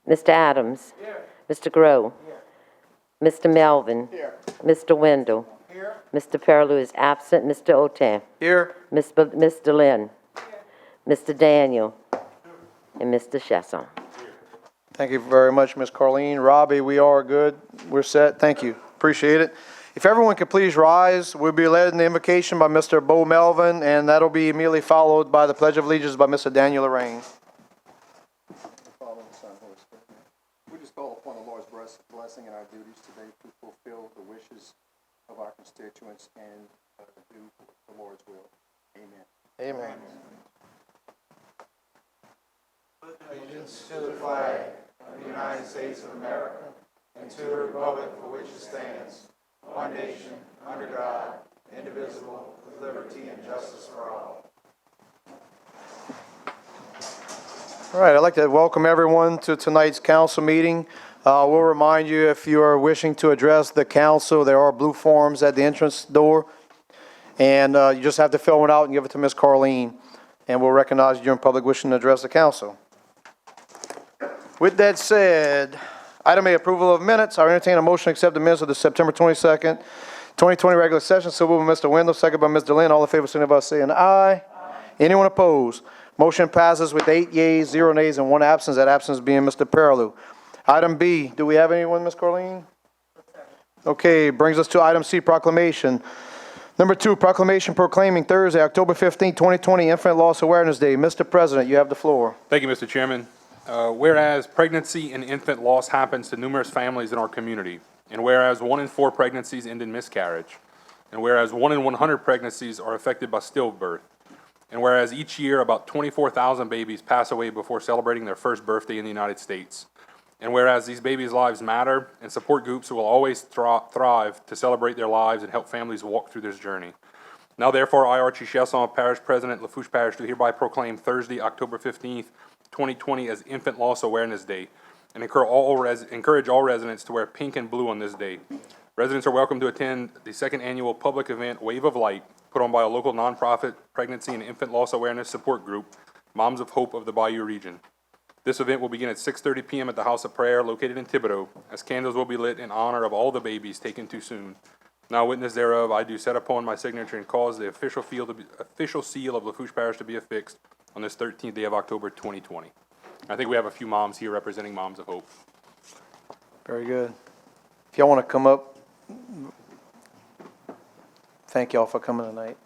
Mr. Adams. Here. Mr. Grow. Here. Mr. Melvin. Here. Mr. Wendell. Here. Mr. Perilou is absent. Mr. Otan. Here. Ms. Lynn. Mr. Daniel. And Mr. Chesson. Thank you very much, Ms. Carleen. Robbie, we are good. We're set. Thank you. Appreciate it. If everyone could please rise, we'll be led in the invocation by Mr. Bo Melvin, and that'll be immediately followed by the Pledge of Allegiance by Mr. Daniel Lorraine. Father, and Son, Holy Spirit. We just call upon the Lord's blessing in our duties today to fulfill the wishes of our constituents and do the Lord's will. Amen. Amen. Allegiance to the flag of the United States of America and to the republic for which it stands, one nation, under God, indivisible, with liberty and justice for all. All right, I'd like to welcome everyone to tonight's council meeting. We'll remind you, if you are wishing to address the council, there are blue forms at the entrance door, and you just have to fill one out and give it to Ms. Carleen, and we'll recognize you in public wishing to address the council. With that said, item A, approval of minutes. I entertain a motion to accept the minutes of the September 22nd, 2020 regular session. So moved by Mr. Wendell, second by Mr. Lynn. All in favor, signify by saying aye. Anyone opposed? Motion passes with 8 yeas, 0 nays, and 1 absence. That absence being Mr. Perilou. Item B, do we have anyone, Ms. Carleen? Okay, brings us to item C, proclamation. Number 2, proclamation proclaiming Thursday, October 15, 2020, Infant Loss Awareness Day. Mr. President, you have the floor. Thank you, Mr. Chairman. Whereas pregnancy and infant loss happens to numerous families in our community, and whereas 1 in 4 pregnancies end in miscarriage, and whereas 1 in 100 pregnancies are affected by stillbirth, and whereas each year about 24,000 babies pass away before celebrating their first birthday in the United States, and whereas these babies' lives matter, and support groups will always thrive to celebrate their lives and help families walk through this journey. Now therefore, I, Archie Chesson, Parish President, Lafourche Parish, do hereby proclaim Thursday, October 15th, 2020 as Infant Loss Awareness Day, and encourage all residents to wear pink and blue on this day. Residents are welcome to attend the 2nd annual public event, Wave of Light, put on by a local nonprofit pregnancy and infant loss awareness support group, Moms of Hope of the Bayou region. This event will begin at 6:30 p.m. at the House of Prayer located in Thibodaux, as candles will be lit in honor of all the babies taken too soon. Now witness thereof, I do set upon my signature and cause the official seal of Lafourche Parish to be affixed on this 13th day of October 2020. I think we have a few moms here representing Moms of Hope. Very good. If y'all want to come up, thank y'all for coming tonight.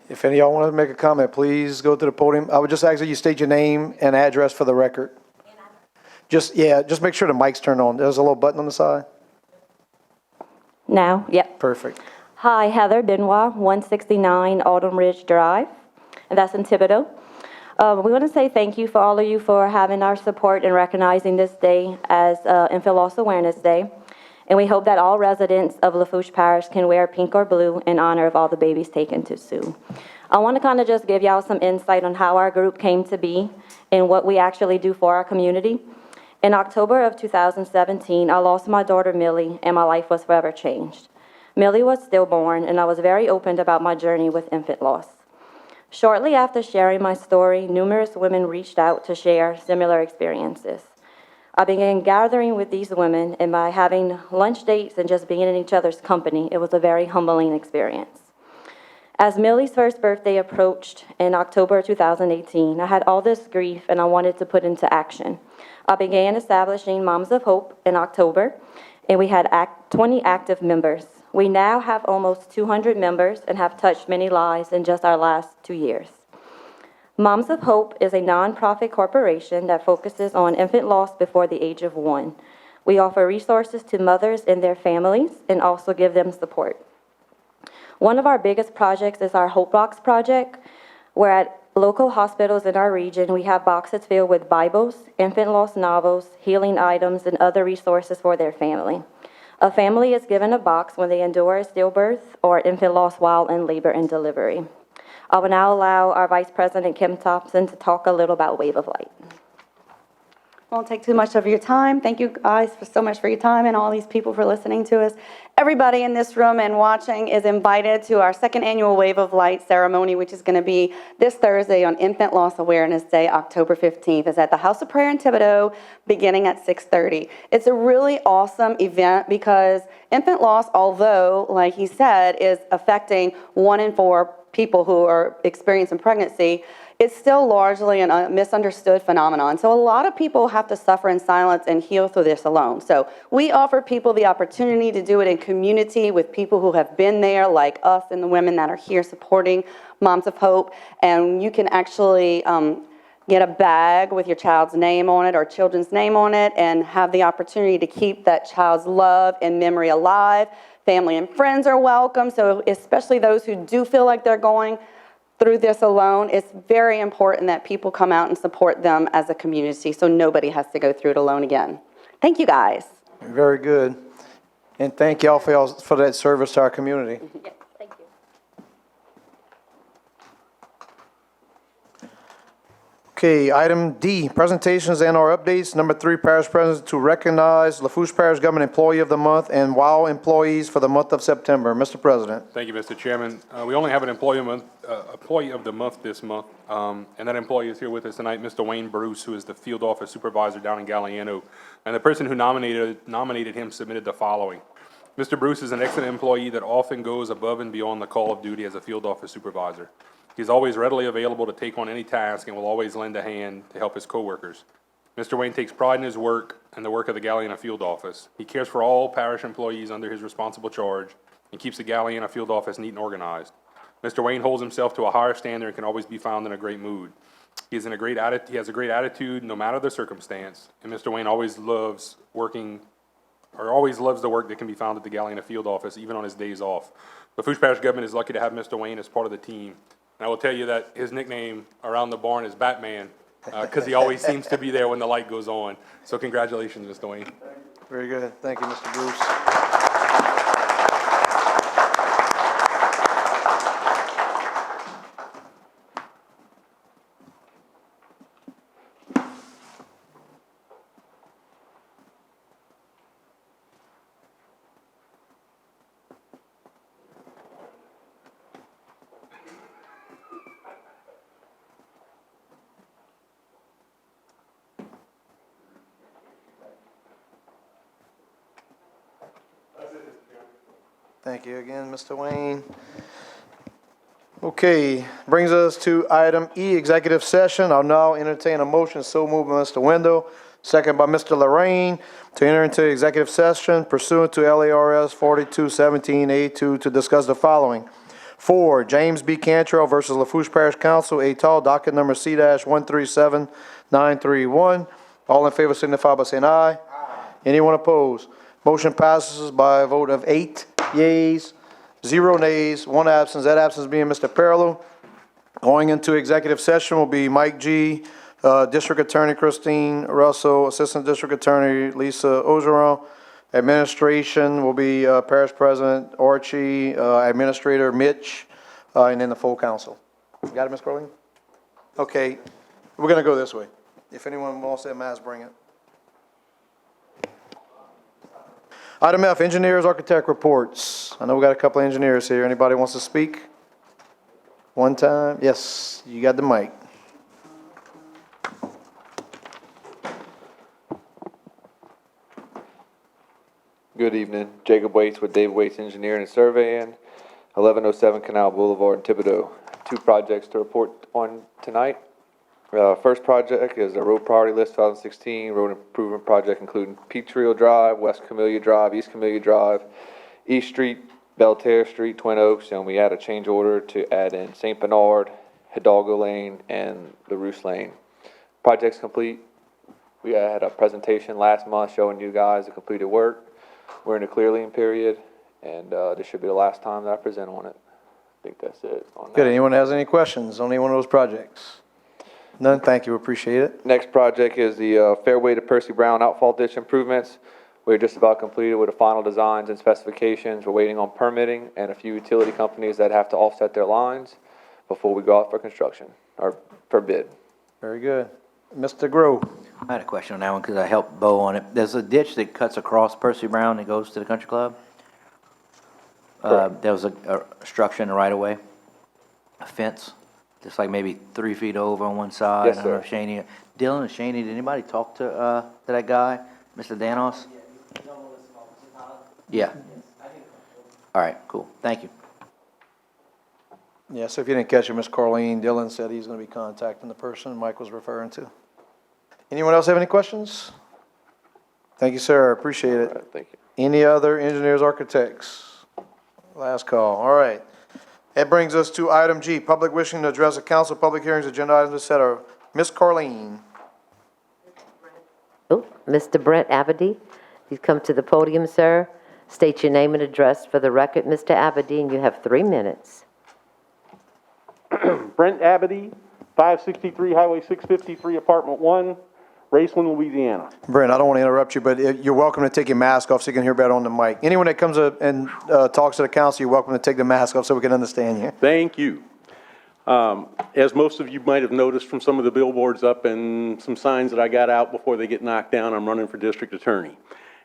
If any of y'all want to make a comment, please go to the podium. I would just ask that you state your name and address for the record. Just make sure the mic's turned on. There's a little button on the side. Now, yep. Perfect. Hi, Heather Benoit, 169 Autumn Ridge Drive, and that's in Thibodaux. We want to say thank you for all of you for having our support and recognizing this day as Infant Loss Awareness Day. And we hope that all residents of Lafourche Parish can wear pink or blue in honor of all the babies taken too soon. I want to kind of just give y'all some insight on how our group came to be and what we actually do for our community. In October of 2017, I lost my daughter Millie, and my life was forever changed. Millie was stillborn, and I was very open about my journey with infant loss. Shortly after sharing my story, numerous women reached out to share similar experiences. I began gathering with these women, and by having lunch dates and just being in each other's company, it was a very humbling experience. As Millie's first birthday approached in October 2018, I had all this grief and I wanted to put into action. I began establishing Moms of Hope in October, and we had 20 active members. We now have almost 200 members and have touched many lives in just our last 2 years. Moms of Hope is a nonprofit corporation that focuses on infant loss before the age of 1. We offer resources to mothers and their families and also give them support. One of our biggest projects is our Hope Box project, where local hospitals in our region, we have boxes filled with Bibles, infant loss novels, healing items, and other resources for their family. A family is given a box when they endure a stillbirth or infant loss while in labor and delivery. I will now allow our Vice President, Kim Thompson, to talk a little about Wave of Light. Won't take too much of your time. Thank you guys so much for your time and all these people for listening to us. Everybody in this room and watching is invited to our second annual Wave of Light ceremony, which is going to be this Thursday on Infant Loss Awareness Day, October 15th. It's at the House of Prayer in Thibodaux, beginning at 6:30. It's a really awesome event because infant loss, although, like he said, is affecting 1 in 4 people who are experiencing pregnancy, it's still largely a misunderstood phenomenon. So a lot of people have to suffer in silence and heal through this alone. So we offer people the opportunity to do it in community with people who have been there, like us and the women that are here supporting Moms of Hope. And you can actually get a bag with your child's name on it or children's name on it and have the opportunity to keep that child's love and memory alive. Family and friends are welcome. So especially those who do feel like they're going through this alone, it's very important that people come out and support them as a community so nobody has to go through it alone again. Thank you, guys. Very good. And thank y'all for that service to our community. Yes, thank you. Okay, item D, presentations and/or updates. Number 3, parish president to recognize Lafourche Parish Government Employee of the Month and WOW employees for the month of September. Mr. President. Thank you, Mr. Chairman. We only have an employee of the month this month, and that employee is here with us tonight, Mr. Wayne Bruce, who is the field office supervisor down in Galliano. And the person who nominated him submitted the following. Mr. Bruce is an excellent employee that often goes above and beyond the call of duty as a field office supervisor. He's always readily available to take on any task and will always lend a hand to help his coworkers. Mr. Wayne takes pride in his work and the work of the Galliano field office. He cares for all parish employees under his responsible charge and keeps the Galliano field office neat and organized. Mr. Wayne holds himself to a higher standard and can always be found in a great mood. He has a great attitude no matter the circumstance, and Mr. Wayne always loves the work that can be found at the Galliano field office, even on his days off. The Lafourche Parish government is lucky to have Mr. Wayne as part of the team. And I will tell you that his nickname around the barn is Batman, because he always seems to be there when the light goes on. So congratulations, Mr. Wayne. Very good. Thank you, Mr. Bruce. Thank you again, Mr. Wayne. Okay, brings us to item E, executive session. I'll now entertain a motion, so moved by Mr. Wendell, second by Mr. Lorraine, to enter into executive session pursuant to LARS 4217A2 to discuss the following. 4, James B. Cantrell versus Lafourche Parish Council, et al., docket number C-137931. All in favor signify by saying aye. Anyone opposed? Motion passes by a vote of 8 yeas, 0 nays, 1 absence. That absence being Mr. Perillo. Going into executive session will be Mike G., District Attorney Christine Russell, Assistant District Attorney Lisa Ogeron. Administration will be Parish President Archie, Administrator Mitch, and then the full council. You got it, Ms. Crowley? Okay, we're going to go this way. If anyone wants that mask, bring it. Item F, engineers, architect reports. I know we got a couple of engineers here. Anybody wants to speak? One time? Yes, you got the mic. Good evening. Jacob Waits with David Waits Engineering and Surveying, 1107 Canal Boulevard in Thibodaux. 2 projects to report on tonight. First project is a road priority list 2016 road improvement project including Peachtree Drive, West Camellia Drive, East Camellia Drive, East Street, Belterre Street, Twin Oaks, and we had a change order to add in St. Bernard, Hidalgo Lane, and the Roos Lane. Project's complete. We had a presentation last month showing you guys the completed work. We're in a clear lien period, and this should be the last time that I present on it. think that's it on that. Good. Anyone has any questions on any one of those projects? None? Thank you. Appreciate it. Next project is the Fairway to Percy Brown outfall ditch improvements. We're just about completed with the final designs and specifications. We're waiting on permitting and a few utility companies that have to offset their lines before we go out for construction, or for bid. Very good. Mr. Grove. I had a question on that one because I helped Bo on it. There's a ditch that cuts across Percy Brown that goes to the country club. There was a structure in the right of way, a fence, just like maybe 3 feet over on one side. Yes, I don't know sir. if Shaney, Dylan and Shaney, did anybody talk to that guy, Mr. Danos? Yeah. All right, cool. Thank you. Yeah, so if you didn't catch it, Ms. Carleen, Dylan said he's going to be contacting the person Mike was referring to. Anyone else have any questions? Thank you, sir. Appreciate All it. right, thank you. Any other engineers, architects? Last call. All right. That brings us to item G, public wishing to address the council, public hearings, agenda items, et cetera. Ms. Carleen. Oh, Mr. Brent Abady, you come to the podium, sir. State your name and address for the record, Mr. Abady, and you have 3 minutes. Brent Abady, 563 Highway 653, Apartment 1, Raceland, Louisiana. Brent, I don't want to interrupt you, but you're welcome to take your mask off so you can hear better on the mic. Anyone that comes up and talks to the council, you're welcome to take the mask off so we can understand you. Thank you. As most of you might have noticed from some of the billboards up and some signs that I got out before they get knocked down, I'm running for district attorney.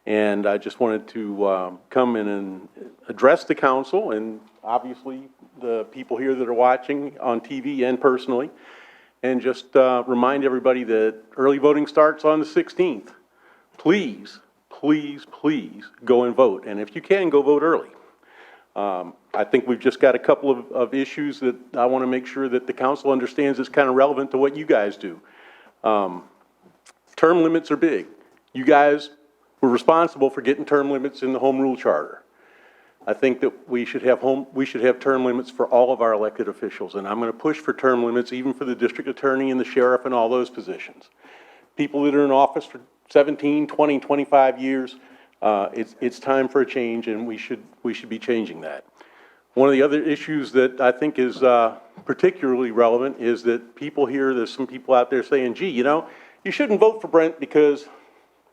And I just wanted to come in and address the council and obviously the people here that are watching on TV and personally, and just remind everybody that early voting starts on the 16th. Please, please, please go and vote. And if you can, go vote early. I think we've just got a couple of issues that I want to make sure that the council understands is kind of relevant to what you guys do. Term limits are big. You guys were responsible for getting term limits in the home rule charter. I think that we should have term limits for all of our elected officials, and I'm going to push for term limits even for the district attorney and the sheriff and all those positions. People that are in office for 17, 20, 25 years, it's time for a change, and we should be changing that. One of the other issues that I think is particularly relevant is that there's some people out there saying, gee, you shouldn't vote for Brent because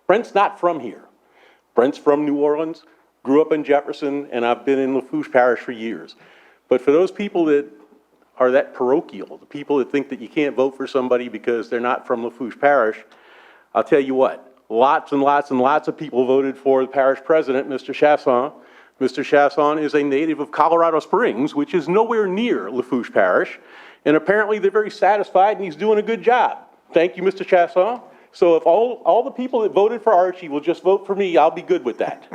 Brent's not from here. Brent's from New Orleans, grew up in Jefferson, and I've been in Lafourche Parish for years. But for those people that are that parochial, the people that think that you can't vote for somebody because they're not from Lafourche Parish, I'll tell you what, lots and lots and lots of people voted for the parish president, Mr. Chasson. Mr. Chasson is a native of Colorado Springs, which is nowhere near Lafourche Parish, and apparently they're very satisfied and he's doing a good job. Thank you, Mr. Chasson. So if all the people that voted for Archie will just vote for me, I'll be good with that.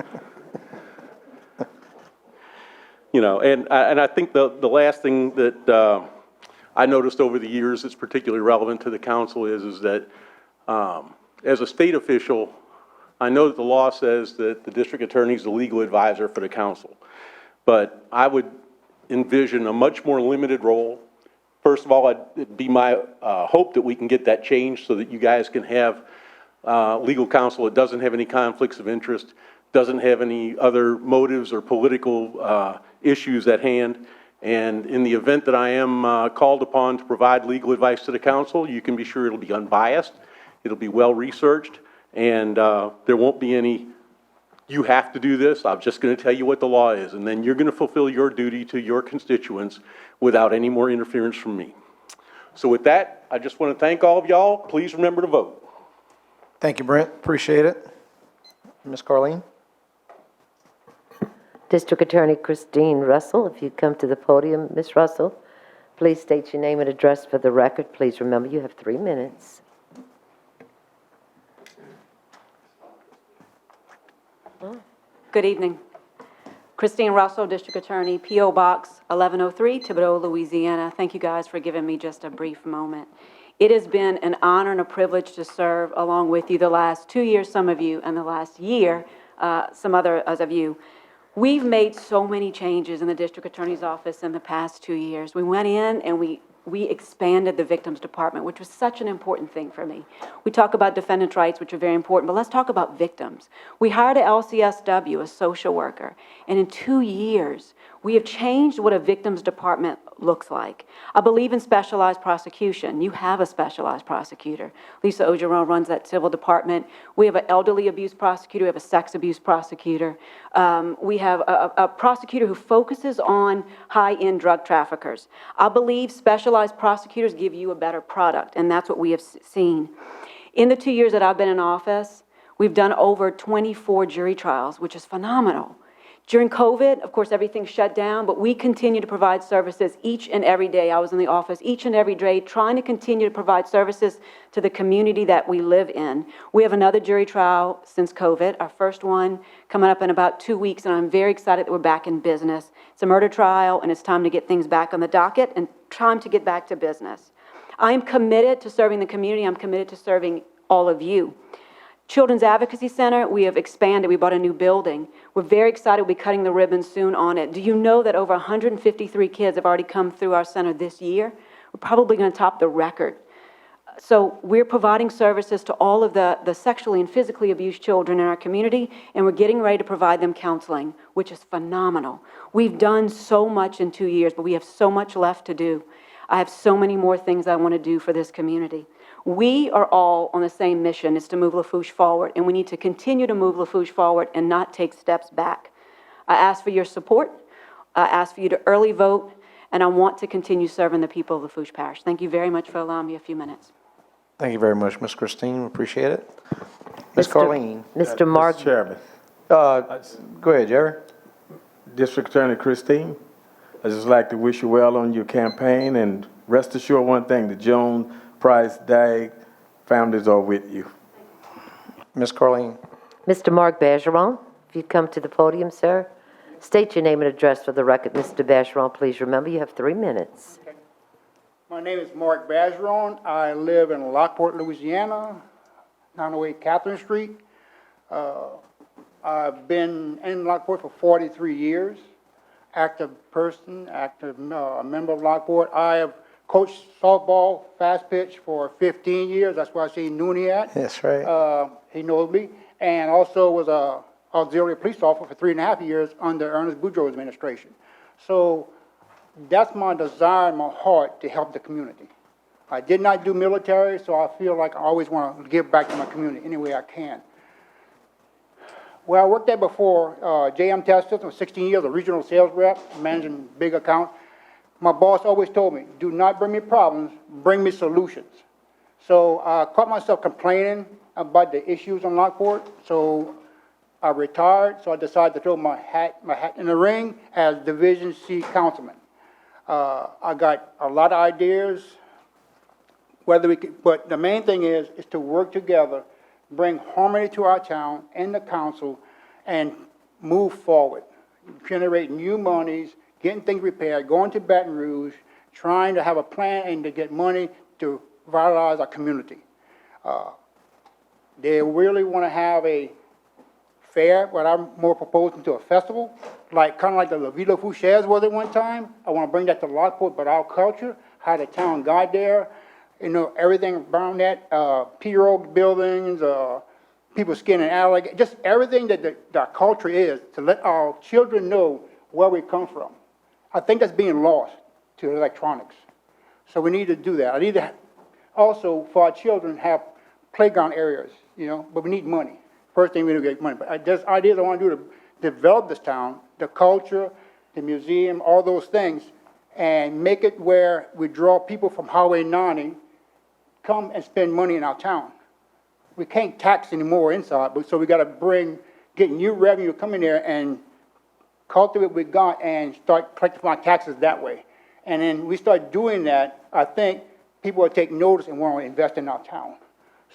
And I think the last thing that I noticed over the years that's particularly relevant to the council is that as a state official, I know that the law says that the district attorney is the legal advisor for the council, but I would envision a much more limited role. First of all, it'd be my hope that we can get that changed so that you guys can have legal counsel that doesn't have any conflicts of interest, doesn't have any other motives or political issues at hand. And in the event that I am called upon to provide legal advice to the council, you can be sure it'll be unbiased, it'll be well-researched, and there won't be any, you have to do this, I'm just going to tell you what the law is, and then you're going to fulfill your duty to your constituents without any more interference from me. So with that, I just want to thank all of y'all. Please remember to vote. Thank you, Brent. Appreciate it. Ms. Carleen? District Attorney Christine Russell, if you come to the podium, Ms. Russell, please state your name and address for the record. Please remember you have 3 minutes. Good evening. Christine Russell, District Attorney, P.O. Box 1103, Thibodaux, Louisiana. Thank you guys for giving me just a brief moment. It has been an honor and a privilege to serve along with you the last 2 years, some of you, and the last year, some others of you. We've made so many changes in the District Attorney's Office in the past 2 years. We went in and we expanded the Victims Department, which was such an important thing for me. We talk about defendants' rights, which are very important, but let's talk about victims. We hired a LCSW, a social worker, and in 2 years, We have changed what a victim's department looks like. I believe in specialized prosecution. You have a specialized prosecutor. Lisa Ogeron runs that civil department. We have an elderly abuse prosecutor. We have a sex abuse prosecutor. We have a prosecutor who focuses on high-end drug traffickers. I believe specialized prosecutors give you a better product, and that's what we have seen. In the 2 years that I've been in office, we've done over 24 jury trials, which is phenomenal. During COVID, of course, everything shut down, but we continue to provide services each and every day. I was in the office each and every day trying to continue to provide services to the community that we live in. We have another jury trial since COVID, our first one coming up in about 2 weeks, and I'm very excited that we're back in business. It's a murder trial, and it's time to get things back on the docket and time to get back to business. I am committed to serving the community. I'm committed to serving all of you. Children's Advocacy Center, we have expanded. We bought a new building. We're very excited. We'll be cutting the ribbon soon on it. Do you know that over 153 kids have already come through our center this year? We're probably going to top the record. So we're providing services to all of the sexually and physically abused children in our community, and we're getting ready to provide them counseling, which is phenomenal. We've done so much in 2 years, but we have so much left to do. I have so many more things I want to do for this community. We are all on the same mission, is to move Lafourche forward, and we need to continue to move Lafourche forward and not take steps back. I ask for your support. I ask for you to early vote, and I want to continue serving the people of Lafourche Parish. Thank you very much for allowing me a few minutes. Thank you very much, Ms. Christine. Appreciate it. Ms. Carleen. Mr. Mark, Mr. Chairman, Go ahead, Jerry. District Attorney Christine, I'd just like to wish you well on your campaign, and rest assured one thing, the Jones Price Dag founders are with you. Ms. Carleen. Mr. Mark Bergeron, if you'd come to the podium, sir. State your name and address for the record. Mr. Bergeron, please remember you have 3 minutes. My name is Mark Bergeron. I live in Lockport, Louisiana, 908 Catherine Street. I've been in Lockport for 43 years. Active person, active member of Lockport. I have coached softball, fast pitch for 15 years. That's where I see Nooney at. That's right. He knows me. And also was a auxiliary police officer for 3.5 years under Ernest Boudreaux's administration. So that's my desire in my heart, to help the community. I did not do military, so I feel like I always want to give back to my community any way I can. Where I worked at before, JM Test System, 16 years, a regional sales rep, managing big accounts. My boss always told me, do not bring me problems, bring me solutions. So I caught myself complaining about the issues in Lockport, so I retired, so I decided to throw my hat in the ring as Division C councilman. I got a lot of ideas, but the main thing is to work together, bring harmony to our town and the council, and move forward, generate new monies, getting things repaired, going to Baton Rouge, trying to have a plan and to get money to vitalize our community. They really want to have a fair, what I'm more proposing to a festival, kind of like the La Vida Fouchères was at one time. I want to bring that to Lockport, but our culture, how the town got there, everything around that, pirogue buildings, people skinning alligators, just everything that the culture is, to let our children know where we come from. I think that's being lost to electronics. So we need to do that. I need to also, for our children, have playground areas, but we need money. First thing we need to get money. But there's ideas I want to do to develop this town, the culture, the museum, all those things, and make it where we draw people from Highway 90, come and spend money in our town. We can't tax anymore inside, so we got to get new revenue, come in there and cultivate what we got and start collecting our taxes that way. And then we start doing that, I think people will take notice and want to invest in our town.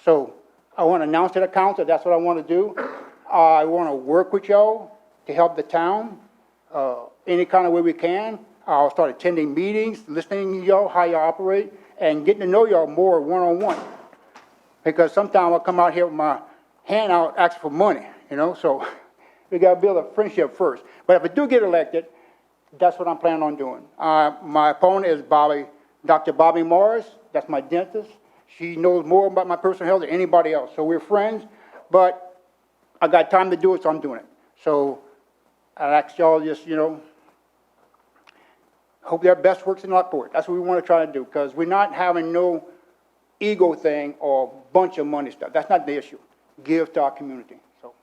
So I want to announce to the council that's what I want to do. I want to work with y'all to help the town any kind of way we can. I'll start attending meetings, listening to y'all, how y'all operate, and getting to know y'all more one-on-one. Because sometimes I'll come out here with my hand out asking for money, so we got to build a friendship first. But if I do get elected, that's what I'm planning on doing. My opponent is Dr. Bobby Morris. That's my dentist. She knows more about my personal health than anybody else. So we're friends, but I got time to do it, so I'm doing it. So I ask y'all just, Hope their best works in Lockport. That's what we want to try to do, because we're not having no ego thing or bunch of money stuff. That's not the issue. Give to our community. So,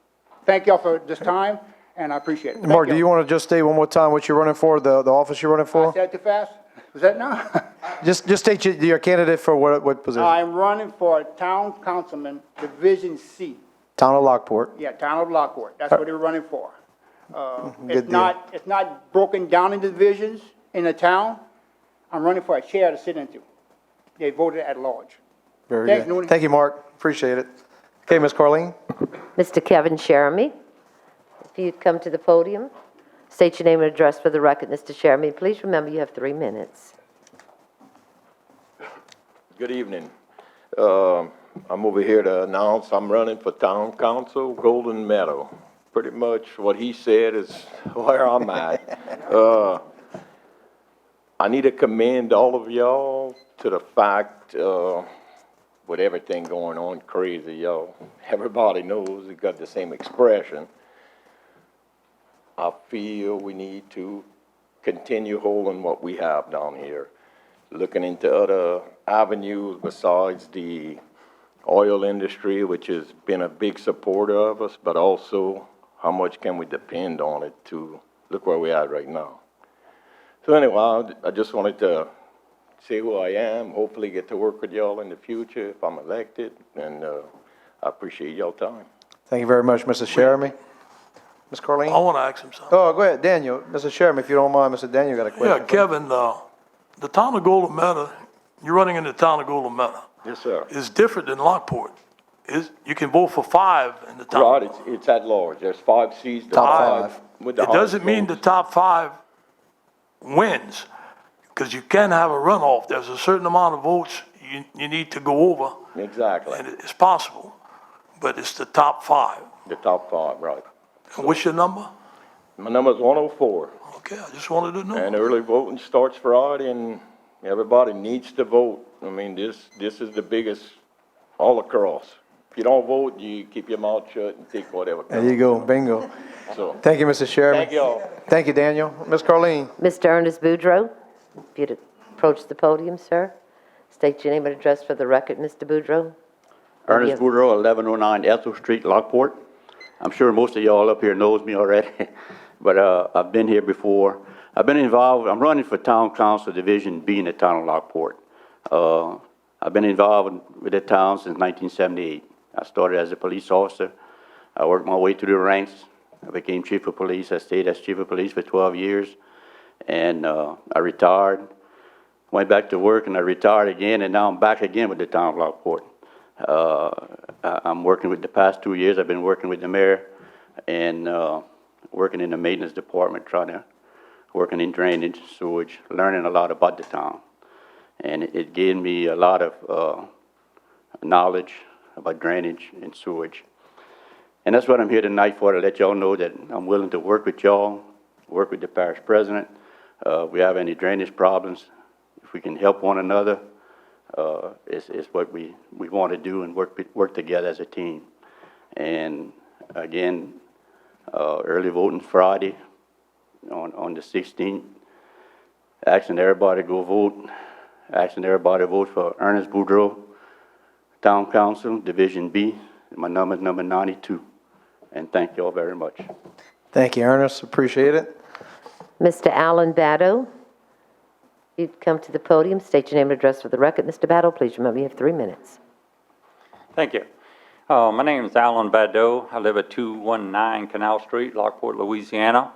thank y'all for this time, and I appreciate it. Thank Mark, do y'all. you want to just state one more time what you're running for, the office you're running I for? said it too fast? Was that no? Just state your candidate for what position? I'm running for Town Councilman, Division C. Town of Lockport. Yeah, Town of Lockport. That's what they're running for. Good deal. It's not broken down into divisions in the town. I'm running for a chair to sit into. They voted at large. Very Thanks, good. Noonan. Thank you, Mark. Appreciate it. Okay, Ms. Carleen? Mr. Kevin Sheramy, if you'd come to the podium, state your name and address for the record, Mr. Sheramy. Please remember you have 3 minutes. Good evening. I'm over here to announce I'm running for Town Council, Golden Meadow. Pretty much what he said is where I'm at. I need to commend all of y'all to the fact, with everything going on crazy, y'all, everybody knows we got the same expression. I feel we need to continue holding what we have down here, looking into other avenues besides the oil industry, which has been a big supporter of us, but also how much can we depend on it to look where we are right now. So anyway, I just wanted to say who I am, hopefully get to work with y'all in the future if I'm elected, and I appreciate y'all time. Thank you very much, Mrs. Sheramy. Ms. Carleen? I want to ask him something. Oh, go ahead, Daniel. Mr. Sherman, if you don't mind, Mr. Daniel got a question. Yeah, Kevin, the town of Golden Meadow, you're running in the town of Golden Meadow. Yes, sir. Is different than Lockport. You can vote for 5 in the town. Right, it's at large. There's 5 seats. the Top 5. With the It doesn't highest mean the votes. top 5 wins, because you can have a runoff. There's a certain amount of votes you need to go over, Exactly. and it's possible, but it's the top 5. The top 5, right. And what's your number? My number's 104, Okay, I just wanted to know. and early voting starts Friday, and everybody needs to vote. I mean, this is the biggest all across. If you don't vote, you keep your mouth shut and take whatever comes. There you go, bingo. So, Thank you, Mr. Sherman. thank y'all. Thank you, Daniel. Ms. Carleen? Mr. Ernest Boudreau, if you'd approach the podium, sir. State your name and address for the record, Mr. Boudreau. Ernest Boudreau, 1109 Ethel Street, Lockport. I'm sure most of y'all up here knows me already, but I've been here before. I've been involved, I'm running for Town Council Division B in the town of Lockport. I've been involved with the town since 1978. I started as a police officer. I worked my way through the ranks. I became chief of police. I stayed as chief of police for 12 years. And I retired, went back to work, and I retired again, and now I'm back again with the town of Lockport. I'm working with the past 2 years. I've been working with the mayor and working in the maintenance department, working in drainage, sewage, learning a lot about the town. And it gave me a lot of knowledge about drainage and sewage. And that's what I'm here tonight for, to let y'all know that I'm willing to work with y'all, work with the parish president. If we have any drainage problems, if we can help one another, is what we want to do, and work together as a team. And again, early voting Friday on the 16th, asking everybody to go vote, asking everybody to vote for Ernest Boudreau, Town Council, Division B. My number is number 92. And thank you all very much. Thank you, Ernest. Appreciate it. Mr. Alan Batto, you'd come to the podium, state your name and address for the record. Mr. Batto, please remember you have 3 minutes. Thank you. My name is Alan Badeau. I live at 219 Canal Street, Lockport, Louisiana.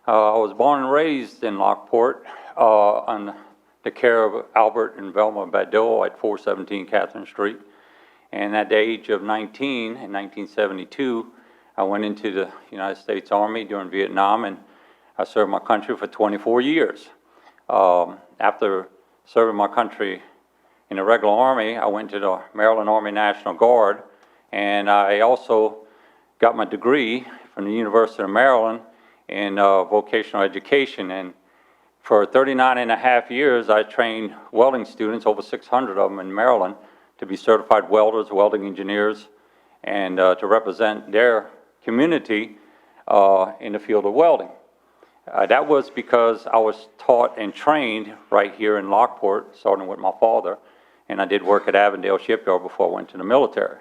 I was born and raised in Lockport on the care of Albert and Velma Badeau at 417 Catherine Street. And at the age of 19, in 1972, I went into the United States Army during Vietnam, and I served my country for 24 years. After serving my country in the regular Army, I went to the Maryland Army National Guard, and I also got my degree from the University of Maryland in vocational education. And for 39 and a half years, I trained welding students, over 600 of them in Maryland, to be certified welders, welding engineers, and to represent their community in the field of welding. That was because I was taught and trained right here in Lockport, starting with my father, and I did work at Avondale Shipyard before I went to the military.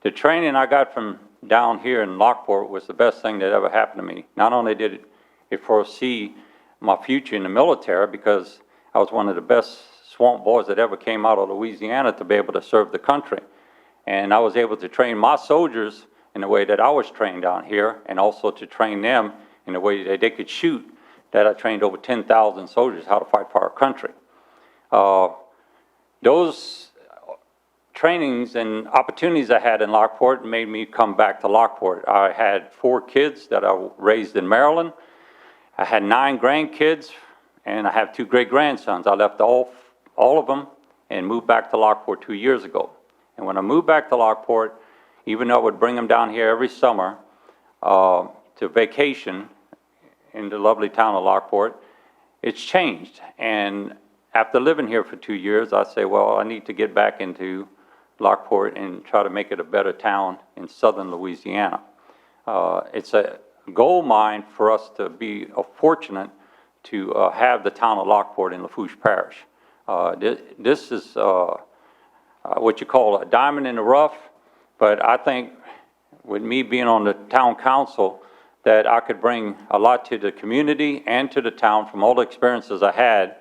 The training I got from down here in Lockport was the best thing that ever happened to me. Not only did it foresee my future in the military, because I was one of the best swamp boys that ever came out of Louisiana to be able to serve the country. And I was able to train my soldiers in the way that I was trained down here, and also to train them in the way that they could shoot, that I trained over 10,000 soldiers how to fight for our country. Those trainings and opportunities I had in Lockport made me come back to Lockport. I had 4 kids that I raised in Maryland. I had 9 grandkids, and I have 2 great-grandsons. I left all of them and moved back to Lockport 2 years ago. And when I moved back to Lockport, even though I would bring them down here every summer to vacation in the lovely town of Lockport, it's changed. And after living here for 2 years, I say, well, I need to get back into Lockport and try to make it a better town in southern Louisiana. It's a gold mine for us to be fortunate to have the town of Lockport in Lafourche Parish. This is what you call a diamond in the rough, but I think with me being on the town council that I could bring a lot to the community and to the town from all the experiences I had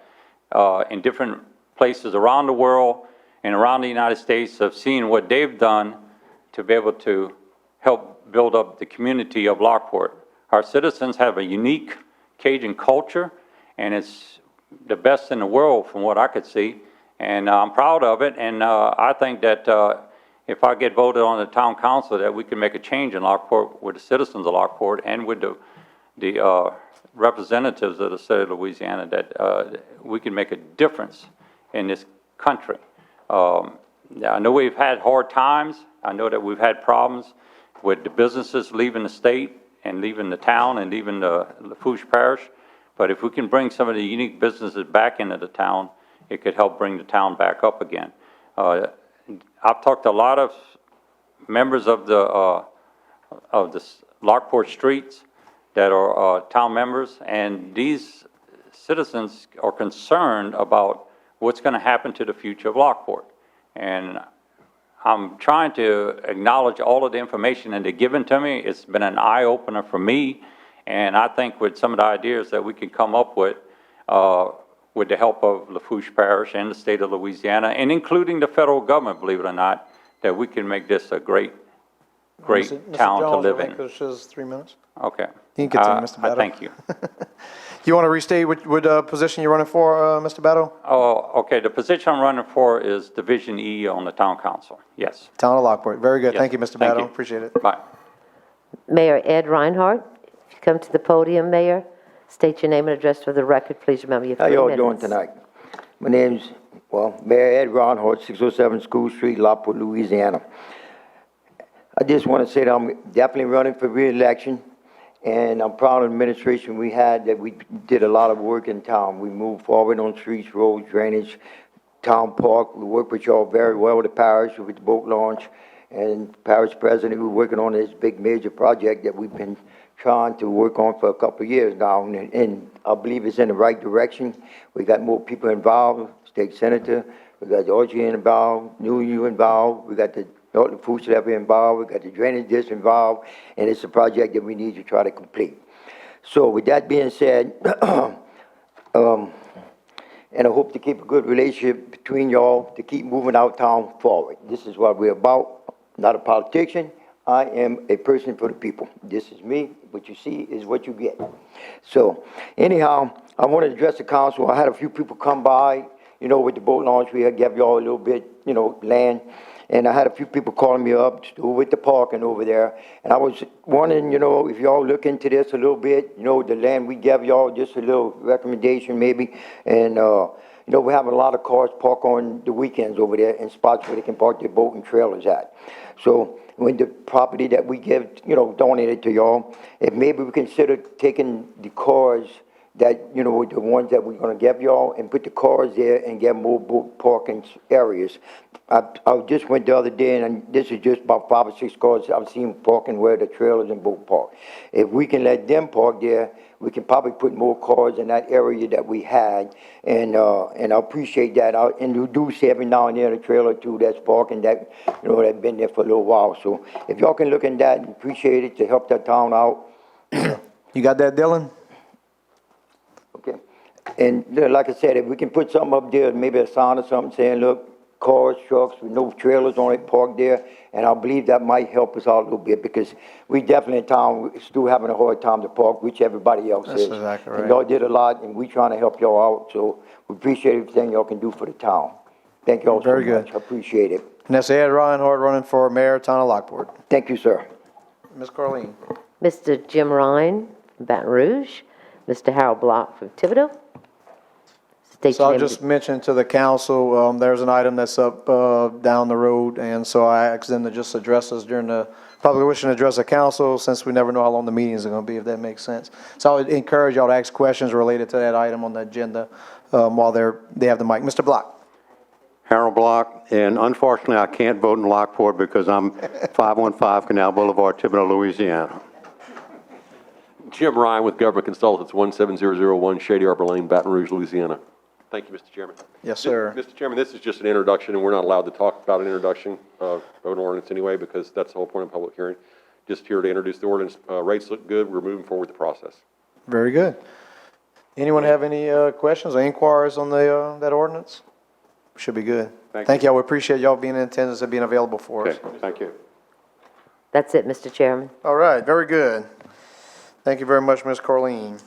in different places around the world and around the United States of seeing what they've done to be able to help build up the community of Lockport. Our citizens have a unique Cajun culture, and it's the best in the world from what I could see, and I'm proud of it, and I think that if I get voted on the town council, that we can make a change in Lockport with the citizens of Lockport and with the representatives of the state of Louisiana, that we can make a difference in this country. I know we've had hard times. I know that we've had problems with the businesses leaving the state and leaving the town and leaving the Lafourche Parish. But if we can bring some of the unique businesses back into the town, it could help bring the town back up again. I've talked to a lot of members of the Lockport streets that are town members, and these citizens are concerned about what's going to happen to the future of Lockport. And I'm trying to acknowledge all of the information that they're giving to me. It's been an eye-opener for me, and I think with some of the ideas that we can come up with the help of Lafourche Parish and the state of Louisiana, and including the federal government, believe it or not, that we can make this a great town to live in. Mr. Jones, says 3 minutes. Okay. You can continue, Mr. Battle. Thank you. You want to restate what position you're running for, Mr. Battle? Oh, okay. The position I'm running for is Division E on the town council. Yes. Town of Lockport. Very good. Yes. Thank you, Mr. Thank Battle. you. Appreciate it. Bye. Mayor Ed Reinhardt, if you come to the podium, Mayor, state your name and address for the record. Please remember you have 3 minutes. How y'all doing tonight? My name's, Mayor Ed Reinhardt, 607 School Street, Lockport, Louisiana. I just want to say that I'm definitely running for re-election, and I'm proud of the administration we had, that we did a lot of work in town. We moved forward on streets, roads, drainage, town park. We worked with y'all very well with the parish, with the boat launch, and parish president, we're working on this big major project that we've been trying to work on for a couple of years now, and I believe it's in the right direction. We got more people involved, state senator, we got Georgia involved, New involved, we got the North Lafourche levy involved, we got the drainage district involved, and it's a project that we need to try to complete. So with that being said, and I hope to keep a good relationship between y'all to keep moving our town forward. This is what we're about, not a politician. I am a person for the people. This is me. What you see is what you get. So anyhow, I want to address the council. I had a few people come by, with the boat launch. We had gave y'all a little bit, land. And I had a few people calling me up to do with the parking over there. And I was wondering, if y'all look into this a little bit, the land we gave y'all, just a little recommendation maybe. And, we're having a lot of cars park on the weekends over there in spots where they can park their boat and trailers at. So when the property that we give, donated to y'all, if maybe we consider taking the cars, that, you know, the ones that we're gonna give y'all, and put the cars there and get more boat parking areas. I just went the other day, and this is just about 5 or 6 cars I've seen parking where the trailers and boat park. If we can let them park there, we can probably put more cars in that area that we had, and I appreciate that. And you do see every now and then a trailer too that's parking that, you know, that's been there for a little while. So if y'all can look in that, appreciate it to help that town out. You got that, Dylan? Okay. And like I said, if we can put something up there, maybe a sign or something saying, look, cars, trucks with no trailers on it parked there, and I believe that might help us out a little bit, because we definitely in town, we're still having a hard time to park, which everybody else That's is. exactly right. And y'all did a lot, and we trying to help y'all out, so we appreciate everything y'all can do for the town. Thank y'all so Very much. good. I appreciate it. And that's Ed Reinhardt running for mayor, town of Lockport. Thank you, sir. Ms. Carleen. Mr. Jim Ryan from Baton Rouge, Mr. Harold Block from Thibodeau. State So your I'll name. just mention to the council, there's an item that's up down the road, and so I asked them to just address us during the public wishing to address the council, since we never know how long the meetings are going to be, if that makes sense. So I would encourage y'all to ask questions related to that item on the agenda while they have the mic. Mr. Block. Harold Block, and unfortunately, I can't vote in Lockport because I'm 515 Canal Boulevard, Thibodeau, Louisiana. Jim Ryan with Government Consultants, 17001 Shady Arbor Lane, Baton Rouge, Louisiana. Thank you, Mr. Chairman. Yes, sir. Mr. Chairman, this is just an introduction, and we're not allowed to talk about an introduction of an ordinance anyway, because that's the whole point of public hearing. Just here to introduce the ordinance. Rates look good. We're moving forward with the process. Very good. Anyone have any questions or inquiries on that ordinance? Should be good. Thank y'all. We appreciate y'all being in attendance and being available for us. Okay, thank you. That's it, Mr. Chairman. All right, very good. Thank you very much, Ms. Carleen.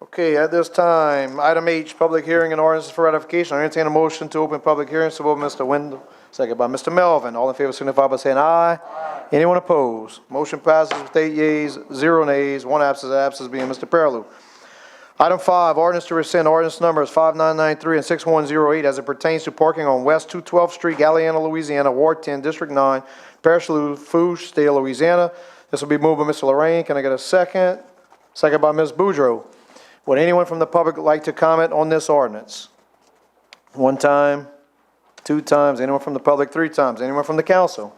Okay, at this time, item H, public hearing and ordinances for ratification. I entertain a motion to open public hearing. So by Mr. Wendell, second by Mr. Melvin. All in favor signify by saying aye. Anyone opposed? Motion passes with 8 yeas, 0 nays, 1 absence, absence being Mr. Pearlou. Item 5, ordinance to rescind ordinance numbers 5993 and 6108 as it pertains to parking on West 212th Street, Galliano, Louisiana, Ward 10, District 9, Parish, Lafourche, State of Louisiana. This will be moved by Mr. Lorraine. Can I get a second? Second by Ms. Boudreaux. Would anyone from the public like to comment on this ordinance? 1 time, 2 times, anyone from the public 3 times, anyone from the council?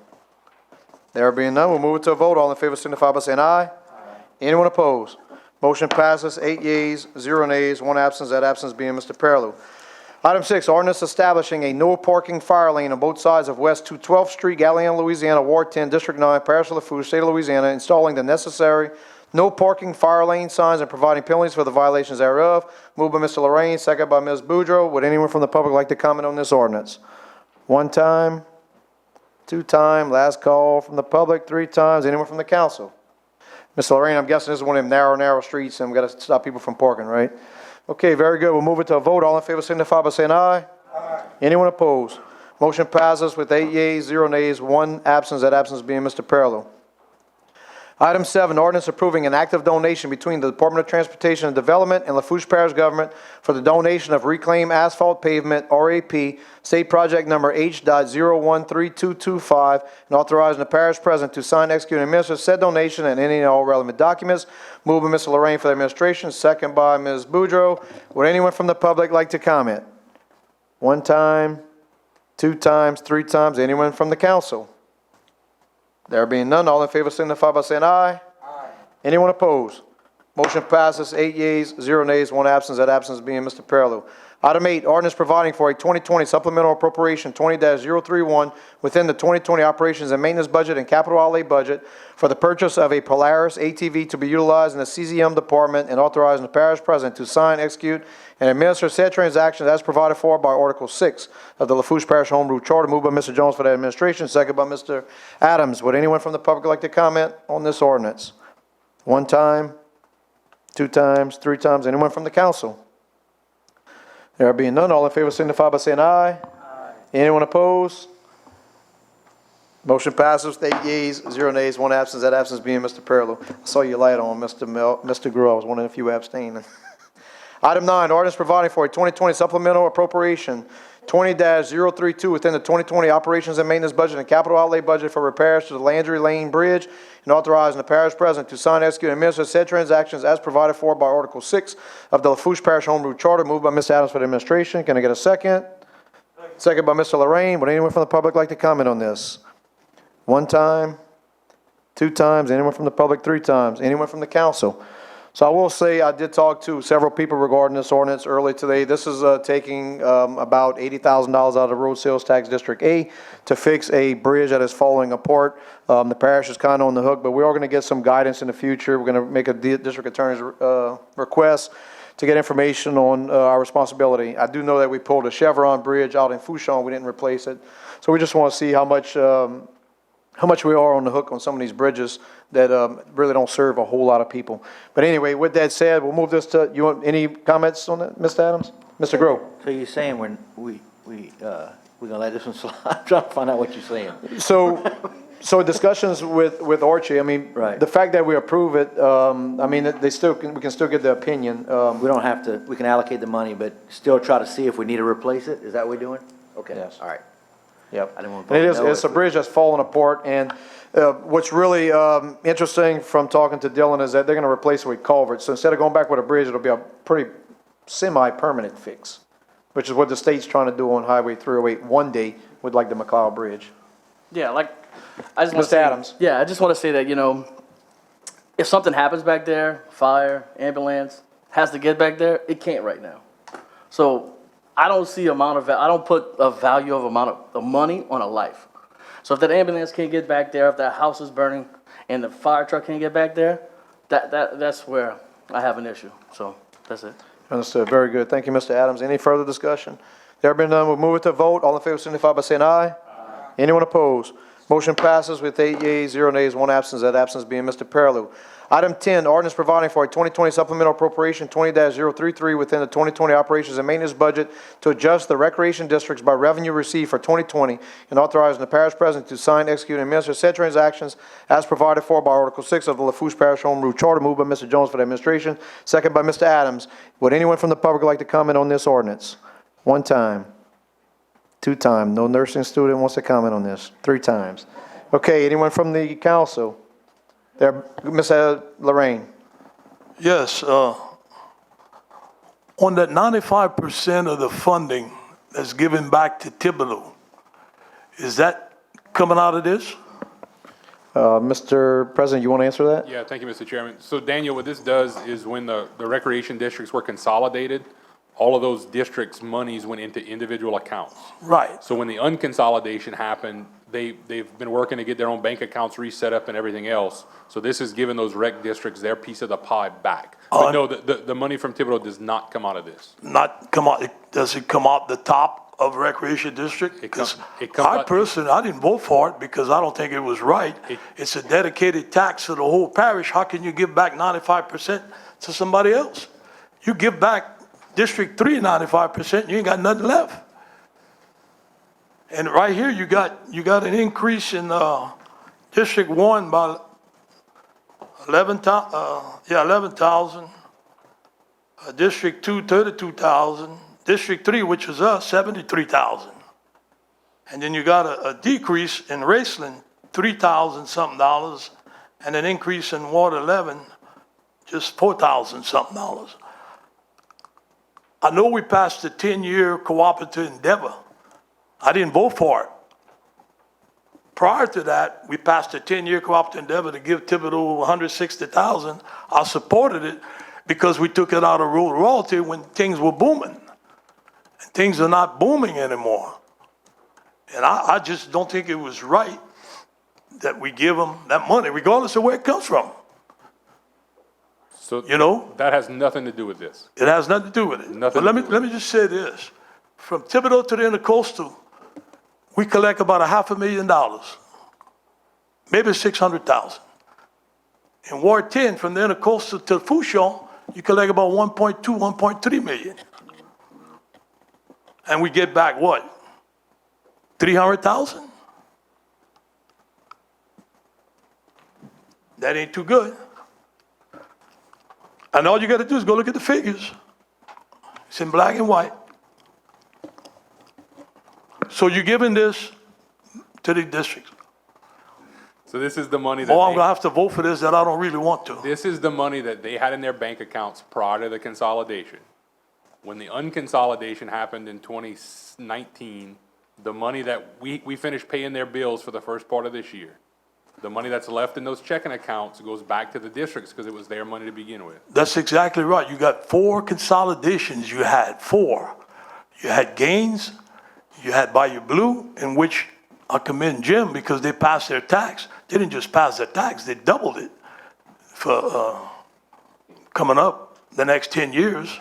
There being none, we'll move it to a vote. All in favor signify by saying aye. Anyone opposed? Motion passes, 8 yeas, 0 nays, 1 absence, that absence being Mr. Pearlou. Item 6, ordinance establishing a no parking fire lane on both sides of West 212th Street, Galliano, Louisiana, Ward 10, District 9, Parish of Lafourche, State of Louisiana, installing the necessary no parking fire lane signs and providing penalties for the violations thereof. Moved by Mr. Lorraine, second by Ms. Boudreaux. Would anyone from the public like to comment on this ordinance? 1 time, 2 time, last call from the public, 3 times. Anyone from the council? Ms. Lorraine, I'm guessing this is one of them narrow streets, and we've got to stop people from parking, right? Okay, very good. We'll move it to a vote. All in favor signify by saying aye. Aye. Anyone opposed? Motion passes with 8 yeas, 0 nays, 1 absence, that absence being Mr. Pearlou. Item 7, ordinance approving an act of donation between the Department of Transportation and Development and Lafourche Parish Government for the donation of reclaimed asphalt pavement, RAP, state project number H.013225, and authorizing the parish president to sign, execute, and administer said donation and any and all relevant documents. Moved by Mr. Lorraine for the administration, second by Ms. Boudreaux. Would anyone from the public like to comment? 1 time, 2 times, 3 times. Anyone from the council? There being none, all in favor signify by saying aye. Aye. Anyone opposed? Motion passes, 8 yeas, 0 nays, 1 absence, that absence being Mr. Pearlou. Item 8, ordinance providing for a 2020 supplemental appropriation 20-031 within the 2020 operations and maintenance budget and capital outlay budget for the purchase of a Polaris ATV to be utilized in the CZM department, and authorizing the parish president to sign, execute, and administer said transactions as provided for by Article 6 of the Lafourche Parish Home Rule Charter. Moved by Mr. Jones for the administration, second by Mr. Adams. Would anyone from the public like to comment on this ordinance? 1 time, 2 times, 3 times. Anyone from the council? There being none, all in favor signify by saying aye. Aye. Anyone opposed? Motion passes, 8 yeas, 0 nays, 1 absence, that absence being Mr. Pearlou. I saw your light on, Mr. Grew. I was wondering if you abstained. Item 9, ordinance providing for a 2020 supplemental appropriation 20-032 within the 2020 operations and maintenance budget and capital outlay budget for repairs to the Landry Lane Bridge, and authorizing the parish president to sign, execute, and administer said transactions as provided for by Article 6 of the Lafourche Parish Home Rule Charter. Moved by Mr. Adams for the administration. Can I get a second? Second by Mr. Lorraine. Would anyone from the public like to comment on this? One time? Two times? Anyone from the public? Three times? Anyone from the council? So I will say I did talk to several people regarding this ordinance early today. This is taking about $80,000 out of the Road Sales Tax District A to fix a bridge that is falling apart. The parish is kind of on the hook, but we are going to get some guidance in the future. We're going to make a district attorney's request to get information on our responsibility. I do know that we pulled a Chevron bridge out in Fouchon. We didn't replace it. So we just want to see how much we are on the hook on some of these bridges that really don't serve a whole lot of people. But anyway, with that said, we'll move this to, you want any comments on that, Mr. Adams? Mr. Grove? So you're saying we're gonna let this one slide? I'm trying to find out what you're saying. So discussions with Archie, I mean, Right. the fact that we approve it, I mean, we can still get the opinion. We don't have to, we can allocate the money, but still try to see if we need to replace it? Is that what we're doing? Okay, Yes. all right. Yep. I didn't want to And vote no it's a if we- bridge that's falling apart, and what's really interesting from talking to Dylan is that they're gonna replace it with culverts. So instead of going back with a bridge, it'll be a pretty semi-permanent fix, which is what the state's trying to do on Highway 308 one day with like the McLeod Bridge. Yeah, like, I just want Mr. to say. Adams. Yeah, I just want to say that, if something happens back there, fire, ambulance, has to get back there, it can't right now. So I don't see I don't put a value of amount of money on a life. So if that ambulance can't get back there, if that house is burning and the fire truck can't get back there, that's where I have an issue. So that's it. Understood. Very good. Thank you, Mr. Adams. Any further discussion? There being none, we'll move it to vote. All in favor signify by saying aye. Anyone opposed? Motion passes with 8 yeas, 0 nays, 1 absence, that absence being Mr. Perilou. Item 10, ordinance providing for a 2020 supplemental appropriation 20-033 within the 2020 operations and maintenance budget to adjust the recreation districts by revenue received for 2020 and authorizing the parish president to sign, execute, and administer said transactions as provided for by Article 6 of the Lafourche Parish Home Rule Charter. Moved by Mr. Jones for the administration, second by Mr. Adams. Would anyone from the public like to comment on this ordinance? One time. Two times. No nursing student wants to comment on this. 3 times. Okay, anyone from the council? There, Ms. Lorraine. Yes, on that 95% of the funding that's given back to Thibodeau, is that coming out of this? Mr. President, you want to answer that? Yeah, thank you, Mr. Chairman. So Daniel, what this does is when the recreation districts were consolidated, all of those districts' monies went into individual accounts. Right. So when the unconsolidation happened, they've been working to get their own bank accounts reset up and everything else. So this is giving those rec districts their piece of the pie back. But no, the money from Thibodeau does not come out of this. Not come out, does it come out the top of recreation district? It comes I out- personally, I didn't vote for it because I don't think it was right. It's a dedicated tax to the whole parish. How can you give back 95% to somebody else? You give back District 3 95%, you ain't got nothing left. And right here, you got an increase in District 1 by 11,000. District 2, 32,000. District 3, which is us, 73,000. And then you got a decrease in Raceland, 3,000 something dollars, and an increase in Ward 11, just 4,000 something dollars. I know we passed the 10-year cooperative endeavor. I didn't vote for it. Prior to that, we passed a 10-year cooperative endeavor to give Thibodeau $160,000. I supported it because we took it out of rural royalty when things were booming. And things are not booming anymore. And I just don't think it was right that we give them that money, regardless of where it comes from. So that has nothing to do with this. It has nothing to do with it. Nothing But to do let me just say this. From Thibodeau to the intercoastal, we collect about $500,000, maybe $600,000. In Ward 10, from the intercoastal to Fouchon, you collect about 1.2, 1.3 million. And we get back what? 300,000? That ain't too good. And all you got to do is go look at the figures. It's in black and white. So you're giving this to the districts. So this is the money that Oh, I'm they- gonna have to vote for this that I don't really want to. This is the money that they had in their bank accounts prior to the consolidation. When the unconsolidation happened in 2019, the money that we finished paying their bills for the first part of this year, the money that's left in those checking accounts goes back to the districts because it was their money to begin with. That's exactly right. You got 4 consolidations. You had 4. You had Gaines, you had Bayou Blue, in which I commend Jim because they passed their tax. They didn't just pass their tax, they doubled it for coming up the next 10 years,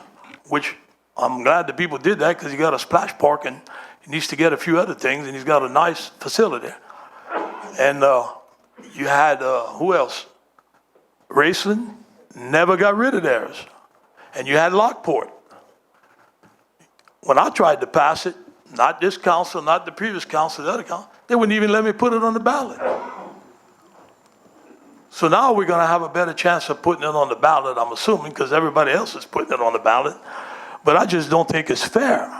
which I'm glad that people did that because he got a splash park and he needs to get a few other things and he's got a nice facility. And you had, who else? Raceland never got rid of theirs. And you had Lockport. When I tried to pass it, not this council, not the previous council, the other council, they wouldn't even let me put it on the ballot. So now we're gonna have a better chance of putting it on the ballot, I'm assuming, because everybody else is putting it on the ballot. But I just don't think it's fair.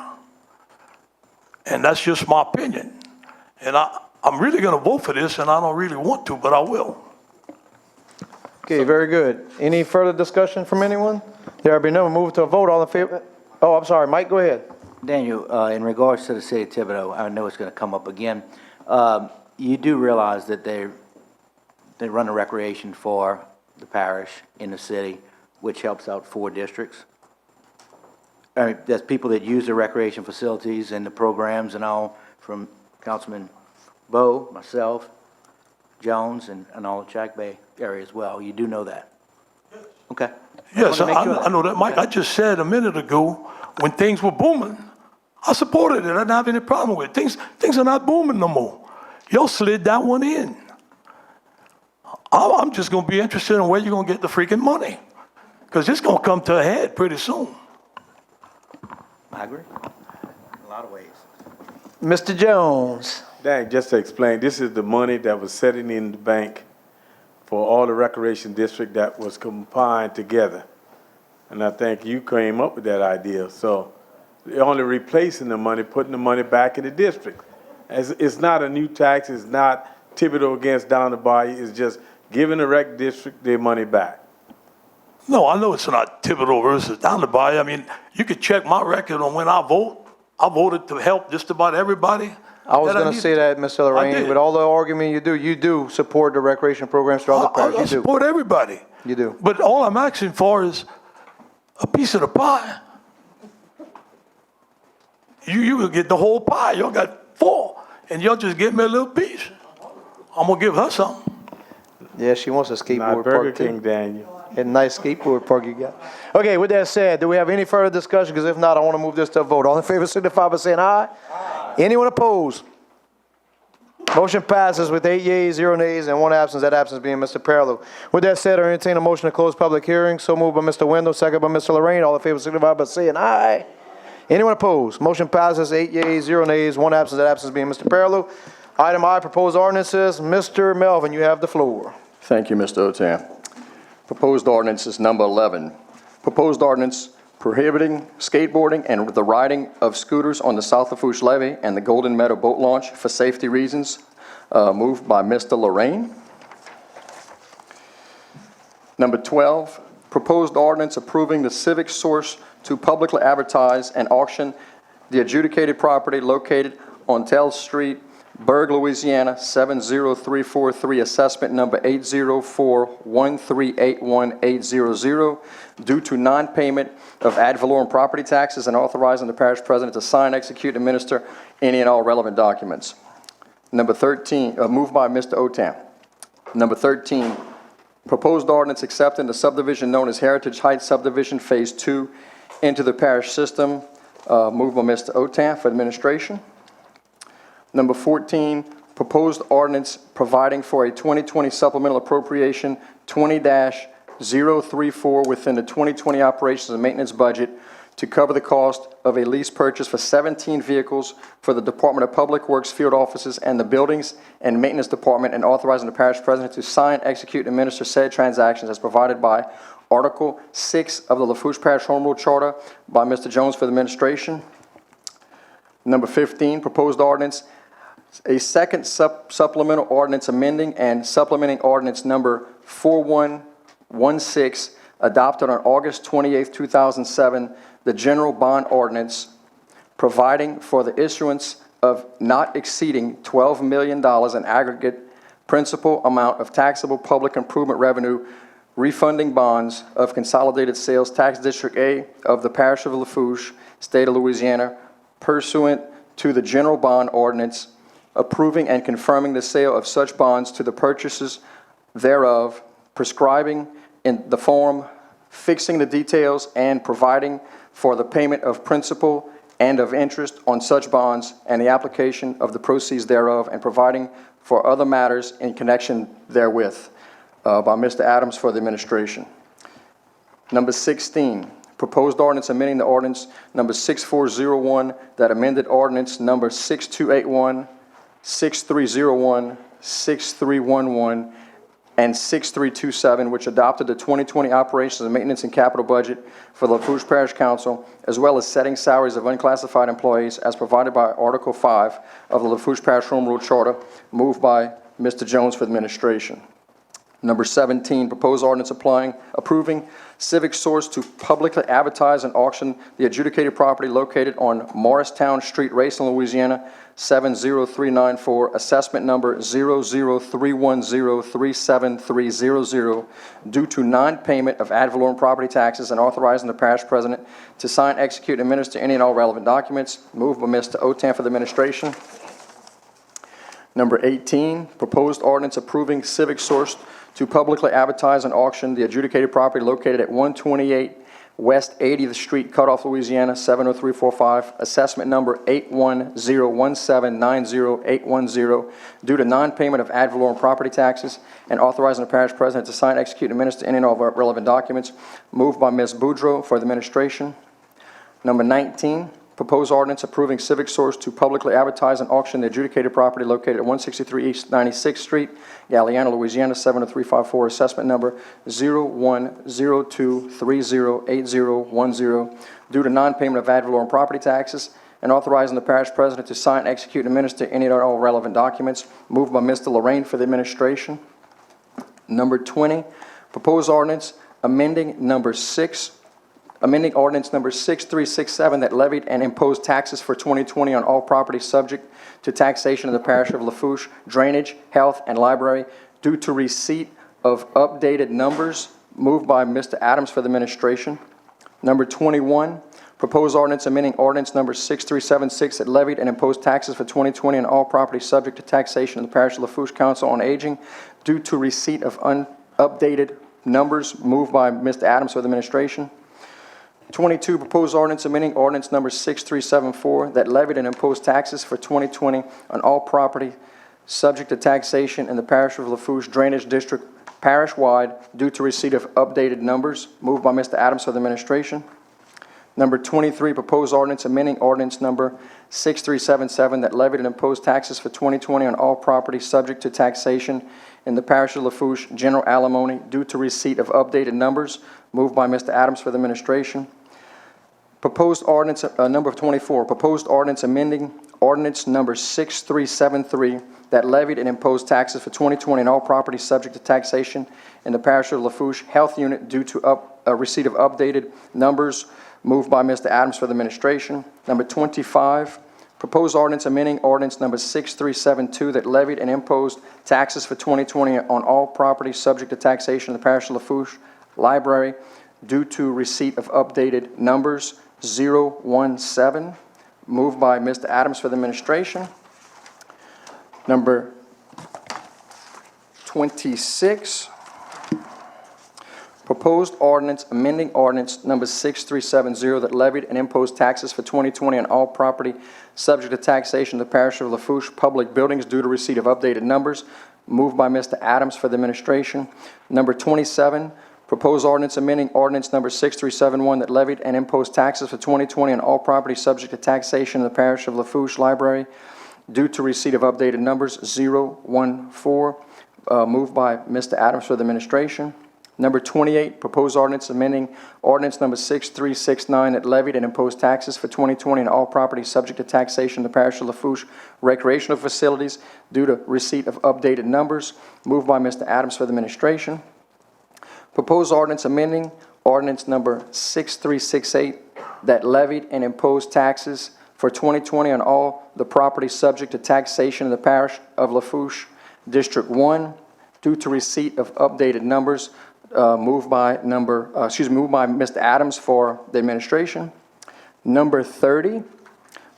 And that's just my opinion. And I'm really gonna vote for this, and I don't really want to, but I will. Okay, very good. Any further discussion from anyone? There be none, move to a vote. All in favor? Oh, I'm sorry, Mike, go ahead. Daniel, in regards to the city of Thibodeau, I know it's going to come up again. You do realize that they run a recreation for the parish in the city, which helps out 4 districts. I mean, there's people that use the recreation facilities and the programs and all, from Councilman Bo, myself, Jones, and all the Jack Bay area as well. You do know that? Okay. Yes, wanted to make sure I know that, Mike. I just said a minute ago, when things were booming, I supported it. I didn't have any problem with it. Things are not booming no more. Y'all slid that one in. I'm just gonna be interested in where you're gonna get the freaking money, because it's gonna come to a head pretty soon. I agree. In a lot of ways. Mr. Jones. Dang, just to explain, this is the money that was sitting in the bank for all the recreation district that was combined together. And I think you came up with that idea. So they're only replacing the money, putting the money back in the district. It's not a new tax, it's not Thibodeau against down the bayou, it's just giving the rec district their money back. No, I know it's not Thibodeau versus down the bayou. I mean, you could check my record on when I vote. I voted to help just about everybody. I was going to say that, Mr. Lorraine, with all the argument you do support the recreation programs throughout the parish. I support everybody. You do. But all I'm asking for is a piece of the pie. You will get the whole pie. Y'all got 4, and y'all just give me a little piece. I'm gonna give her something. Yeah, she wants a skateboard Not Burger park King, too. Daniel. A nice skateboard park you got. Okay, with that said, do we have any further discussion? Because if not, I want to move this to a vote. All in favor signify by saying aye. Aye. Anyone opposed? Motion passes with 8 yeas, 0 nays, and 1 absence. That absence being Mr. Perillo. With that said, I entertain a motion to close public hearing. So moved by Mr. Wendell, second by Mr. Lorraine. All in favor signify by saying aye. Anyone opposed? Motion passes 8 yeas, 0 nays, 1 absence. That absence being Mr. Perillo. Item I, proposed ordinances. Mr. Melvin, you have the floor. Thank you, Mr. Otan. Proposed ordinance is number 11. Proposed ordinance prohibiting skateboarding and the riding of scooters on the South Lafourche Levee and the Golden Meadow Boat Launch for safety reasons, moved by Mr. Lorraine. Number 12, proposed ordinance approving the civic source to publicly advertise and auction the adjudicated property located on Tell Street, Berg, Louisiana, 70343, assessment number 804138180, due to non-payment of ad valorem property taxes and authorizing the parish president to sign, execute, and administer any and all relevant documents. Number 13, moved by Mr. Otan. Number 13, proposed ordinance accepting the subdivision known as Heritage Heights Subdivision Phase 2 into the parish system, moved by Mr. Otan for administration. Number 14, proposed ordinance providing for a 2020 supplemental appropriation 20-034 within the 2020 operations and maintenance budget to cover the cost of a lease purchase for 17 vehicles for the Department of Public Works field offices and the Buildings and Maintenance Department, and authorizing the parish president to sign, execute, and administer said transactions as provided by Article 6 of the Lafourche Parish Home Rule Charter by Mr. Jones for the administration. Number 15, proposed ordinance, a second supplemental ordinance amending and supplementing ordinance number 4116, adopted on August 28, 2007, the general bond ordinance, providing for the issuance of not exceeding $12 million in aggregate principal amount of taxable public improvement revenue refunding bonds of Consolidated Sales Tax District A of the Parish of Lafourche, State of Louisiana, pursuant to the general bond ordinance, approving and confirming the sale of such bonds to the purchasers thereof, prescribing in the form, fixing the details, and providing for the payment of principal and of interest on such bonds and the application of the proceeds thereof, and providing for other matters in connection therewith, by Mr. Adams for the administration. Number 16, proposed ordinance amending the ordinance number 6401 that amended ordinance number 6281, 6301, 6311, and 6327, which adopted the 2020 operations and maintenance and capital budget for the Lafourche Parish Council, as well as setting salaries of unclassified employees as provided by Article 5 of the Lafourche Parish Home Rule Charter, moved by Mr. Jones for administration. Number 17, proposed ordinance approving Civic Source to publicly advertise and auction the adjudicated property located on Morristown Street, Raceland, Louisiana, 70394, assessment number 003103730, due to non-payment of ad valorem property taxes, and authorizing the parish president to sign, execute, and administer any and all relevant documents. Moved by Mr. Otan for the administration. Number 18, proposed ordinance approving Civic Source to publicly advertise and auction the adjudicated property located at 128 West 80th Street, Cutoff, Louisiana, 70345, assessment number 81017908110, due to non-payment of ad valorem property taxes, and authorizing the parish president to sign, execute, and administer any and all relevant documents. Moved by Ms. Boudreau for the administration. Number 19, proposed ordinance approving Civic Source to publicly advertise and auction the adjudicated property located at 163 East 96th Street, Galliano, Louisiana, 70354, assessment number 0102308010, due to non-payment of ad valorem property taxes, and authorizing the parish president to sign, execute, and administer any and all relevant documents. Moved by Mr. Lorraine for the administration. Number 20, proposed ordinance amending ordinance number 6367 that levied and imposed taxes for 2020 on all property subject to taxation in the parish of Lafourche, drainage, health, and library, due to receipt of updated numbers. Moved by Mr. Adams for the administration. Number 21, proposed ordinance amending ordinance number 6376 that levied and imposed taxes for 2020 on all property subject to taxation in the parish of Lafourche Council on Aging, due to receipt of updated numbers. Moved by Mr. Adams for the administration. 22, proposed ordinance amending ordinance number 6374 that levied and imposed taxes for 2020 on all property subject to taxation in the parish of Lafourche Drainage District parish-wide, due to receipt of updated numbers. Moved by Mr. Adams for the administration. Number 23, proposed ordinance amending ordinance number 6377 that levied and imposed taxes for 2020 on all property subject to taxation in the parish of Lafourche general alimony, due to receipt of updated numbers. Moved by Mr. Adams for the administration. Proposed ordinance number 24, proposed ordinance amending ordinance number 6373 that levied and imposed taxes for 2020 on all property subject to taxation in the parish of Lafourche Health Unit, due to receipt of updated numbers. Moved by Mr. Adams for the administration. Number 25, proposed ordinance amending ordinance number 6372 that levied and imposed taxes for 2020 on all property subject to taxation in the parish of Lafourche Library, due to receipt of updated numbers. 017. Moved by Mr. Adams for the administration. Number 26, proposed ordinance amending ordinance number 6370 that levied and imposed taxes for 2020 on all property subject to taxation in the parish of Lafourche public buildings, due to receipt of updated numbers. Moved by Mr. Adams for the administration. Number 27, proposed ordinance amending ordinance number 6371 that levied and imposed taxes for 2020 on all property subject to taxation in the parish of Lafourche Library, due to receipt of updated numbers. 014. Moved by Mr. Adams for the administration. Number 28, proposed ordinance amending ordinance number 6369 that levied and imposed taxes for 2020 on all properties subject to taxation in the parish of Lafourche recreational facilities due to receipt of updated numbers. Moved by Mr. Adams for the administration. Proposed ordinance amending ordinance number 6368 that levied and imposed taxes for 2020 on all the properties subject to taxation in the parish of Lafourche, District 1, due to receipt of updated numbers. Moved by Mr. Adams for the administration. Number 30,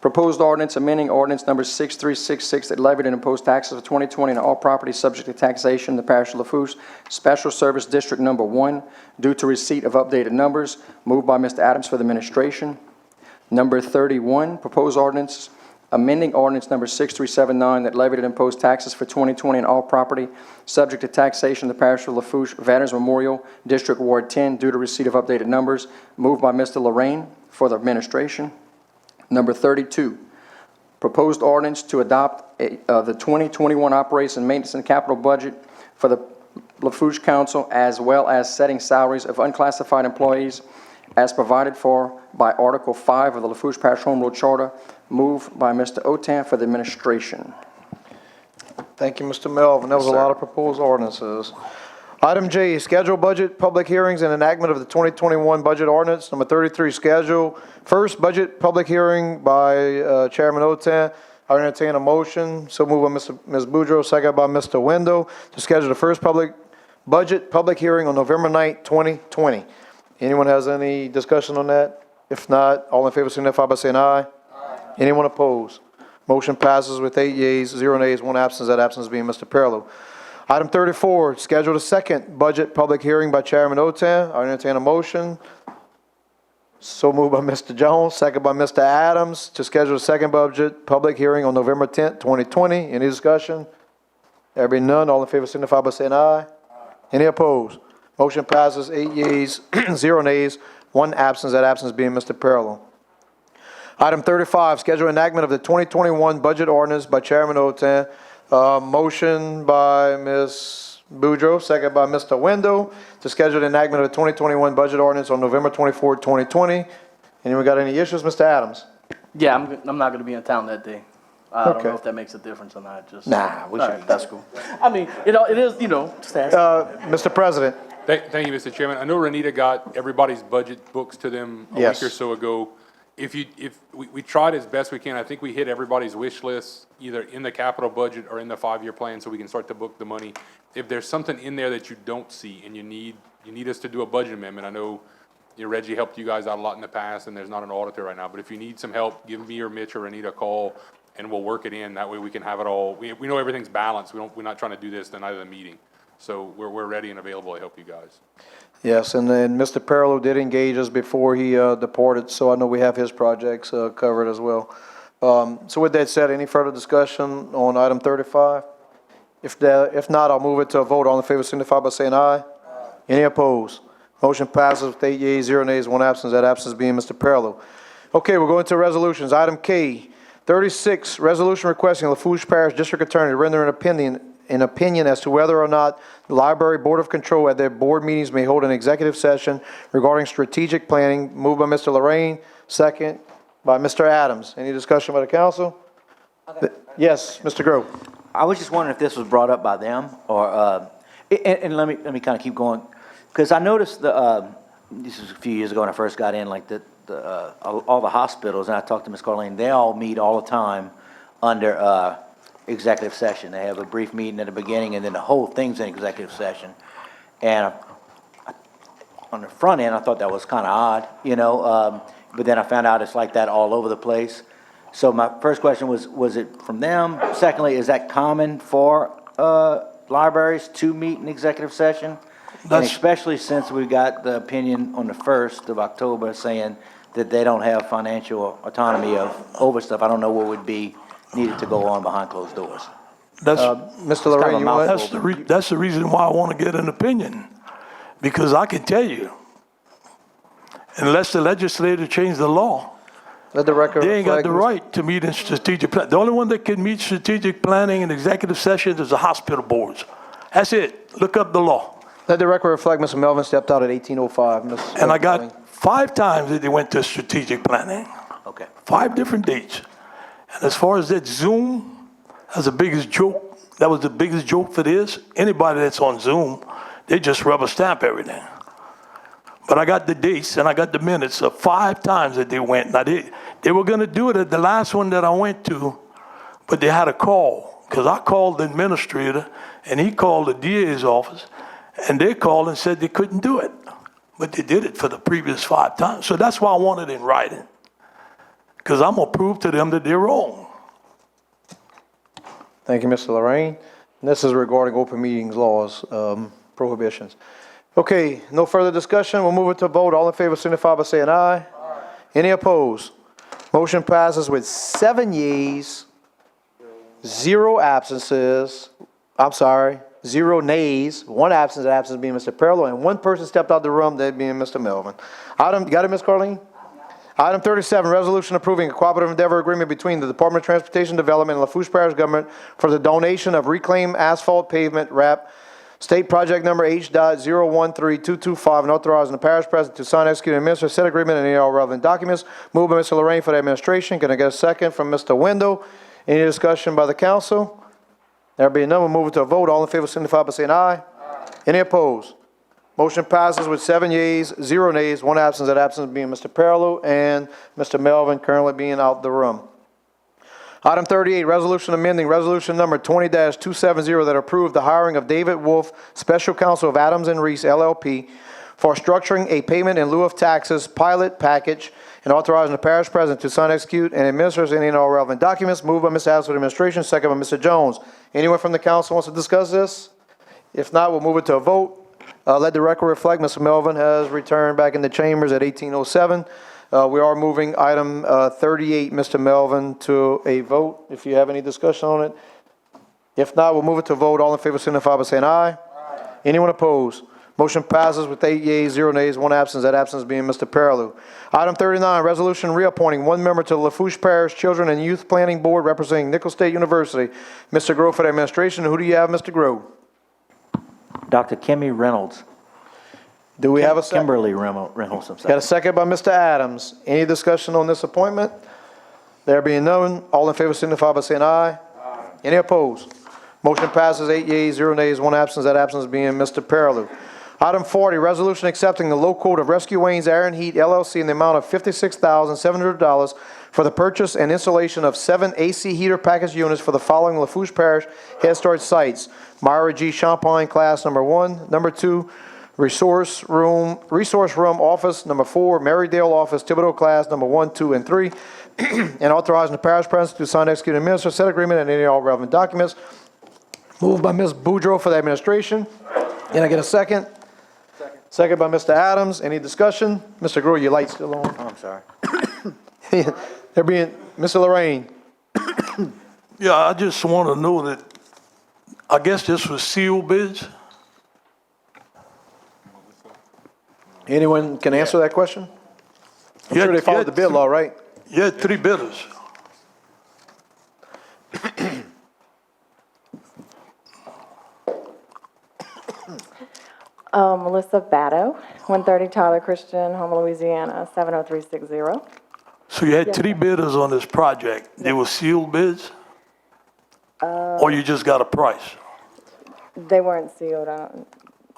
proposed ordinance amending ordinance number 6366 that levied and imposed taxes for 2020 on all properties subject to taxation in the parish of Lafourche, Special Service District Number 1, due to receipt of updated numbers. Moved by Mr. Adams for the administration. Number 31, proposed ordinance amending ordinance number 6379 that levied and imposed taxes for 2020 on all property subject to taxation in the parish of Lafourche, Veterans Memorial, District Ward 10, due to receipt of updated numbers. Moved by Mr. Lorraine for the administration. Number 32, proposed ordinance to adopt the 2021 Operations and Maintenance and Capital Budget for the Lafourche Council, as well as setting salaries of unclassified employees as provided for by Article 5 of the Lafourche Parish Home Rule Charter. Moved by Mr. Otan for the administration. Thank you, Mr. Melvin. That was a lot of proposed ordinances. Item J, schedule budget public hearings and enactment of the 2021 budget ordinance. Number 33, schedule first budget public hearing by Chairman Otan. I entertain a motion. So moved by Ms. Boudreaux, second by Mr. Wendell, to schedule the first budget public hearing on November 9th, 2020. Anyone has any discussion on that? If not, all in favor signify by saying aye. Anyone opposed? Motion passes with 8 yeas, 0 nays, 1 absence, that absence being Mr. Perillo. Item 34, schedule the second budget public hearing by Chairman Otan. I entertain a motion. So moved by Mr. Jones, second by Mr. Adams, to schedule the second budget public hearing on November 10th, 2020. Any discussion? There being none, all in favor signify by saying aye. Any opposed? Motion passes 8 yeas, 0 nays, 1 absence, that absence being Mr. Perillo. Item 35, schedule enactment of the 2021 budget ordinance by Chairman Otan. Motion by Ms. Boudreaux, second by Mr. Wendell, to schedule the enactment of the 2021 budget ordinance on November 24, 2020. Anyone got any issues, Mr. Adams? Yeah, I'm not going to be in town that day. I don't know if that makes a difference or not. Just we should. That's cool. I mean, it is, just ask. Mr. President. Thank you, Mr. Chairman. I know Renita got everybody's budget books to them a week or so ago. If we tried as best we can, I think we hit everybody's wish list, either in the capital budget or in the 5-year plan, so we can start to book the money. If there's something in there that you don't see and you need us to do a budget amendment, I know Reggie helped you guys out a lot in the past, and there's not an auditor right now, but if you need some help, give me or Mitch or Renita a call, and we'll work it in. That way we can have it all. We know everything's balanced. We're not trying to do this the night of the meeting. So we're ready and available to help you guys. Yes, and then Mr. Perillo did engage us before he departed, so I know we have his projects covered as well. So with that said, any further discussion on item 35? If not, I'll move it to a vote. All in favor signify by saying aye. Any opposed? Motion passes with 8 yeas, 0 nays, 1 absence, that absence being Mr. Perillo. Okay, we're going to resolutions. Item K, 36, resolution requesting Lafourche Parish District Attorney to render an opinion as to whether or not the Library Board of Control at their board meetings may hold an executive session regarding strategic planning. Moved by Mr. Lorraine, second by Mr. Adams. Any discussion by the council? Yes, Mr. Grove. I was just wondering if this was brought up by them, or and let me kind of keep going, because I noticed this was a few years ago when I first got in, like all the hospitals, and I talked to Ms. Carlene. They all meet all the time under executive session. They have a brief meeting at the beginning, and then the whole thing's in executive session. And on the front end, I thought that was kind of odd, but then I found out it's like that all over the place. So my first question was it from them? Secondly, is that common for libraries to meet in executive session? And especially since we got the opinion on the 1st of October saying that they don't have financial autonomy over stuff. I don't know what would be needed to go on behind closed doors. Mr. Lorraine, that's the reason why I want to get an opinion, because I can tell you, unless the legislature change the law, let the record they ain't got the right to meet in strategic plan. The only one that can meet strategic planning and executive sessions is the hospital boards. That's it. Look up the law. Let the record reflect Mr. Melvin stepped out at 18:05. Ms. And I Darling. got 5 times that they went to strategic planning. Okay. 5 different dates. And as far as that Zoom, that's the biggest joke. That was the biggest joke for this. Anybody that's on Zoom, they just rubber stamp everything. But I got the dates and I got the minutes of 5 times that they went. Now, they were going to do it at the last one that I went to, but they had a call. Because I called the administrator and he called the DA's office and they called and said they couldn't do it. But they did it for the previous 5 times. So that's why I want it in writing. Because I'm going to prove to them that they're wrong. Thank you, Mr. Lorraine. And this is regarding open meetings laws, prohibitions. Okay, no further discussion. We'll move it to a vote. All in favor signify by saying aye. Any opposed? Motion passes with 7 yeas, 0 absences. I'm sorry, 0 nays, 1 absence being Mr. Perillo, and 1 person stepped out the room, that being Mr. Melvin. Got it, Ms. Carleen? Item 37, resolution approving a cooperative endeavor agreement between the Department of Transportation Development and Lafourche Parish Government for the donation of reclaimed asphalt pavement wrap, state project number H.013225, and authorizing the parish president to sign, execute, and administer said agreement and any all relevant documents. Moved by Mr. Lorraine for the administration. Can I get a second from Mr. Wendell? Any discussion by the council? There being none, we'll move it to a vote. All in favor signify by saying aye. Any opposed? Motion passes with 7 yeas, 0 nays, 1 absence. That absence being Mr. Perillo and Mr. Melvin currently being out the room. Item 38, resolution amending resolution number 20-270 that approved the hiring of David Wolf, special counsel of Adams and Reese LLP, for structuring a payment in lieu of taxes pilot package and authorizing the parish president to sign, execute, and administer any and all relevant documents. Moved by Ms. Adams for the administration, second by Mr. Jones. Anyone from the council wants to discuss this? If not, we'll move it to a vote. Let the record reflect Mr. Melvin has returned back in the chambers at 18:07. We are moving item 38, Mr. Melvin, to a vote, if you have any discussion on it. If not, we'll move it to a vote. All in favor signify by saying aye. Anyone opposed? Motion passes with 8 yeas, 0 nays, 1 absence. That absence being Mr. Perillo. Item 39, resolution reappointing 1 member to the Lafourche Parish Children and Youth Planning Board representing Nicholls State University. Mr. Grove for the administration. Who do you have, Mr. Grove? Dr. Kimmy Reynolds. Do we have a second? Kimberly Reynolds, I'm sorry. Got a second by Mr. Adams. Any discussion on this appointment? There being none, all in favor signify by saying aye. Any opposed? Motion passes 8 yeas, 0 nays, 1 absence. That absence being Mr. Perillo. Item 40, resolution accepting the low quote of Rescue Wayne's Air and Heat LLC in the amount of $56,700 for the purchase and installation of 7 AC heater package units for the following Lafourche Parish Head Start sites: Myra G. Champagne, class number 1, number 2, Resource Room Office, number 4, Marydale Office, Thibodeau, class number 1, 2, and 3, and authorizing the parish president to sign, execute, and administer said agreement and any all relevant documents. Moved by Ms. Boudreau for the administration. Can I get a second? Second by Mr. Adams. Any discussion? Mr. Grove, your light's still on. Oh, I'm sorry. There being, Mr. Lorraine. Yeah, I just want to know that, I guess this was sealed bids? Anyone can answer that question? I'm sure they followed the bid law, right? You had 3 bidders. Melissa Batto, 130 Tyler Christian, Houma, Louisiana, 70360. So you had 3 bidders on this project. They were sealed bids? Or you just got a price? They weren't sealed.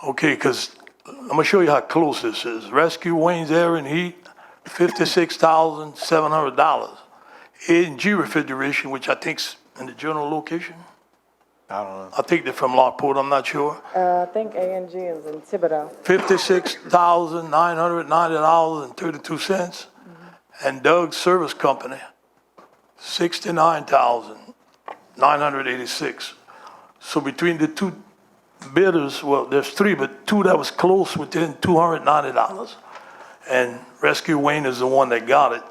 Okay, because I'm going to show you how close this is. Rescue Wayne's Air and Heat, $56,700. A&G Refrigeration, which I think's in the general location. I don't know. I think they're from Lockport, I'm not sure. I think A&G is in Thibodeau. $56,990.32. And Doug's Service Company, $69,986. So between the 2 bidders, well, there's 3, but 2 that was close within $290. And Rescue Wayne is the one that got it.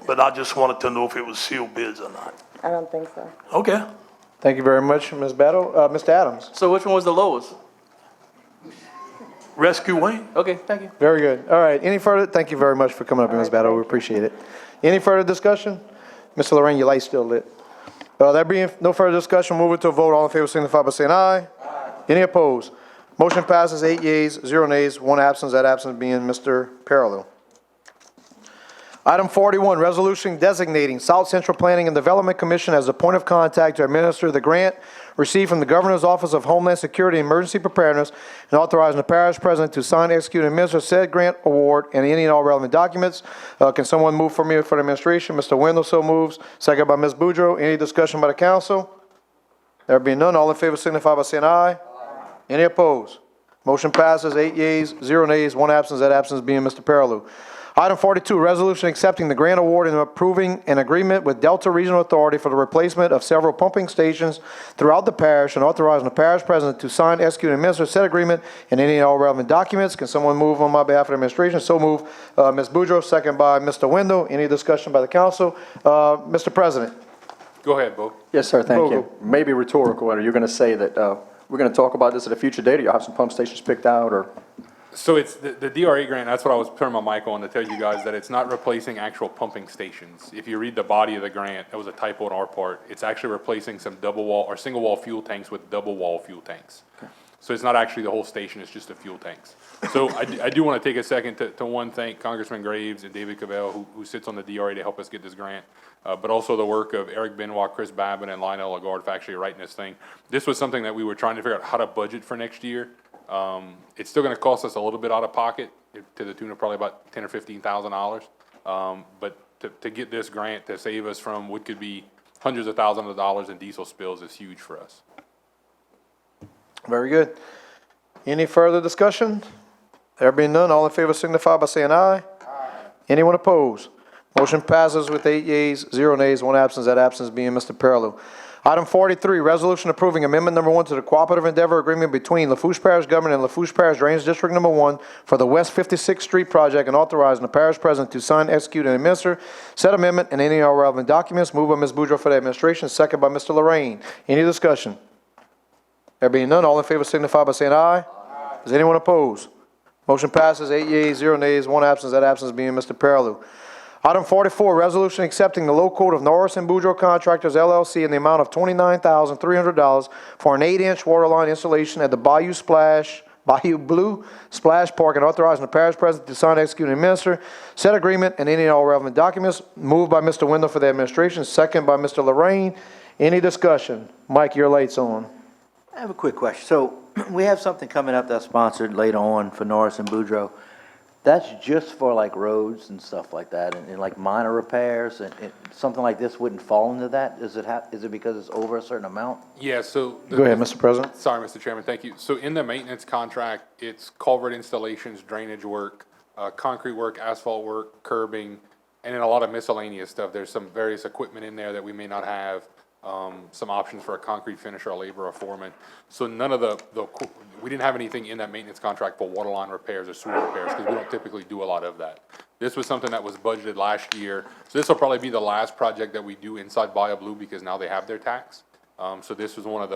But I just wanted to know if it was sealed bids or not. I don't think so. Okay. Thank you very much, Ms. Battle. Mr. Adams. So which one was the lowest? Rescue Wayne. Okay, thank you. Very good. All right. Any further? Thank you very much for coming up, Ms. Battle. We appreciate it. Any further discussion? Mr. Lorraine, your light's still lit. There being no further discussion, move it to a vote. All in favor signify by saying aye. Any opposed? Motion passes 8 yeas, 0 nays, 1 absence, that absence being Mr. Parallel. Item 41, resolution designating South Central Planning and Development Commission as the point of contact to administer the grant received from the Governor's Office of Homeland Security and Emergency Preparedness and authorizing the parish president to sign, execute, and administer said grant award and any and all relevant documents. Can someone move for me for the administration? Mr. Wendell so moves. Second by Ms. Boudreaux. Any discussion by the council? There being none, all in favor signify by saying aye. Any opposed? Motion passes 8 yeas, 0 nays, 1 absence, that absence being Mr. Parallel. Item 42, resolution accepting the grant award and approving an agreement with Delta Regional Authority for the replacement of several pumping stations throughout the parish and authorizing the parish president to sign, execute, and administer said agreement and any and all relevant documents. Can someone move on my behalf of the administration? So move. Ms. Boudreaux, second by Mr. Wendell. Any discussion by the council? Mr. President. Go ahead, Bo. Yes, sir, thank you. Bogle. Maybe rhetorical, are you going to say that we're going to talk about this at a future date, or you'll have some pump stations picked out, or? So it's the DRA grant, that's what I was turning my mic on to tell you guys, that it's not replacing actual pumping stations. If you read the body of the grant, that was a typo on our part. It's actually replacing some double wall or single wall fuel tanks with double wall fuel tanks. Okay. So it's not actually the whole station, it's just the fuel tanks. So I do want to take a second to thank Congressman Graves and David Cavell, who sits on the DRA to help us get this grant. But also the work of Eric Benoit, Chris Babin, and Lionel Lagarde for actually writing this thing. This was something that we were trying to figure out how to budget for next year. It's still going to cost us a little bit out of pocket, to the tune of probably about $10,000 or $15,000. But to get this grant to save us from what could be hundreds of thousands of dollars in diesel spills is huge for us. Very good. Any further discussion? There being none, all in favor signify by saying aye. Aye. Anyone opposed? Motion passes with 8 yeas, 0 nays, 1 absence, that absence being Mr. Parallel. Item 43, resolution approving amendment number 1 to the cooperative endeavor agreement between Lafourche Parish Government and Lafourche Parish Drainage District number 1 for the West 56th Street project and authorizing the parish president to sign, execute, and administer said amendment and any and all relevant documents. Moved by Ms. Boudreaux for the administration, second by Mr. Lorraine. Any discussion? There being none, all in favor signify by saying aye. Aye. Does anyone oppose? Motion passes 8 yeas, 0 nays, 1 absence, that absence being Mr. Parallel. Item 44, resolution accepting the low quote of Norris and Boudreaux Contractors LLC in the amount of $29,300 for an 8-inch water line installation at the Bayou Blue Splash Park and authorizing the parish president to sign, execute, and administer said agreement and any and all relevant documents. Moved by Mr. Wendell for the administration, second by Mr. Lorraine. Any discussion? Mike, your light's on. I have a quick question. So we have something coming up that's sponsored later on for Norris and Boudreaux. That's just for like roads and stuff like that, and like minor repairs, and something like this wouldn't fall into that? Is it because it's over a certain amount? Yeah, so. Go ahead, Mr. President. Sorry, Mr. Chairman, thank you. So in the maintenance contract, it's culvert installations, drainage work, concrete work, asphalt work, curbing, and then a lot of miscellaneous stuff. There's some various equipment in there that we may not have, some options for a concrete finisher, a laborer, a foreman. So none of we didn't have anything in that maintenance contract for water line repairs or sewer repairs because we don't typically do a lot of that. This was something that was budgeted last year. So this will probably be the last project that we do inside Bayou Blue because now they have their tax. So this was one of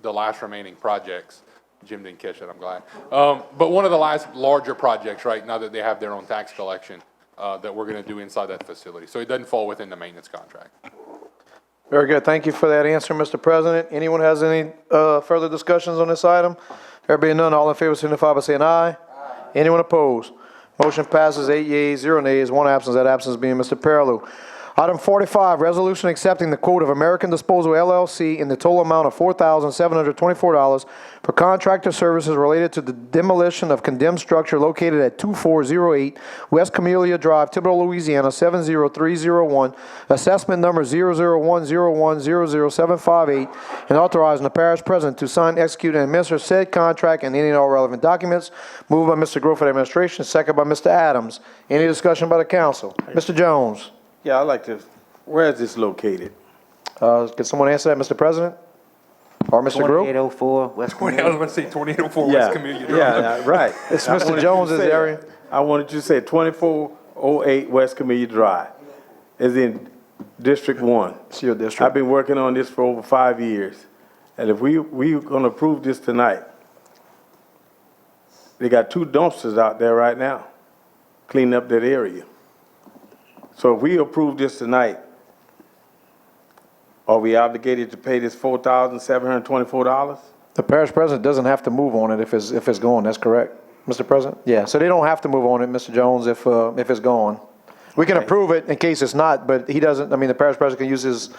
the last remaining projects. Jim didn't catch it, I'm glad. But one of the last larger projects, right, now that they have their own tax collection, that we're going to do inside that facility. So it doesn't fall within the maintenance contract. Very good. Thank you for that answer, Mr. President. Anyone has any further discussions on this item? There being none, all in favor signify by saying aye. Aye. Anyone opposed? Motion passes 8 yeas, 0 nays, 1 absence, that absence being Mr. Parallel. Item 45, resolution accepting the quote of American Disposal LLC in the total amount of $4,724 for contractor services related to the demolition of condemned structure located at 2408 West Camellia Drive, Thibodaux, Louisiana 70301, assessment number 00101000758, and authorizing the parish president to sign, execute, and administer said contract and any and all relevant documents. Moved by Mr. Grove for the administration, second by Mr. Adams. Any discussion by the council? Mr. Jones. Yeah, I'd like to, where is this located? Can someone answer that, Mr. President? Or Mr. Grove? 2804 West Camellia. I was going to say 2804 West Camellia Drive. Yeah, right. It's Mr. Jones's area. I wanted you to say 2408 West Camellia Drive. It's in District 1. It's your district. I've been working on this for over 5 years. And if we're going to approve this tonight, they got 2 dumpsters out there right now cleaning up that area. So if we approve this tonight, are we obligated to pay this $4,724? The parish president doesn't have to move on it if it's gone, that's correct, Mr. President? Yeah, so they don't have to move on it, Mr. Jones, if it's gone. We can approve it in case it's not, but he doesn't, I mean, the parish president can use his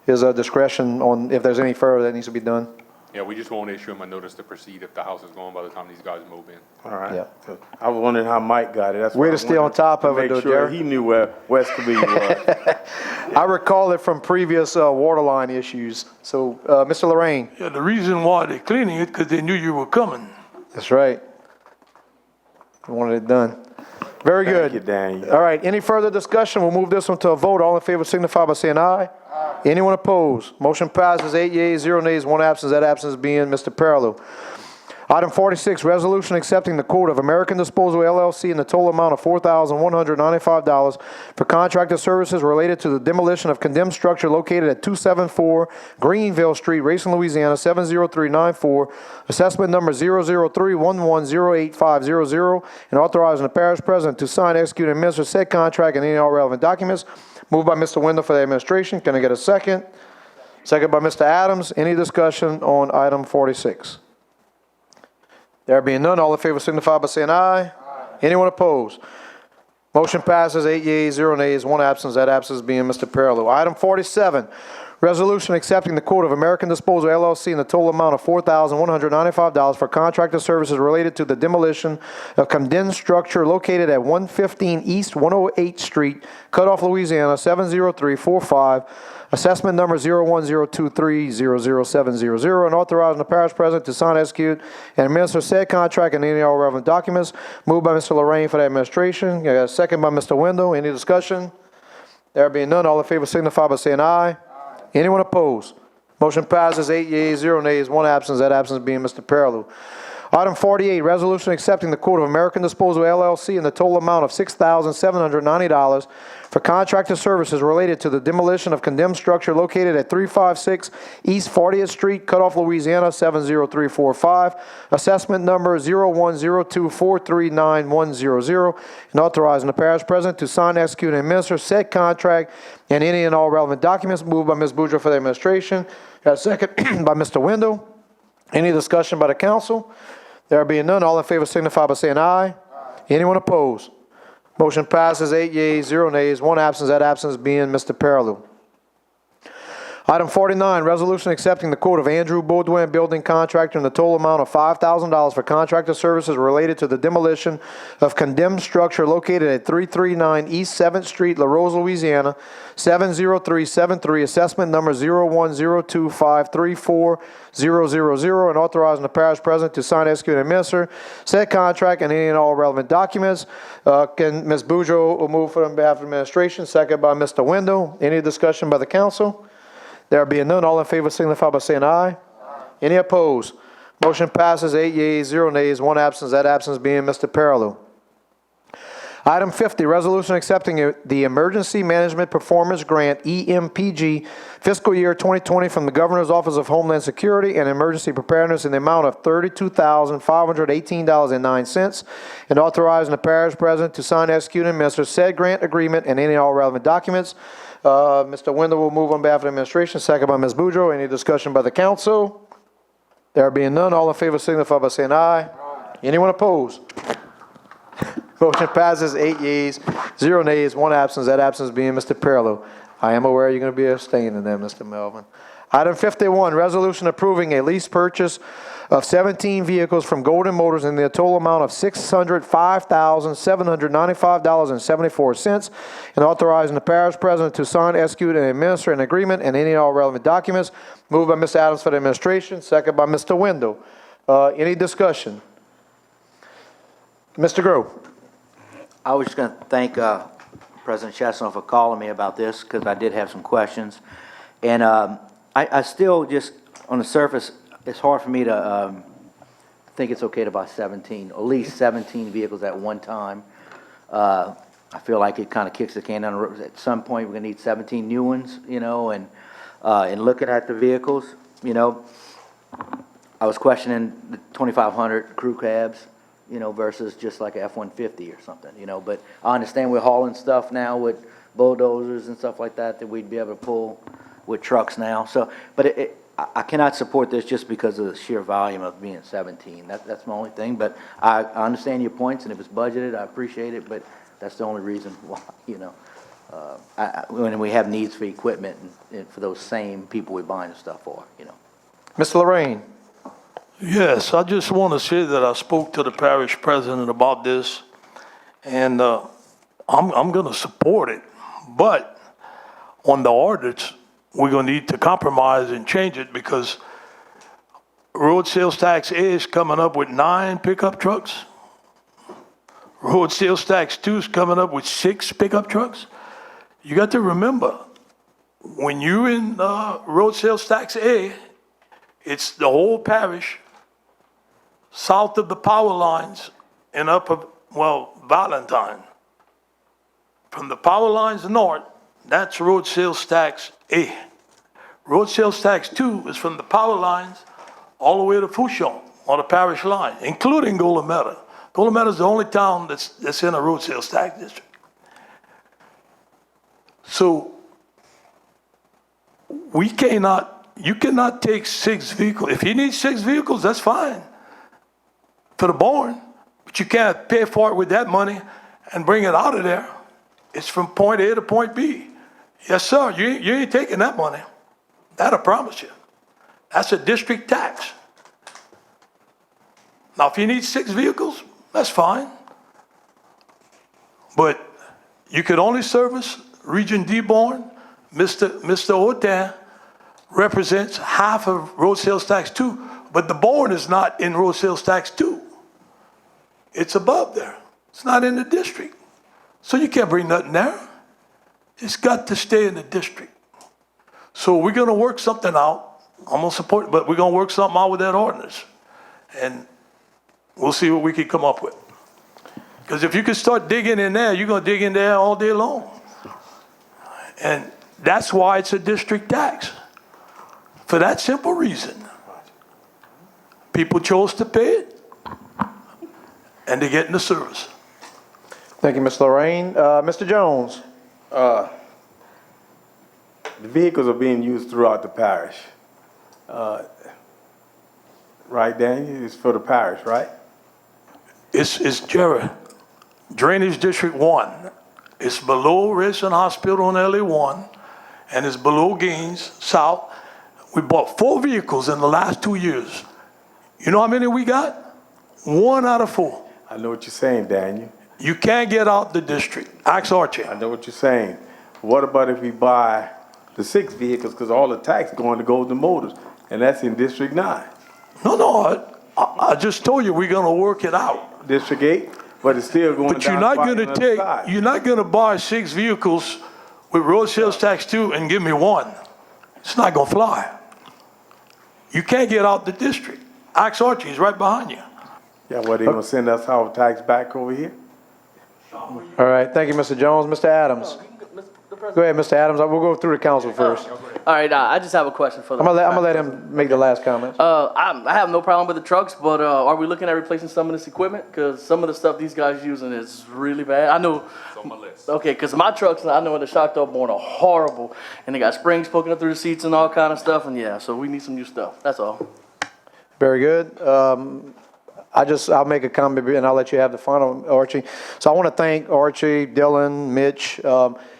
discretion on if there's any further that needs to be done. Yeah, we just won't issue him a notice to proceed if the house is gone by the time these guys move in. All right. Yeah. I was wondering how Mike got it. That's Way why to I stay on wanted top to of it, make though, sure Jerry. he knew where West Covina was. I recall it from previous water line issues. So, Mr. Lorraine. Yeah, the reason why they're cleaning it, because they knew you were coming. That's right. I wanted it done. Very good. Thank you, Daniel. All right, any further discussion? We'll move this one to a vote. All in favor signify by saying aye. Aye. Anyone opposed? Motion passes 8 yeas, 0 nays, 1 absence. That absence being Mr. Perillo. Item 46, resolution accepting the quote of American Disposal LLC in the total amount of $4,195 for contracted services related to the demolition of condemned structure located at 274 Greenville Street, Racine, Louisiana, 70394, assessment number 003110850, and authorizing the parish president to sign, execute, and administer said contract and any all relevant documents. Moved by Mr. Wendell for the administration. Can I get a second? Second by Mr. Adams. Any discussion on item 46? There being none, all in favor signify by saying aye. Aye. Anyone opposed? Motion passes 8 yeas, 0 nays, 1 absence. That absence being Mr. Perillo. Item 47, resolution accepting the quote of American Disposal LLC in the total amount of $4,195 for contracted services related to the demolition of condemned structure located at 115 East 108th Street, Cutoff, Louisiana, 70345. Assessment number 010230070, and authorizing the parish president to sign, execute, and administer said contract and any all relevant documents. Moved by Mr. Lorraine for the administration. I got a second by Mr. Wendell. Any discussion? There being none, all in favor signify by saying aye. Aye. Anyone opposed? Motion passes 8 yeas, 0 nays, 1 absence. That absence being Mr. Perillo. Item 48, resolution accepting the quote of American Disposal LLC in the total amount of $6,790 for contracted services related to the demolition of condemned structure located at 356 East 40th Street, Cutoff, Louisiana, 70345. Assessment number 01024391100, and authorizing the parish president to sign, execute, and administer said contract and any and all relevant documents. Moved by Ms. Boudreaux for the administration. Got a second by Mr. Wendell. Any discussion by the council? There being none, all in favor signify by saying aye. Aye. Anyone opposed? Motion passes 8 yeas, 0 nays, 1 absence. That absence being Mr. Perillo. Item 49, resolution accepting the quote of Andrew Baudouin, building contractor, in the total amount of $5,000 for contracted services related to the demolition of condemned structure located at 339 East 7th Street, La Rose, Louisiana, 70373, assessment number 010253400, and authorizing the parish president to sign, execute, and administer said contract and any and all relevant documents. Can Ms. Boudreaux move for on behalf of the administration? Second by Mr. Wendell. Any discussion by the council? There being none, all in favor signify by saying aye. Aye. Any opposed? Motion passes 8 yeas, 0 nays, 1 absence. That absence being Mr. Perillo. Item 50, resolution accepting the Emergency Management Performance Grant, EMPG, fiscal year 2020 from the Governor's Office of Homeland Security and Emergency Preparedness in the amount of $32,518.09, and authorizing the parish president to sign, execute, and administer said grant agreement and any all relevant documents. Mr. Wendell will move on behalf of the administration, second by Ms. Boudreaux. Any discussion by the council? There being none, all in favor signify by saying aye. Aye. Anyone opposed? Motion passes 8 yeas, 0 nays, 1 absence. That absence being Mr. Perillo. I am aware you're going to be abstaining there, Mr. Melvin. Item 51, resolution approving a lease purchase of 17 vehicles from Golden Motors in the total amount of $605,795.74, and authorizing the parish president to sign, execute, and administer an agreement and any and all relevant documents. Moved by Mr. Adams for the administration, second by Mr. Wendell. Any discussion? Mr. Grove. I was just going to thank President Chestnut for calling me about this, because I did have some questions. And I still just, on the surface, it's hard for me to think it's okay to buy 17, at least 17 vehicles at one time. I feel like it kind of kicks the can down the road. At some point, we're going to need 17 new ones, you know, and looking at the vehicles, you know, I was questioning the 2,500 crew cabs, you know, versus just like a F-150 or something, you know. But I understand we're hauling stuff now with bulldozers and stuff like that that we'd be able to pull with trucks now. So, but I cannot support this just because of the sheer volume of being 17. That's my only thing, but I understand your points, and if it's budgeted, I appreciate it, but that's the only reason why, you know. When we have needs for equipment and for those same people we're buying the stuff for, you know. Mr. Lorraine? Yes, I just want to say that I spoke to the parish president about this, and I'm going to support it. But on the ordinance, we're going to need to compromise and change it because road sales tax A is coming up with 9 pickup trucks. Road sales tax 2 is coming up with 6 pickup trucks. You got to remember, when you're in road sales tax A, it's the whole parish south of the power lines and up of, Valentine. From the power lines north, that's road sales tax A. Road sales tax 2 is from the power lines all the way to Fouchon on the parish line, including Golometa. Golometa is the only town that's in a road sales tax district. So you cannot take 6 vehicles. If you need 6 vehicles, that's fine for the barn, but you can't pay for it with that money and bring it out of there. It's from point A to point B. Yes, sir, you ain't taking that money. That I promise you. That's a district tax. Now, if you need 6 vehicles, that's fine. But you could only service Region Dearborn. Mr. Otan represents half of road sales tax 2, but the barn is not in road sales tax 2. It's above there. It's not in the district. So you can't bring nothing there. It's got to stay in the district. So we're going to work something out. I'm going to support it, but we're going to work something out with that ordinance. And we'll see what we can come up with. Because if you can start digging in there, you're going to dig in there all day long. And that's why it's a district tax. For that simple reason. People chose to pay it, and they're getting the service. Thank you, Ms. Lorraine. Mr. Jones? The vehicles are being used throughout the parish. Right, Daniel? It's for the parish, right? It's Jerry. Drainage District 1. It's below Redson Hospital on LA1, and it's below Gaines South. We bought 4 vehicles in the last 2 years. You know how many we got? 1 out of 4. I know what you're saying, Daniel. You can't get out the district. Ask Archie. I know what you're saying. What about if we buy the 6 vehicles, because all the tax going to Golden Motors, and that's in District 9? No, I just told you we're going to work it out. District 8? But it's still going down. But you're not going to buy 6 vehicles with road sales tax 2 and give me 1. It's not going to fly. You can't get out the district. Ask Archie, he's right behind you. Yeah, well, they going to send us our tax back over here? All right, thank you, Mr. Jones. Mr. Adams? Go ahead, Mr. Adams. We'll go through the council first. All right, I just have a question for the. I'm gonna let him make the last comment. I have no problem with the trucks, but are we looking at replacing some of this equipment? Because some of the stuff these guys using is really bad. I know. It's on my list. Okay, because my trucks, I know the shock top born are horrible, and they got springs poking up through the seats and all kind of stuff, and yeah, so we need some new stuff. That's all. Very good. I'll make a comment and I'll let you have the final, Archie. So I want to thank Archie, Dylan, Mitch,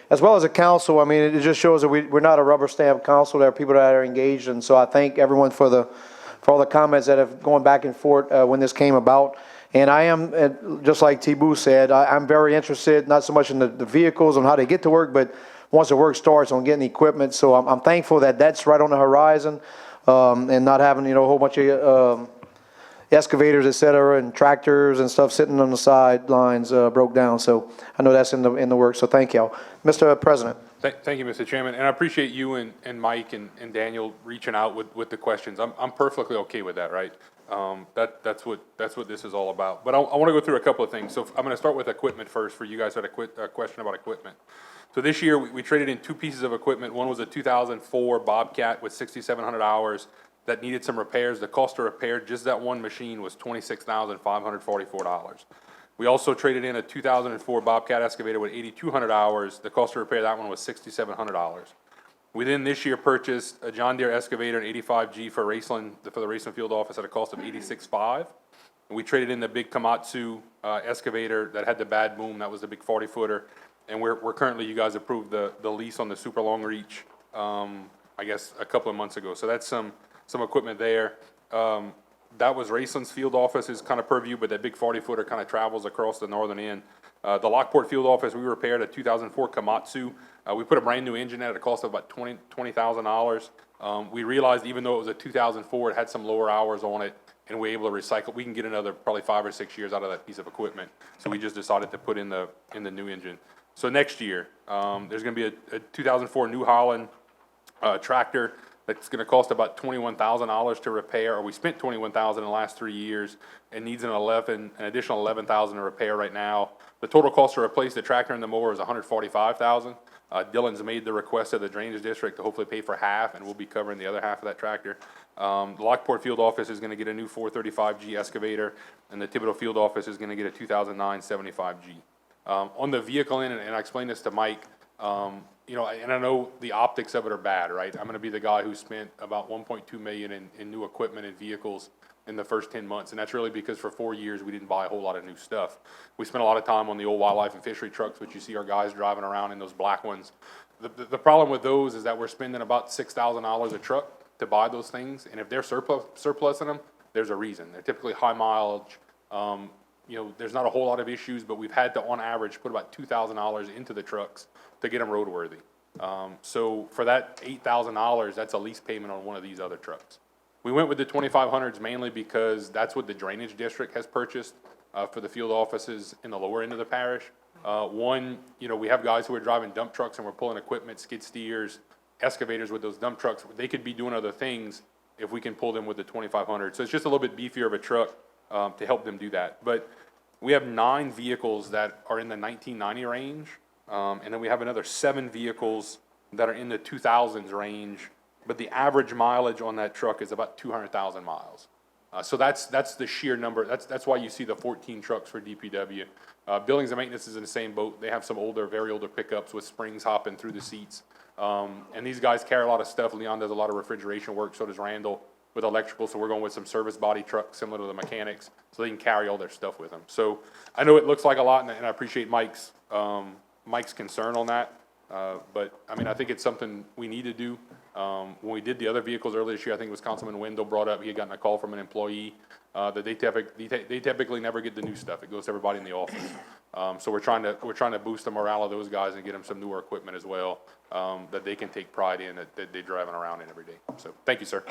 as well as the council. I mean, it just shows that we're not a rubber stamp council. There are people that are engaged, and so I thank everyone for all the comments that have gone back and forth when this came about. And I am, just like T-Boo said, I'm very interested, not so much in the vehicles, on how they get to work, but once the work starts, on getting equipment. So I'm thankful that that's right on the horizon, and not having, a whole bunch of excavators, et cetera, and tractors and stuff sitting on the sidelines broke down. So I know that's in the works. So thank y'all. Mr. President. Thank you, Mr. Chairman, and I appreciate you and Mike and Daniel reaching out with the questions. I'm perfectly okay with that, right? That's what this is all about. But I want to go through a couple of things. So I'm going to start with equipment first for you guys who had a question about equipment. So this year we traded in 2 pieces of equipment. One was a 2004 Bobcat with 6,700 hours that needed some repairs. The cost to repair just that one machine was $26,544. We also traded in a 2004 Bobcat excavator with 8,200 hours. The cost to repair that one was $6,700. We then this year purchased a John Deere excavator and 85G for the Raceland Field Office at a cost of $86,500. And we traded in the big Komatsu excavator that had the bad boom, that was the big 40-footer. And we're currently, you guys approved the lease on the super long reach, I guess, a couple of months ago. So that's some equipment there. That was Raceland's field office's kind of purview, but that big 40-footer kind of travels across the northern end. The Lockport field office, we repaired a 2004 Komatsu. We put a brand new engine at a cost of about $20,000. We realized even though it was a 2004, it had some lower hours on it, and we're able to recycle. We can get another probably 5 or 6 years out of that piece of equipment. So we just decided to put in the new engine. So next year, there's going to be a 2004 New Holland tractor that's going to cost about $21,000 to repair, or we spent $21,000 in the last 3 years, and needs an additional $11,000 to repair right now. The total cost to replace the tractor and the mower is $145,000. Dylan's made the request of the Drainage District to hopefully pay for half, and we'll be covering the other half of that tractor. The Lockport Field Office is going to get a new 435G excavator, and the Thibodeau Field Office is going to get a 2009 75G. On the vehicle end, and I explained this to Mike, you know, and I know the optics of it are bad, right? I'm going to be the guy who spent about $1.2 million in new equipment and vehicles in the first 10 months, and that's really because for 4 years we didn't buy a whole lot of new stuff. We spent a lot of time on the old wildlife and fishery trucks, which you see our guys driving around in those black ones. The problem with those is that we're spending about $6,000 a truck to buy those things, and if they're surplusing them, there's a reason. They're typically high mileage. You know, there's not a whole lot of issues, but we've had to, on average, put about $2,000 into the trucks to get them roadworthy. So for that $8,000, that's a lease payment on one of these other trucks. We went with the 2500s mainly because that's what the Drainage District has purchased for the field offices in the lower end of the parish. One, you know, we have guys who are driving dump trucks and we're pulling equipment, skid steers, excavators with those dump trucks. They could be doing other things if we can pull them with the 2500. So it's just a little bit beefier of a truck to help them do that. But we have 9 vehicles that are in the 1990 range, and then we have another 7 vehicles that are in the 2000s range. But the average mileage on that truck is about 200,000 miles. So that's the sheer number. That's why you see the 14 trucks for DPW. Buildings and Maintenance is in the same boat. They have some older, very older pickups with springs hopping through the seats. And these guys carry a lot of stuff. Leon does a lot of refrigeration work, so does Randall with electrical. So we're going with some service body trucks similar to the mechanics so they can carry all their stuff with them. So I know it looks like a lot, and I appreciate Mike's concern on that. But I mean, I think it's something we need to do. When we did the other vehicles earlier this year, I think it was Councilman Wendell brought up, he had gotten a call from an employee that they typically never get the new stuff. It goes to everybody in the office. So we're trying to boost the morale of those guys and get them some newer equipment as well that they can take pride in, that they're driving around in every day. So thank you, sir.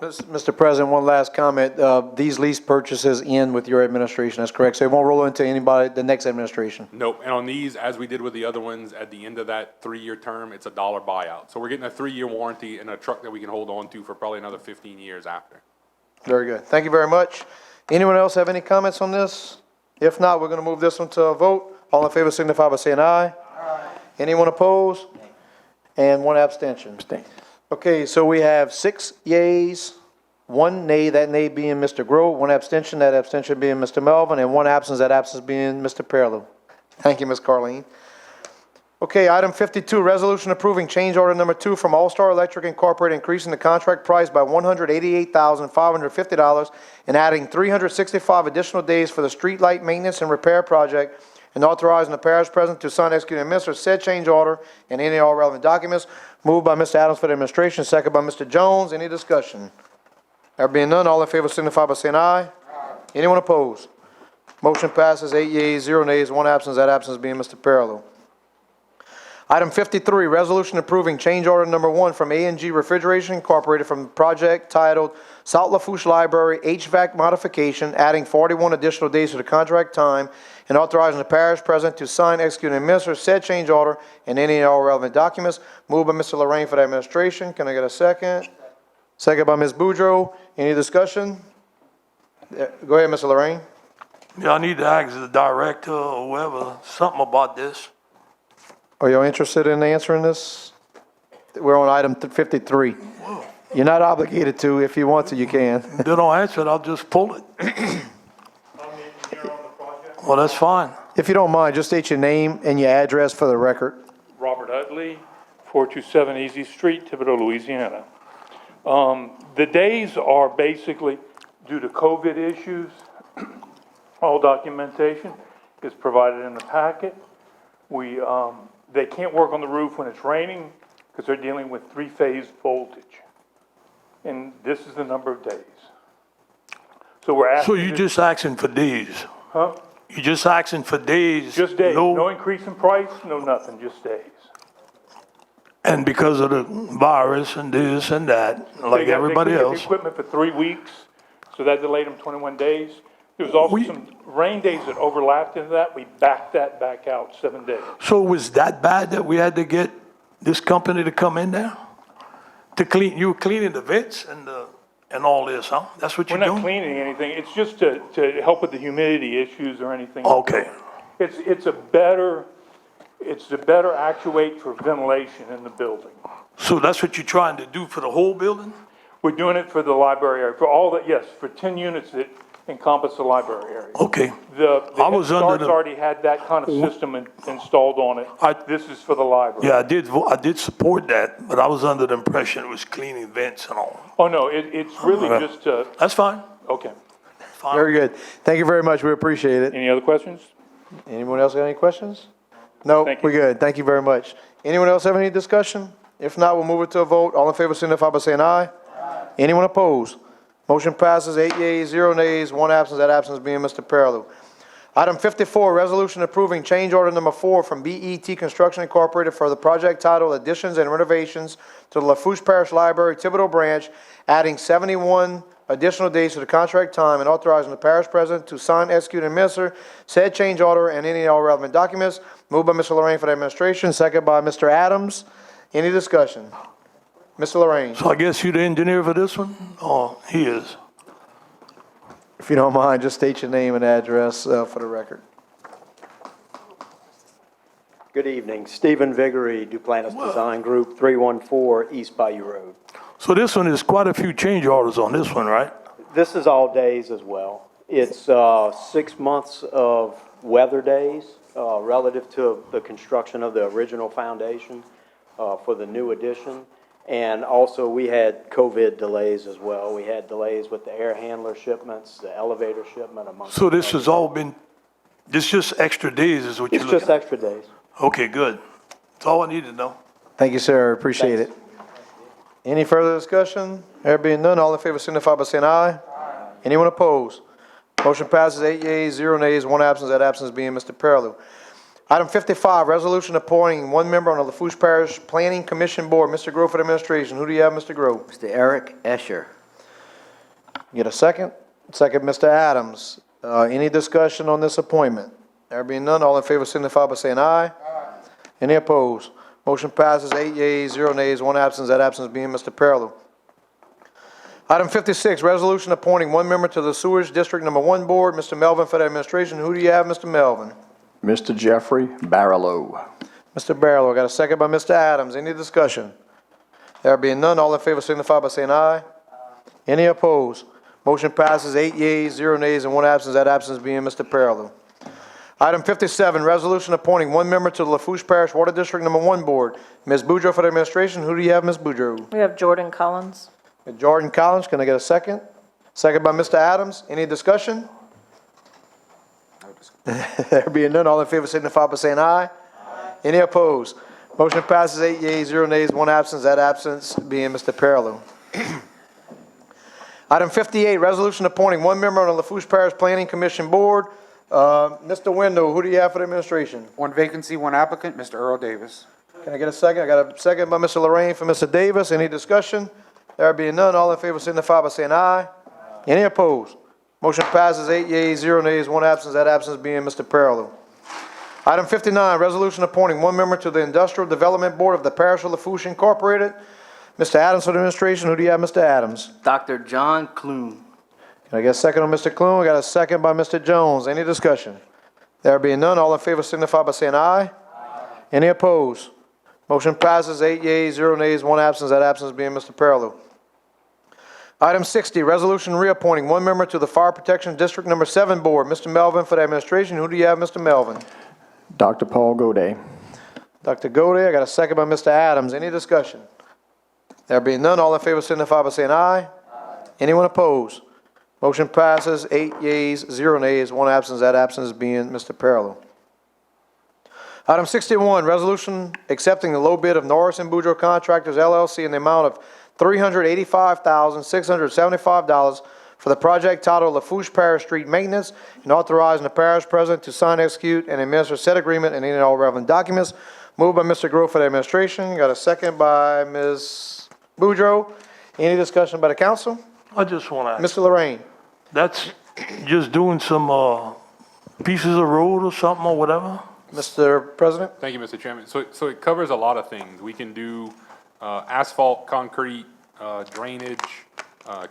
Mr. President, one last comment. These lease purchases end with your administration, that's correct? So it won't roll into anybody, the next administration? Nope, and on these, as we did with the other ones, at the end of that 3-year term, it's $1 buyout. So we're getting a 3-year warranty and a truck that we can hold on to for probably another 15 years after. Very good. Thank you very much. Anyone else have any comments on this? If not, we're going to move this one to a vote. All in favor signify by saying aye. Aye. Anyone opposed? And 1 abstention. Okay, so we have 6 yeas, 1 nay, that nay being Mr. Grove, 1 abstention, that abstention being Mr. Melvin, and 1 absence, that absence being Mr. Pearlou. Thank you, Ms. Carleen. Okay, item 52, resolution approving change order number 2 from All Star Electric Incorporated, increasing the contract price by $188,550 and adding 365 additional days for the street light maintenance and repair project, and authorizing the parish president to sign, execute, and administer said change order and any all relevant documents. Moved by Mr. Adams for the administration, second by Mr. Jones. Any discussion? There being none, all in favor signify by saying aye. Aye. Anyone opposed? Motion passes 8 yeas, 0 nays, 1 absence, that absence being Mr. Pearlou. Item 53, resolution approving change order number 1 from A&G Refrigeration Incorporated from the project titled South Lafourche Library HVAC modification, adding 41 additional days to the contract time, and authorizing the parish president to sign, execute, and administer said change order and any and all relevant documents. Moved by Mr. Lorraine for the administration. Can I get a second? Second by Ms. Boudreau. Any discussion? Go ahead, Mr. Lorraine. Yeah, I need to ask the director or whoever something about this. Are you interested in answering this? We're on item 53. Whoa. You're not obligated to. If you want to, you can. If they don't answer it, I'll just pull it. Well, that's fine. If you don't mind, just state your name and your address for the record. Robert Utley, 427 Easy Street, Thibodaux, Louisiana. The days are basically due to COVID issues. All documentation is provided in the packet. They can't work on the roof when it's raining because they're dealing with three-phase voltage. And this is the number of days. So we're asking. So you're just asking for days? Huh? You're just asking for days? Just days, no increase in price, no nothing, just days. And because of the virus and this and that, like everybody They couldn't get else? the equipment for 3 weeks, so that delayed them 21 days. There was also some rain days that overlapped into that. We backed that back out 7 days. So it was that bad that we had to get this company to come in there? To clean, you were cleaning the vents and all this, huh? That's what you're doing? We're not cleaning anything. It's just to help with the humidity issues or anything. Okay. It's to better actuate for ventilation in the building. So that's what you're trying to do for the whole building? We're doing it for the library area, for all that, yes, for 10 units that encompass the library area. Okay. The I was Head under Start's the- already had that kind of system installed on it. This is for the library. Yeah, I did support that, but I was under the impression it was cleaning vents and all. Oh, no, it's really Okay. just to. That's fine. Okay. Very good. Thank you very much. We appreciate it. Any other questions? Anyone else got any questions? No, we're good. Thank you very much. Anyone else have any discussion? If not, we'll move it to a vote. All in favor signify by saying aye. Anyone opposed? Motion passes 8 yeas, 0 nays, 1 absence. That absence being Mr. Perillo. Item 54, resolution approving change order number 4 from BET Construction Incorporated for the project titled Additions and Renovations to the Lafourche Parish Library, Thibodaux Branch, adding 71 additional days to the contract time and authorizing the parish president to sign, execute, and administer said change order and any and all relevant documents. Moved by Mr. Lorraine for the administration, second by Mr. Adams. Any discussion? Mr. Lorraine. So I guess you're the engineer for this one? Oh, he is. If you don't mind, just state your name and address for the record. Good evening. Stephen Viggory, Duplantis Design Group, 314 East Bayou Road. So this one is quite a few change orders on this one, right? This is all days as well. It's 6 months of weather days relative to the construction of the original foundation for the new addition. And also, we had COVID delays as well. We had delays with the air handler shipments, the elevator shipment, amongst So this has all been, this just extra days is what you're It's looking just at? extra days. Okay, good. That's all I need to know. Thank you, sir. Appreciate it. Any further discussion? There being none, all in favor signify by saying aye. Anyone opposed? Motion passes 8 yeas, 0 nays, 1 absence. That absence being Mr. Perillo. Item 55, resolution appointing 1 member on the Lafourche Parish Planning Commission Board. Mr. Grove for the administration. Who do you have, Mr. Grove? Mr. Eric Escher. Get a second? Second, Mr. Adams. Any discussion on this appointment? There being none, all in favor signify by saying aye. Any opposed? Motion passes 8 yeas, 0 nays, 1 absence. That absence being Mr. Perillo. Item 56, resolution appointing 1 member to the Sewage District Number 1 Board. Mr. Melvin for the administration. Who do you have, Mr. Melvin? Mr. Jeffrey Barlow. Mr. Barlow, got a second by Mr. Adams. Any discussion? There being none, all in favor signify by saying aye. Any opposed? Motion passes 8 yeas, 0 nays, and 1 absence. That absence being Mr. Perillo. Item 57, resolution appointing 1 member to the Lafourche Parish Water District Number 1 Board. Ms. Boudreaux for the administration. Who do you have, Ms. Boudreaux? We have Jordan Collins. Jordan Collins, can I get a second? Second by Mr. Adams. Any discussion? There being none, all in favor signify by saying aye. Any opposed? Motion passes 8 yeas, 0 nays, 1 absence. That absence being Mr. Perillo. Item 58, resolution appointing 1 member on the Lafourche Parish Planning Commission Board. Mr. Wendell, who do you have for the administration? 1 vacancy, 1 applicant, Mr. Earl Davis. Can I get a second? I got a second by Mr. Lorraine for Mr. Davis. Any discussion? There being none, all in favor signify by saying aye. Any opposed? Motion passes 8 yeas, 0 nays, 1 absence. That absence being Mr. Perillo. Item 59, resolution appointing 1 member to the Industrial Development Board of the Parish of Lafourche Incorporated. Mr. Adams for the administration. Who do you have, Mr. Adams? Dr. John Clune. Can I get a second on Mr. Clune? I got a second by Mr. Jones. Any discussion? There being none, all in favor signify by saying aye. Any opposed? Motion passes 8 yeas, 0 nays, 1 absence. That absence being Mr. Perillo. Item 60, resolution reappointing 1 member to the Fire Protection District Number 7 Board. Mr. Melvin for the administration. Who do you have, Mr. Melvin? Dr. Paul Goday. Dr. Godey, I got a second by Mr. Adams. Any discussion? There being none, all in favor signify by saying aye. Anyone opposed? Motion passes, 8 yeas, 0 nays, 1 absence, that absence being Mr. Perillo. Item 61, resolution accepting the low bid of Norris and Boudreaux Contractors LLC in the amount of $385,675 for the project titled Lafourche Parish Street Maintenance, and authorizing the parish president to sign, execute, and administer said agreement and any and all relevant documents. Moved by Mr. Grove for the administration. Got a second by Ms. Boudreaux. Any discussion by the council? I just want to, Mr. Lorraine. that's just doing some, pieces of road or something or whatever? Mr. President? Thank you, Mr. Chairman. So it covers a lot of things. We can do asphalt, concrete, drainage,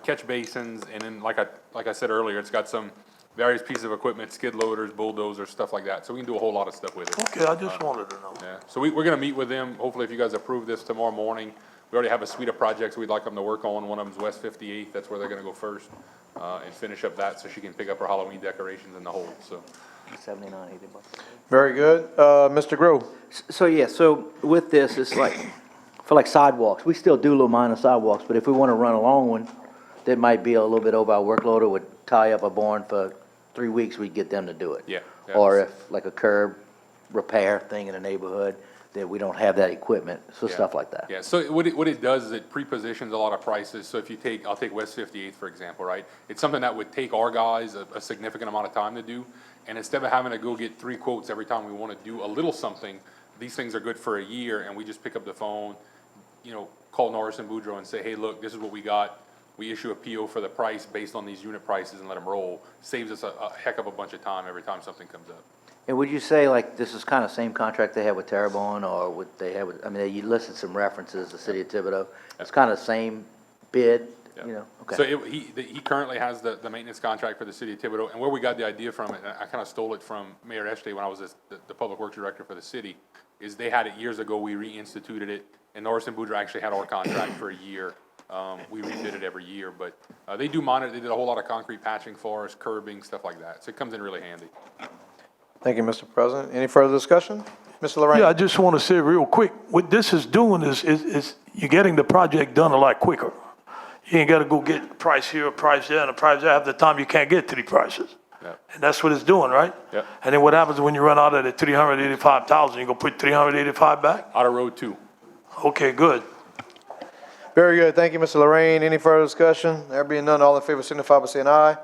catch basins, and then like I said earlier, it's got some various pieces of equipment, skid loaders, bulldozers, stuff like that. So we can do a whole lot of stuff with it. Okay, I just wanted to know. Yeah. So we're gonna meet with them. Hopefully, if you guys approve this tomorrow morning, we already have a suite of projects we'd like them to work on. One of them's West 58th. That's where they're gonna go first, and finish up that so she can pick up her Halloween decorations in the hole. So. 79, 80 bucks. Very good. Mr. Grove. So, yeah, so with this, it's like, for like sidewalks, we still do little minor sidewalks, but if we want to run a long one, that might be a little bit over our workload, or would tie up a barn for 3 weeks, we'd get them to do it. Yeah. Or if, like a curb repair thing in the neighborhood, that we don't have that equipment, so Yeah. stuff like that. Yeah, so what it does is it pre-positions a lot of prices. So if you take, I'll take West 58th, for example, right? It's something that would take our guys a significant amount of time to do. And instead of having to go get 3 quotes every time we want to do a little something, these things are good for a year, and we just pick up the phone, call Norris and Boudreaux and say, hey, look, this is what we got. We issue a PO for the price based on these unit prices and let them roll. Saves us a heck of a bunch of time every time something comes up. And would you say, like, this is kind of same contract they had with Terrebonne, or what they had with, I mean, you listed some references, the city of Thibodeau. It's kind of the same bid, okay. So he currently has the maintenance contract for the city of Thibodeau, and where we got the idea from, and I kind of stole it from Mayor Eshley when I was the public works director for the city, is they had it years ago, we reinstituted it, and Norris and Boudreaux actually had our contract for a year. We redid it every year, but they do monitor, they did a whole lot of concrete patching for us, curbing, stuff like that, so it comes in really handy. Thank you, Mr. President. Any further discussion? Mr. Lorraine? Yeah, I just want to say real quick, what this is doing is you're getting the project done a lot quicker. You ain't got to go get a price here, a price there, and a price there. Half the time you can't get 3 prices. Yep. And that's what it's doing, right? Yep. And then what happens when you run out of the 385,000? You gonna put 385 back? Out of road 2. Okay, good. Very good. Thank you, Mr. Lorraine. Any further discussion? There being none, all in favor signify by saying aye.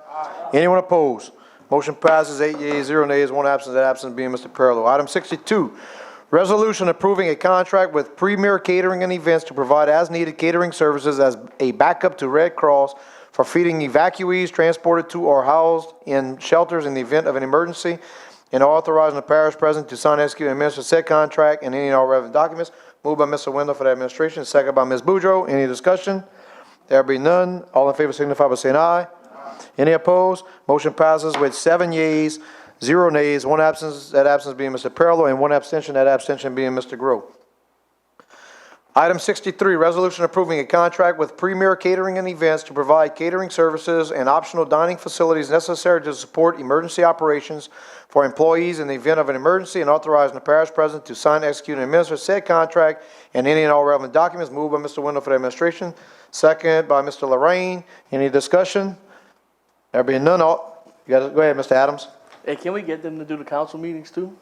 Anyone opposed? Motion passes, 8 yeas, 0 nays, 1 absence, that absence being Mr. Perillo. Item 62, resolution approving a contract with Premier Catering and Events to provide as-needed catering services as a backup to Red Cross for feeding evacuees transported to or housed in shelters in the event of an emergency, and authorizing the parish president to sign, execute, and administer said contract and any and all relevant documents. Moved by Mr. Wendell for the administration, second by Ms. Boudreaux. Any discussion? There be none. All in favor signify by saying aye. Any opposed? Motion passes with 7 yeas, 0 nays, 1 absence, that absence being Mr. Perillo, and 1 abstention, that abstention being Mr. Grove. Item 63, resolution approving a contract with Premier Catering and Events to provide catering services and optional dining facilities necessary to support emergency operations for employees in the event of an emergency, and authorizing the parish president to sign, execute, and administer said contract and any and all relevant documents. Moved by Mr. Wendell for the administration, second by Mr. Lorraine. Any discussion? There being none, go ahead, Mr. Adams. Hey, can we get them to do the council meetings too?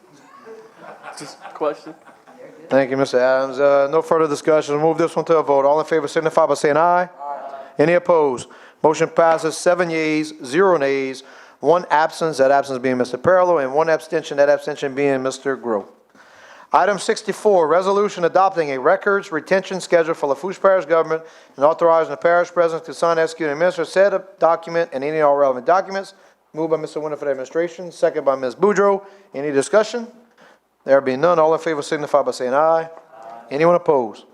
Just a question. Thank you, Mr. Adams. No further discussion. We'll move this one to a vote. All in favor signify by saying aye. Any opposed? Motion passes, 7 yeas, 0 nays, 1 absence, that absence being Mr. Perillo, and 1 abstention, that abstention being Mr. Grove. Item 64, resolution adopting a records retention schedule for Lafourche Parish government and authorizing the parish president to sign, execute, and administer said document and any and all relevant documents. Moved by Mr. Winter for the administration, second by Ms. Boudreaux. Any discussion? There being none, all in favor signify by saying aye. Anyone opposed?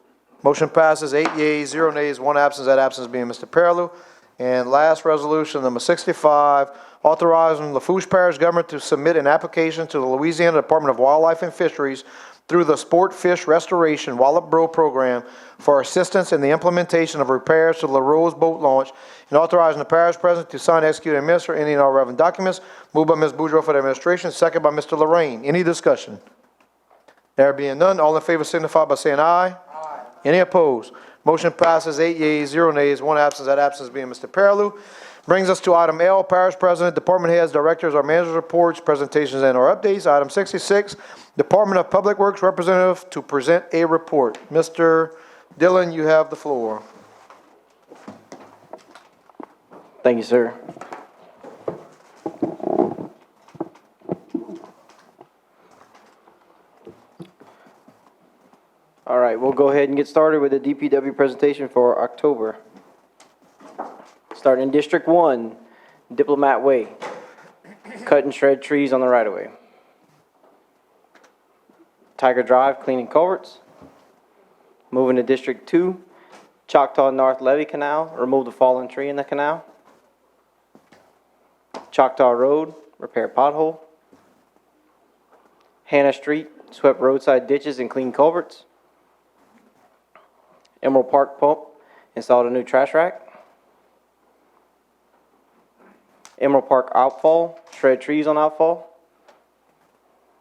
Motion passes, 8 yeas, 0 nays, 1 absence, that absence being Mr. Perillo. And last resolution, number 65, authorizing Lafourche Parish government to submit an application to the Louisiana Department of Wildlife and Fisheries through the Sport Fish Restoration Wallop Bro program for assistance in the implementation of repairs to the La Rose boat launch, and authorizing the parish president to sign, execute, and administer any and all relevant documents. Moved by Ms. Boudreaux for the administration, second by Mr. Lorraine. Any discussion? There being none, all in favor signify by saying aye. Aye. Any opposed? Motion passes 8 yeas, 0 nays, 1 absence, that absence being Mr. Perilou. Brings us to item L, Parish President, Department Heads, Directors, or Managers' Reports, Presentations, and/or Updates. Item 66, Department of Public Works Representative to present a report. Mr. Dillon, you have the floor. Thank you, sir. All right, we'll go ahead and get started with the DPW presentation for October. Starting in District 1, Diplomat Way. Cut and shred trees on the right-of-way. Tiger Drive, cleaning culverts. Moving to District 2, Choctaw North Levee Canal, remove the fallen tree in the canal. Choctaw Road, repair pothole. Hannah Street, swept roadside ditches and clean culverts. Emerald Park Pump, installed a new trash rack. Emerald Park outfall, shred trees on outfall.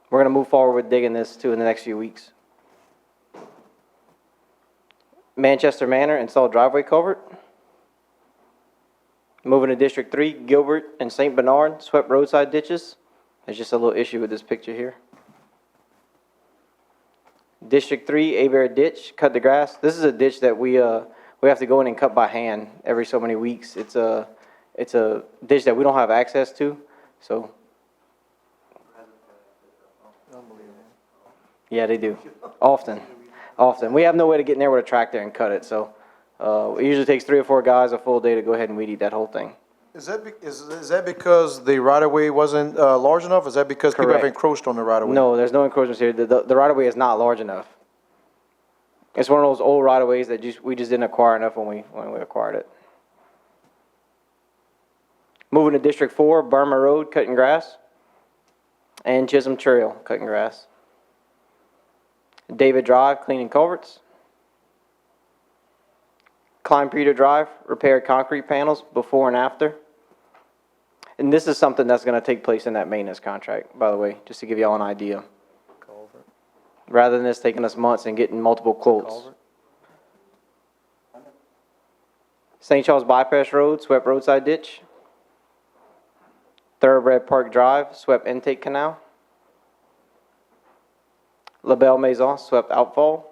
We're going to move forward with digging this too in the next few weeks. Manchester Manor, installed driveway culvert. Moving to District 3, Gilbert and St. Bernard, swept roadside ditches. There's just a little issue with this picture here. District 3, Abear Ditch, cut the grass. This is a ditch that we have to go in and cut by hand every so many weeks. It's a ditch that we don't have access to, so. Yeah, they do. Often. We have no way to get in there with a tractor and cut it, so it usually takes 3 or 4 guys a full day to go ahead and weed eat that whole thing. Is that because the right-of-way wasn't large enough? Is that because people have encroached on the right-of-way? No, there's no encroachments here. The right-of-way is not large enough. It's one of those old right-of-ways that we just didn't acquire enough when we acquired it. Moving to District 4, Burma Road, cutting grass. And Chisholm Trail, cutting grass. David Drive, cleaning culverts. Climb Peter Drive, repair concrete panels before and after. And this is something that's going to take place in that maintenance contract, by the way, just to give y'all an idea. Culvert. Rather than this taking us months and getting multiple quotes. Culvert. St. Charles Bypass Road, swept roadside ditch. Thoroughbred Park Drive, swept intake canal. La Belle Maison, swept outfall.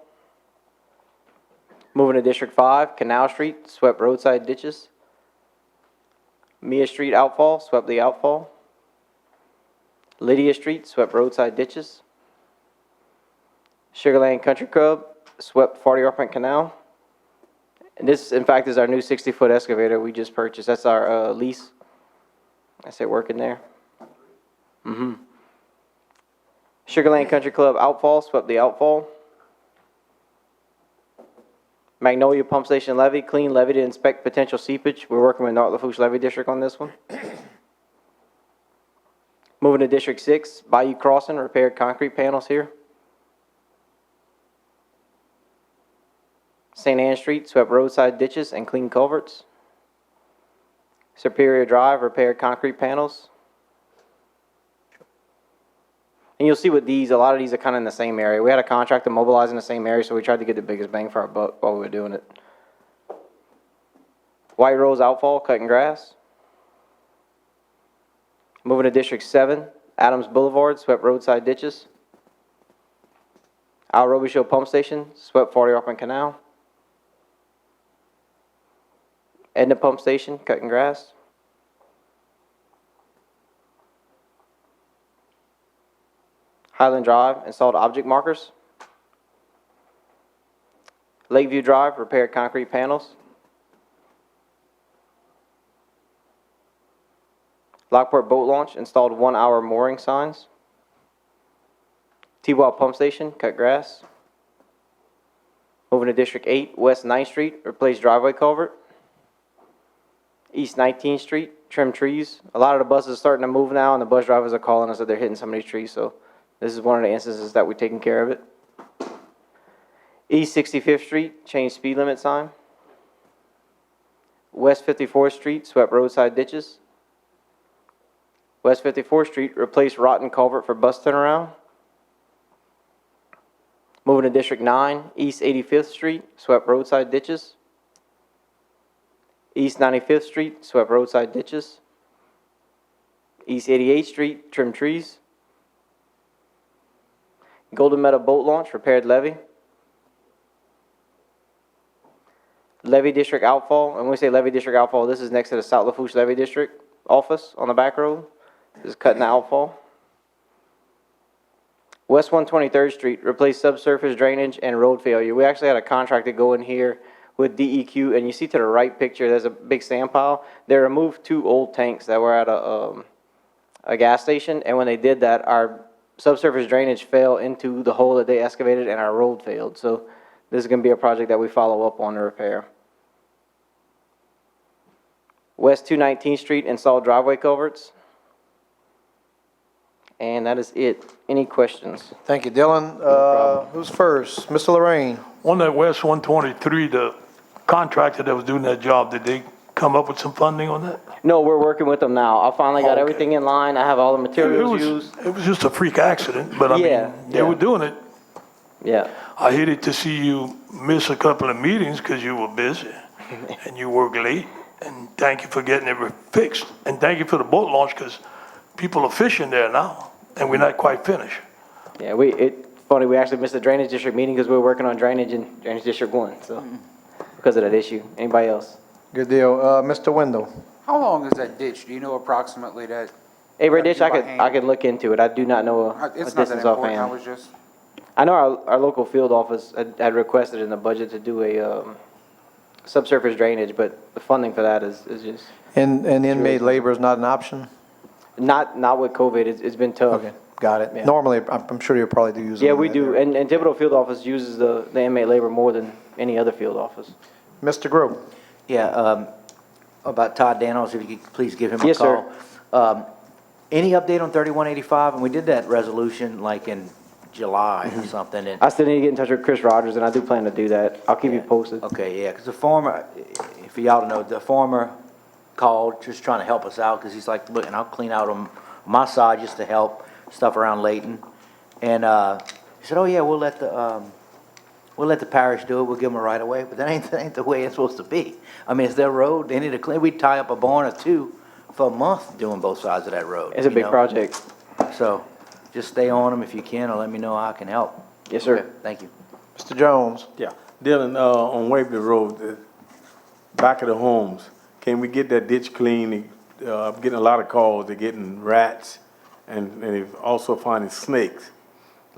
Moving to District 5, Canal Street, swept roadside ditches. Mia Street outfall, swept the outfall. Lydia Street, swept roadside ditches. Sugarland Country Club, swept 40-yard canal. And this, in fact, is our new 60-foot excavator we just purchased. That's our lease. That's it working there. Sugarland Country Club outfall, swept the outfall. Magnolia Pump Station levee, clean levee to inspect potential seepage. We're working with North Lafourche Levee District on this one. Moving to District 6, Bayou Crossing, repaired concrete panels here. St. Anne Street, swept roadside ditches and clean culverts. Superior Drive, repaired concrete panels. And you'll see with these, a lot of these are kind of in the same area. We had a contractor mobilize in the same area, so we tried to get the biggest bang for our buck while we were doing it. White Rose outfall, cutting grass. Moving to District 7, Adams Boulevard, swept roadside ditches. Al Robichaud Pump Station, swept 40-yard canal. Edna Pump Station, cutting grass. Highland Drive, installed object markers. Lakeview Drive, repaired concrete panels. Lockport Boat Launch, installed 1-hour mooring signs. T-Wall Pump Station, cut grass. Moving to District 8, West 9th Street, replaced driveway culvert. East 19th Street, trim trees. A lot of the buses are starting to move now, and the bus drivers are calling us that they're hitting some of these trees, so this is one of the instances that we're taking care of it. East 65th Street, changed speed limit sign. West 54th Street, swept roadside ditches. West 54th Street, replaced rotten culvert for bus turnaround. Moving to District 9, East 85th Street, swept roadside ditches. East 95th Street, swept roadside ditches. East 88th Street, trimmed trees. Golden Meadow Boat Launch, repaired levee. Levee District outfall, and when we say Levee District outfall, this is next to the South Lafourche Levee District office on the back road. This is cutting the outfall. West 123rd Street, replace subsurface drainage and road failure. We actually had a contractor go in here with DEQ, and you see to the right picture, there's a big sand pile. They removed 2 old tanks that were at a gas station, and when they did that, our subsurface drainage fell into the hole that they excavated, and our road failed. So this is going to be a project that we follow up on to repair. West 219th Street, install driveway culverts. And that is it. Any questions? Thank you, Dylan. Who's first? Mr. Lorraine? On that West 123, the contractor that was doing that job, did they come up with some funding on that? No, we're working with them now. I finally got Okay. everything in line. I have all the materials used. It was just a freak accident, but I Yeah, mean, they were doing it. Yeah. I hated to see you miss a couple of meetings because you were busy and you worked late. And thank you for getting it fixed. And thank you for the boat launch because people are fishing there now and we're not quite finished. Yeah, funny, we actually missed the drainage district meeting because we were working on drainage in Drainage District 1, so, because of that issue. Anybody else? Good deal. Mr. Wendell? How long is that ditch? Do you know approximately that? Avery Ditch, I by could look into it. I do not know a It's not that distance important. I offhand. was just, I know our local field office had requested in the budget to do a subsurface drainage, but the funding for that is just And inmate labor is not an option? not with COVID. It's been tough. Okay, got it. Yeah. Normally, I'm sure you probably do use. Yeah, them we in do. there. And Thibodeau Field Office uses the inmate labor more than any other field office. Mr. Grove? Yeah, about Todd Danos, if you could please give him a Yes, call. sir. Any update on 3185? And we did that resolution like in July or something. And I still need to get in touch with Chris Rogers, and I do plan to do that. I'll keep you posted. okay, yeah, because the former, for y'all to know, the former called just trying to help us out because he's like, look, and I'll clean out on my side just to help stuff around Layton. And he said, oh yeah, we'll let the parish do it. We'll give them a right of way. But that ain't the way it's supposed to be. I mean, it's their road. They need to clean. We tie up a barn or two for a month doing both sides of that road. It's a you big know? project. So just stay on them if you can, or let me know how I can help. Yes, sir. Okay, thank you. Mr. Jones? Yeah, Dylan, on Waverly Road, the back of the homes, can we get that ditch clean? I'm getting a lot of calls, they're getting rats, and they're also finding snakes,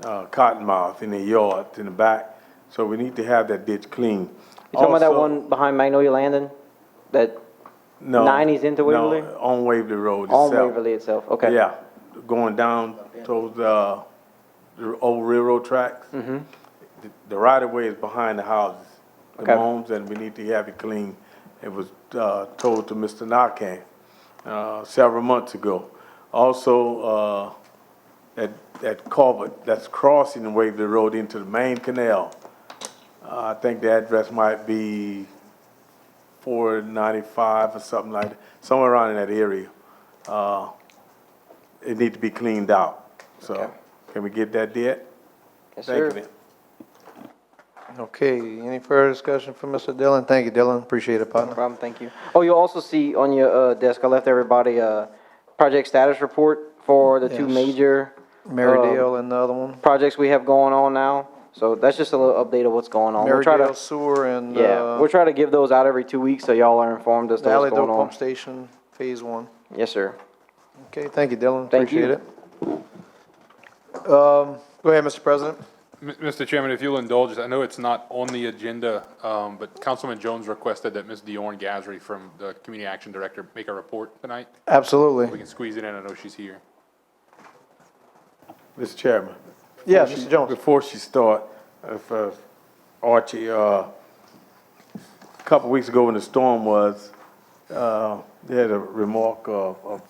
cottonmouth in their yards in the back, so we need to have that ditch clean. You talking about that Also- one behind Magnolia Landing? That No. 90s into Waverly? No, on Waverly Road On itself. Waverly itself, okay. Yeah, going down towards, the old railroad tracks. Mm-hmm. The right of way is behind the houses, the Okay. homes, and we need to have it clean. It was, told to Mr. Narcan, several months ago. Also, that culvert that's crossing Waverly Road into the main canal. I think the address might be 495 or something like that, somewhere around in that area. It needs to be cleaned out. So, can we get that did? Yes, Thank you, sir. man. Okay, any further discussion from Mr. Dillon? Thank you, Dylan. Appreciate it, No partner. problem, thank you. Oh, you'll also see on your desk, I left everybody a project status report for the two Yes. major Marydale and the other one? projects we have going on now. So that's just a little update of what's going on. We'll try Marydale to, Sewer and, yeah, we'll try to give those out every 2 weeks so y'all are informed as to the what's Alleyville going on. Pump Station, Phase 1. Yes, sir. Okay, thank you, Dylan. Thank you. Appreciate it. Go ahead, Mr. President. Mr. Chairman, if you'll indulge us, I know it's not on the agenda, but Councilman Jones requested that Ms. Diorn Gasry from the Community Action Director make a report tonight. We Absolutely. can squeeze it in. I know she's here. Mr. Chairman. Yeah, Before Mr. Jones. Before she start, if, Archie, a couple weeks ago when the storm was, they had a remark of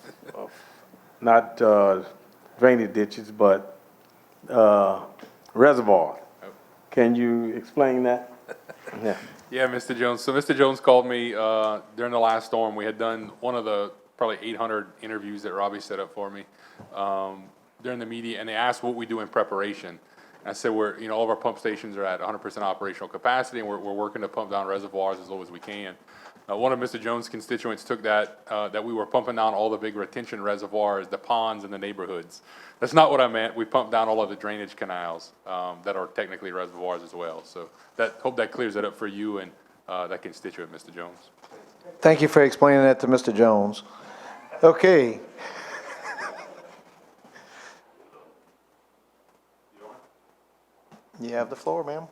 not drainage ditches, but reservoir. Can you explain that? Yeah. Yeah, Mr. Jones. So Mr. Jones called me during the last storm. We had done one of the probably 800 interviews that Robbie set up for me during the media, and they asked what we do in preparation. And I said, all of our pump stations are at 100% operational capacity, and we're working to pump down reservoirs as low as we can. One of Mr. Jones' constituents took that we were pumping down all the big retention reservoirs, the ponds in the neighborhoods. That's not what I meant. We pumped down all of the drainage canals that are technically reservoirs as well. So hope that clears it up for you and that constituent, Mr. Jones. Thank you for explaining that to Mr. Jones. Okay. You have the floor, ma'am.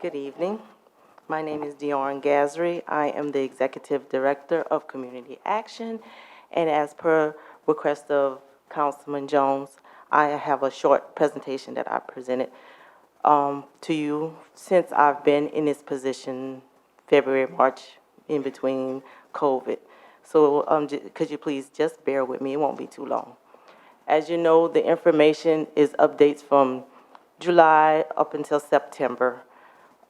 Good evening. My name is Dionne Gasry. I am the Executive Director of Community Action, and as per request of Councilman Jones, I have a short presentation that I presented to you since I've been in this position February, March, in between COVID. So could you please just bear with me? It won't be too long. As you know, the information is updates from July up until September.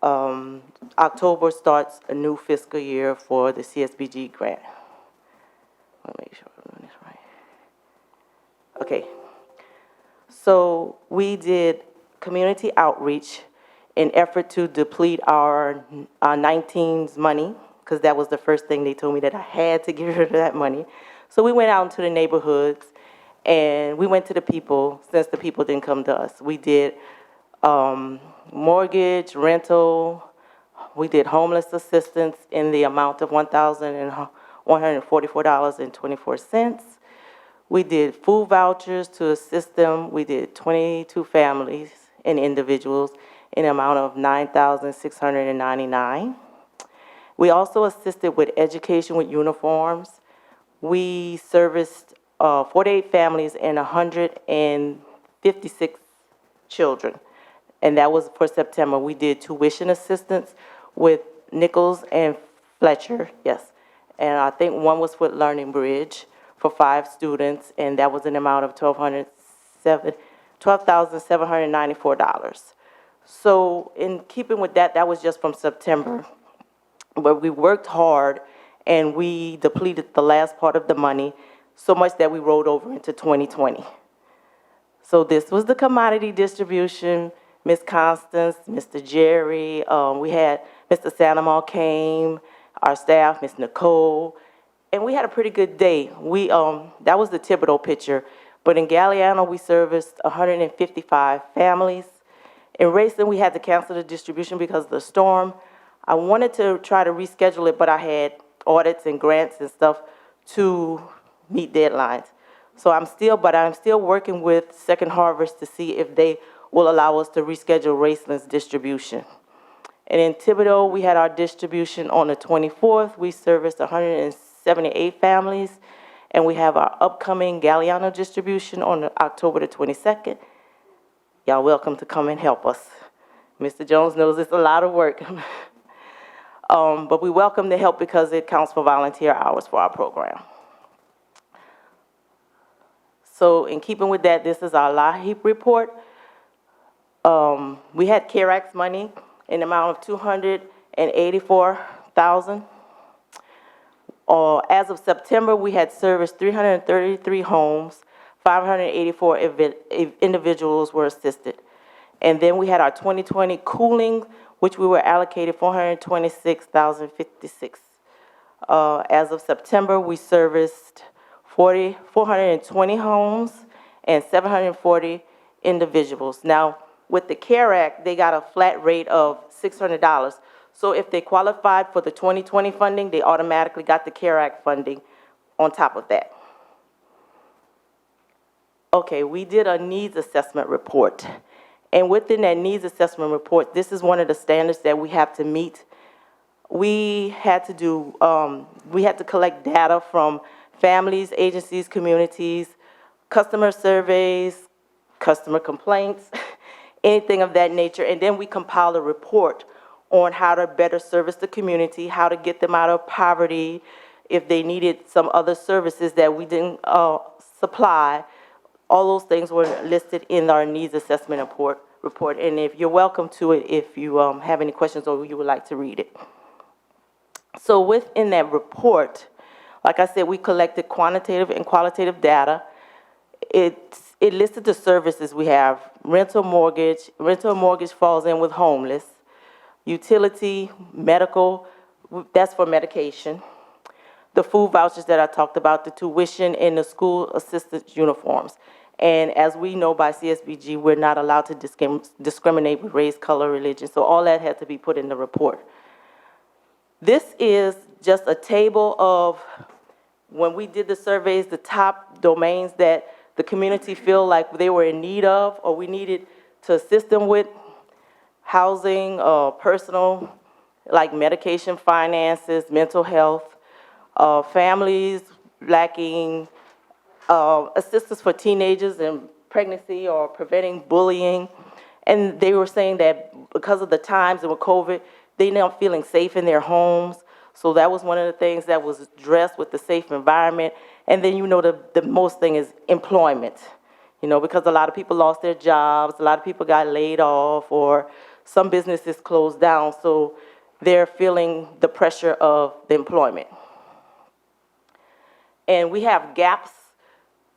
October starts a new fiscal year for the CSBG grant. Let me make sure I'm doing this right. Okay. So we did community outreach in effort to deplete our 19's money, because that was the first thing they told me, that I had to get rid of that money. So we went out into the neighborhoods and we went to the people, since the people didn't come to us. We did mortgage, rental, we did homeless assistance in the amount of $1,144.24. We did food vouchers to assist them. We did 22 families and individuals in an amount of $9,699. We also assisted with education with uniforms. We serviced 48 families and 156 children. And that was for September. We did tuition assistance with Nichols and Fletcher, yes. And I think one was with Learning Bridge for 5 students, and that was an amount of $12,794. So in keeping with that, that was just from September. But we worked hard, and we depleted the last part of the money, so much that we rolled over into 2020. So this was the commodity distribution. Ms. Constance, Mr. Jerry, we had Mr. Sandoval came, our staff, Ms. Nicole, and we had a pretty good day. That was the Thibodeau picture, but in Galliano we serviced 155 families. In Raceland we had to cancel the distribution because of the storm. I wanted to try to reschedule it, but I had audits and grants and stuff to meet deadlines. So I'm still working with Second Harvest to see if they will allow us to reschedule Raceland's distribution. And in Thibodeau, we had our distribution on the 24th. We serviced 178 families, and we have our upcoming Galliano distribution on October the 22nd. Y'all welcome to come and help us. Mr. Jones knows it's a lot of work. But we welcome the help because it counts for volunteer hours for our program. So in keeping with that, this is our LAHEAP report. We had CARES money in the amount of $284,000. As of September, we had serviced 333 homes, 584 individuals were assisted. And then we had our 2020 cooling, which we were allocated $426,056. As of September, we serviced 420 homes and 740 individuals. Now, with the CARE Act, they got a flat rate of $600. So if they qualified for the 2020 funding, they automatically got the CARE Act funding on top of that. Okay, we did a needs assessment report. And within that needs assessment report, this is one of the standards that we have to meet. We had to collect data from families, agencies, communities, customer surveys, customer complaints, anything of that nature, and then we compile a report on how to better service the community, how to get them out of poverty, if they needed some other services that we didn't supply. All those things were listed in our needs assessment report. And if you're welcome to it, if you have any questions or you would like to read it. So within that report, like I said, we collected quantitative and qualitative data. It listed the services we have. Rental mortgage falls in with homeless. Utility, medical, that's for medication. The food vouchers that I talked about, the tuition, and the school assistance uniforms. And as we know by CSBG, we're not allowed to discriminate with race, color, religion. So all that had to be put in the report. This is just a table of, when we did the surveys, the top domains that the community feel like they were in need of or we needed to assist them with: housing, personal, like medication, finances, mental health, families lacking assistance for teenagers in pregnancy or preventing bullying. And they were saying that because of the times and with COVID, they're not feeling safe in their homes. So that was one of the things that was addressed with the safe environment. And then, the most thing is employment, because a lot of people lost their jobs, a lot of people got laid off, or some businesses closed down. So they're feeling the pressure of the employment. And we have gaps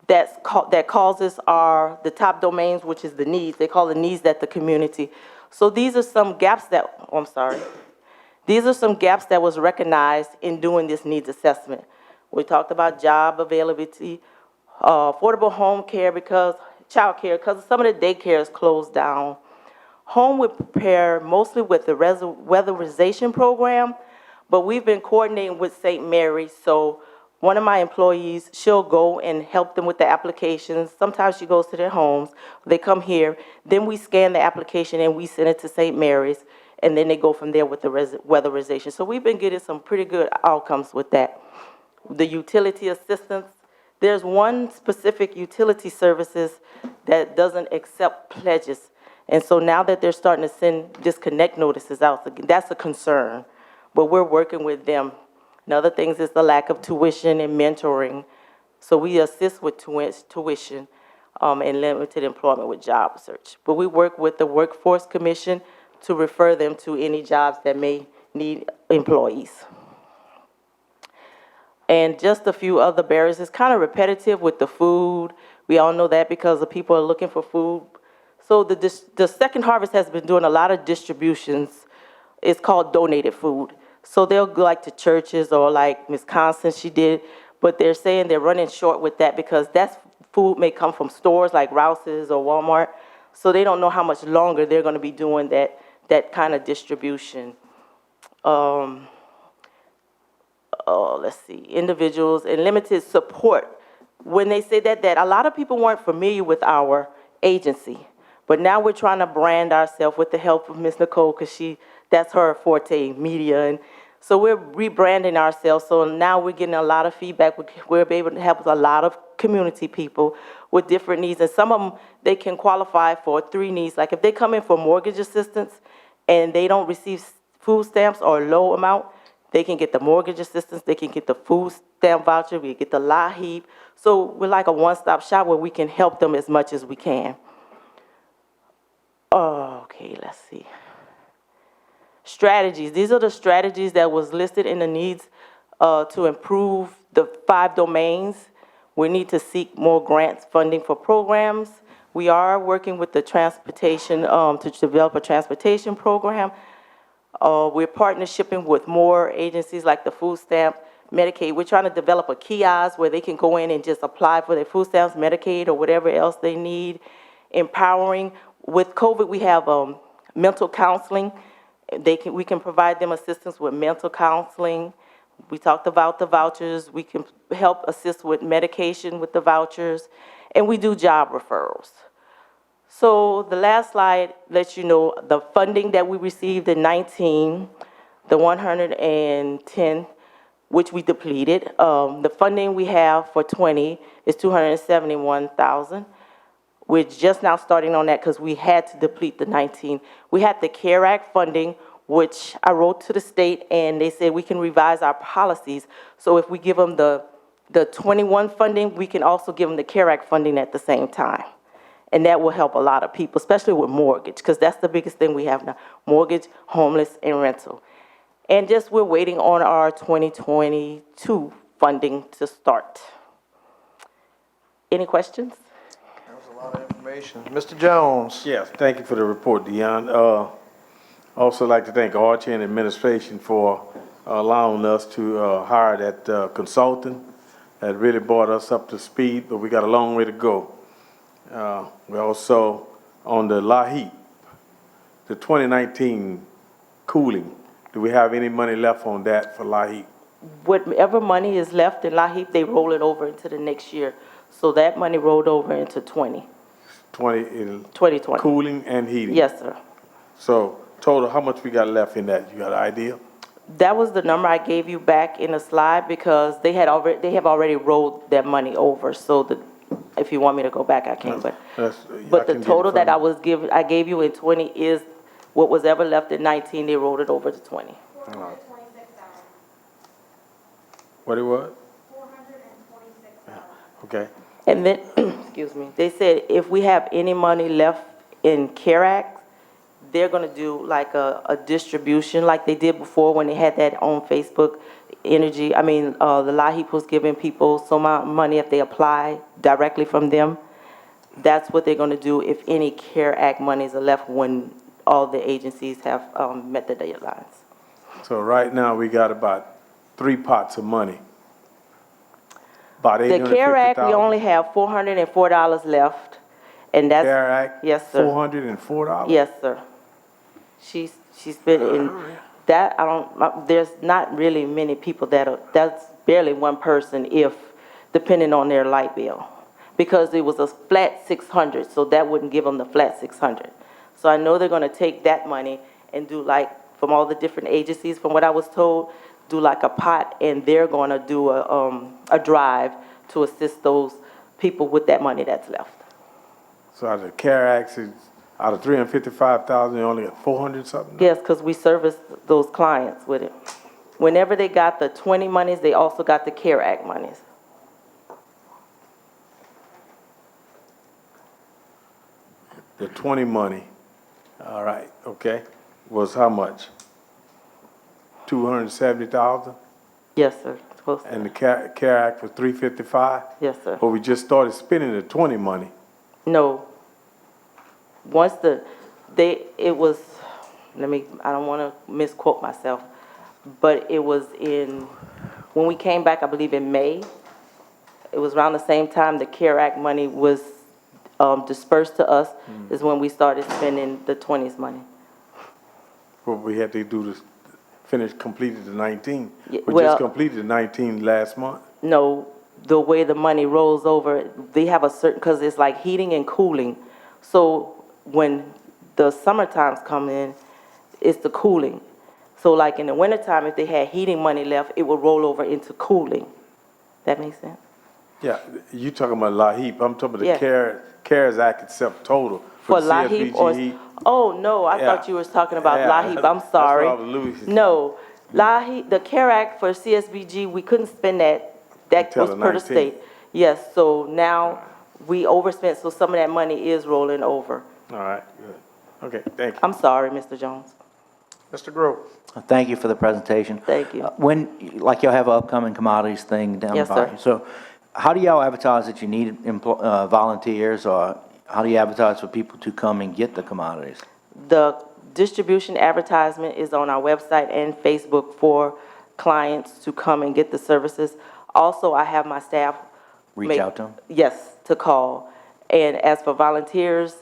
that causes the top domains, which is the needs. They call the needs that the community. So these are some gaps These are some gaps that was recognized in doing this needs assessment. We talked about job availability, affordable home care child care, because some of the daycare is closed down. Home repair, mostly with the weatherization program, but we've been coordinating with St. Mary's. So one of my employees, she'll go and help them with the applications. Sometimes she goes to their homes. They come here. Then we scan the application and we send it to St. Mary's. And then they go from there with the weatherization. So we've been getting some pretty good outcomes with that. The utility assistance, there's one specific utility services that doesn't accept pledges. And so now that they're starting to send disconnect notices out, that's a concern. But we're working with them. And other things is the lack of tuition and mentoring. So we assist with tuition and limited employment with job search. But we work with the Workforce Commission to refer them to any jobs that may need employees. And just a few other barriers. It's kind of repetitive with the food. We all know that because the people are looking for food. So the Second Harvest has been doing a lot of distributions. It's called donated food. So they'll go like to churches, or like Ms. Constance, she did, but they're saying they're running short with that because that food may come from stores like Rouse's or Walmart. So they don't know how much longer they're going to be doing that kind of distribution. Let's see, individuals and limited support. When they say that a lot of people weren't familiar with our agency, but now we're trying to brand ourselves with the help of Ms. Nicole, because that's her forte, media. And so we're rebranding ourselves. So now we're getting a lot of feedback. We're able to help a lot of community people with different needs. And some of them, they can qualify for 3 needs. Like if they come in for mortgage assistance and they don't receive food stamps or a low amount, they can get the mortgage assistance, they can get the food stamp voucher, we get the LIHEAP. So we're like a one-stop shop where we can help them as much as we can. Okay, let's see. Strategies. These are the strategies that was listed in the needs to improve the 5 domains. We need to seek more grants funding for programs. We are working with the transportation to develop a transportation program. We're partnershiping with more agencies like the food stamp, Medicaid. We're trying to develop a kiosk where they can go in and just apply for their food stamps, Medicaid, or whatever else they need. Empowering. With COVID, we have mental counseling. We can provide them assistance with mental counseling. We talked about the vouchers. We can help assist with medication with the vouchers. And we do job referrals. So the last slide lets you know the funding that we received in 19, the 110, which we depleted. The funding we have for 20 is $271,000. We're just now starting on that because we had to deplete the 19. We had the CARE Act funding, which I wrote to the state, and they said we can revise our policies. So if we give them the 21 funding, we can also give them the CARE Act funding at the same time. And that will help a lot of people, especially with mortgage, because that's the biggest thing we have now, mortgage, homeless, and rental. And just we're waiting on our 2022 funding to start. Any questions? That was a lot of information. Mr. Jones? Yes, thank you for the report, Dion. Also like to thank Archie and administration for allowing us to hire that consultant that really brought us up to speed, but we got a long way to go. We also, on the LAHEAP, the 2019 cooling, do we have any money left on that for LAHEAP? Whatever money is left in LAHEAP, they roll it over into the next year. So that money rolled over into 2020. Cooling and heating? Yes, sir. So total, how much we got left in that? You got an idea? That was the number I gave you back in the slide because they have already rolled that money over. So if you want me to go back, I can. But the total that I gave you in 20 is what was ever left in 19. They rolled it over to 20. What it was? Okay. And then, excuse me, they said if we have any money left in CARE Act, they're going to do like a distribution like they did before when they had that on Facebook. The LAHEAP was giving people so much money if they apply directly from them. That's what they're going to do if any CARE Act monies are left when all the agencies have met the deadlines. So right now, we got about 3 pots of money. About The CARE Act, we only have $404 left, and that's CARE Act, yes, sir. $404? Yes, sir. She's been in that. There's not really many people that's barely one person depending on their light bill, because it was a flat 600, so that wouldn't give them the flat 600. So I know they're going to take that money and do from all the different agencies, from what I was told, do a pot, and they're going to do a drive to assist those people with that money that's left. So out of the CARE Act, out of 355,000, you only got 400 something? Yes, because we service those clients with it. Whenever they got the 20 monies, they also got the CARE Act monies. The 20 money, all right, okay, was how much? 270,000? Yes, sir. And the CARE Act was 355? Yes, sir. But we just started spending the 20 money. No. Once I don't want to misquote myself, but it was when we came back, I believe in May, it was around the same time the CARE Act money was dispersed to us, is when we started spending the 20s money. What we had to do to completed the 19. Yeah, We just completed the 19 last month. No, the way the money rolls over, they have a certain, because it's like heating and cooling. So when the summer times come in, it's the cooling. So like in the wintertime, if they had heating money left, it would roll over into cooling. That makes sense? Yeah, you talking about LAHEAP. I'm talking about the Yeah. CARES Act itself total. For the LAHEAP CSBG. oh, no, I thought you were talking about LAHEAP. I'm sorry. That's what I was losing. No, LAHEAP, the CARE Act for CSBG, we couldn't spend that. That Until was the per the 19th. state. Yes, so now we overspent, so some of that money is rolling over. All right, good. Okay, thank you. I'm sorry, Mr. Jones. Mr. Grove? Thank you for the presentation. Thank you. Like y'all have an upcoming commodities thing down Yes, by. sir. So how do y'all advertise that you need volunteers, or how do you advertise for people to come and get the commodities? The distribution advertisement is on our website and Facebook for clients to come and get the services. Also, I have my staff Reach out to them? Yes, to call. And as for volunteers,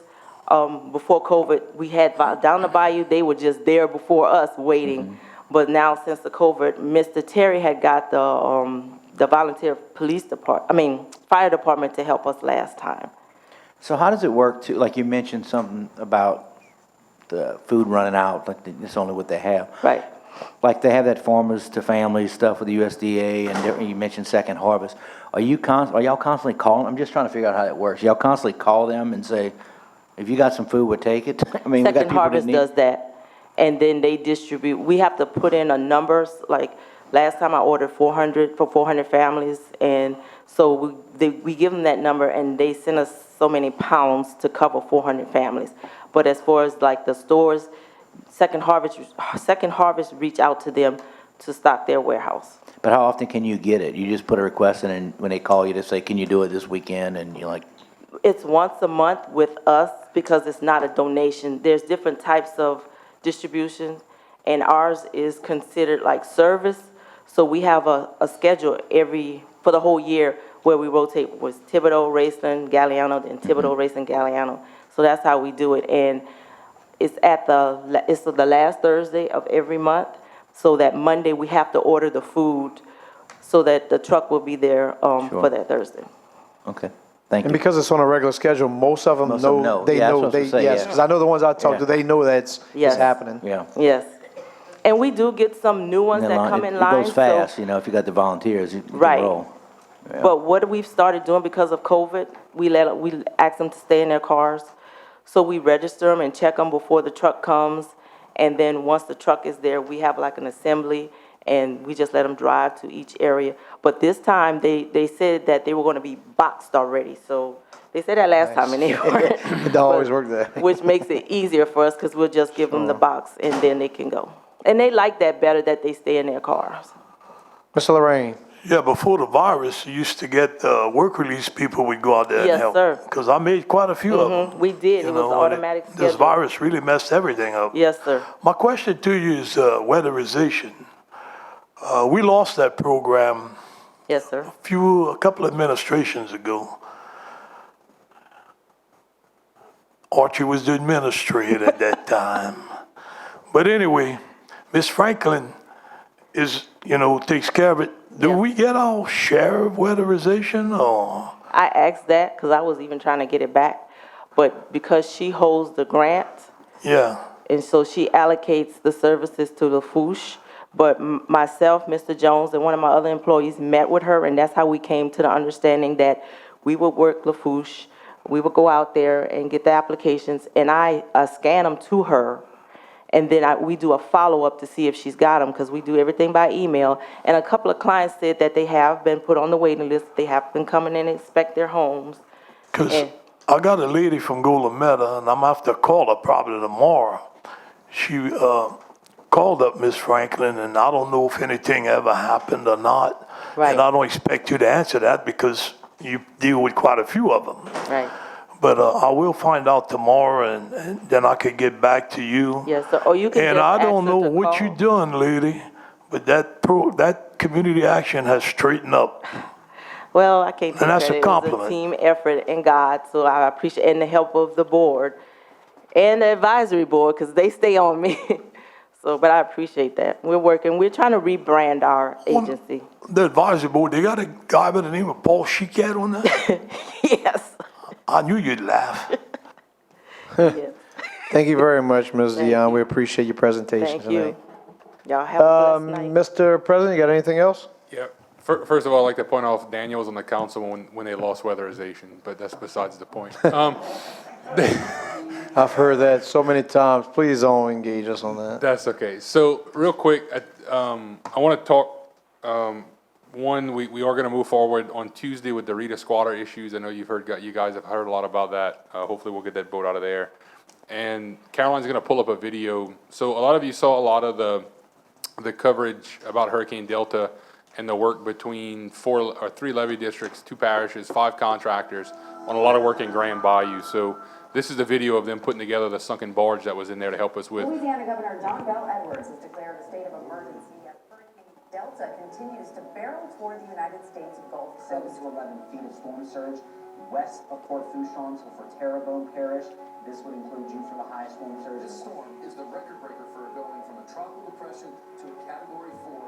before COVID, we had down the bayou, they were just there before us waiting. But now since the COVID, Mr. Terry had got the volunteer fire department to help us last time. So how does it work like you mentioned something about the food running out, like it's only what they have. Right. Like they have that farmers to families stuff with the USDA, and you mentioned Second Harvest. Are y'all constantly calling? I'm just trying to figure out how that works. Y'all constantly call them and say, if you got some food, we'll take it? I mean, we got Second people that Harvest need. does that. and then they distribute. We have to put in a numbers, like last time I ordered 400 for 400 families, and so we give them that number, and they send us so many pounds to cover 400 families. But as far as like the stores, Second Harvest reach out to them to stock their warehouse. But how often can you get it? You just put a request in, and when they call you to say, can you do it this weekend? And you're like, It's once a month with us because it's not a donation. There's different types of distribution, and ours is considered like service. So we have a schedule for the whole year where we rotate with Thibodeau, Raceland, Galliano, then Thibodeau, Raceland, Galliano. So that's how we do it. And it's the last Thursday of every month. So that Monday we have to order the food so that the truck will be there for that Thursday. okay, thank you. And because it's on a regular schedule, most of them know. They Yeah, that's know. what I was They gonna say, yes, yeah. because I know the ones I talked to. They know that it's happening. Yeah. Yes. And we do get some new ones And that then come in it line. goes fast, you know, if you got the volunteers, you can Right. roll. Yeah. But what we've started doing because of COVID, we ask them to stay in their cars. So we register them and check them before the truck comes. And then once the truck is there, we have like an assembly, and we just let them drive to each area. But this time, they said that they were going to be boxed already. So they said that last time, and they weren't. It don't always work that. Which makes it easier for us because we'll just give them the box, and then they can go. And they like that better, that they stay in their cars. Mr. Lorraine. Yeah, before the virus, you used to get work release people would go out there and Yes, help. sir. Because I made quite a few of them. We did. You It was know, and automatic This schedule. virus really messed everything up. Yes, sir. My question to you is weatherization. We lost that program Yes, sir. a couple of administrations ago. Archie was the administrator at that time. But anyway, Miss Franklin takes care of it. Do we get our share of weatherization or? I asked that because I was even trying to get it back. But because she holds the grant, Yeah. and so she allocates the services to Lafourche. But myself, Mr. Jones, and one of my other employees met with her, and that's how we came to the understanding that we would work Lafourche. We would go out there and get the applications, and I scan them to her. And then we do a follow-up to see if she's got them, because we do everything by email. And a couple of clients said that they have been put on the waiting list. They have been coming in and inspect their homes. Because I got a lady from Golameta, and I'm going to have to call her probably tomorrow. She called up Miss Franklin, and I don't know if anything ever happened or not. Right. And I don't expect you to answer that because you deal with quite a few of them. Right. But I will find out tomorrow, and then I can get back to you. Yes, sir. Or you can And just I ask don't her know to what call. you're doing, lady, but that community action has straightened up. Well, I can't take And that's that. a It was compliment. a team effort in God, so I appreciate, and the help of the board and the advisory board, because they stay on me. So, but I appreciate that. We're trying to rebrand our agency. The advisory board, they got a guy by the name of Paul Chicat on that? Yes. I knew you'd laugh. Thank you very much, Ms. Dion. We appreciate your presentation Thank tonight. you. Y'all have a blessed night. Mr. President, you got anything else? Yeah. First of all, I'd like to point out Daniel was on the council when they lost weatherization, but that's besides the point. I've heard that so many times. Please don't engage us on that. That's okay. So real quick, I want to talk, one, we are going to move forward on Tuesday with the Rita squatter issues. I know you guys have heard a lot about that. Hopefully we'll get that boat out of there. And Caroline's going to pull up a video. So a lot of you saw a lot of the coverage about Hurricane Delta and the work between 3 levee districts, 2 parishes, 5 contractors on a lot of work in Grand Bayou. So this is the video of them putting together the sunken barge that was in there to help us with. Louisiana Governor John Bel Edwards has declared a state of emergency as Hurricane Delta continues to barrel toward the United States Gulf Coast. 7 to 11 feet of storm surge west of Port Fourchon for Terrebonne Parish. This would include you for the highest storm surge. This storm is the record breaker for going from a tropical depression to a Category 4.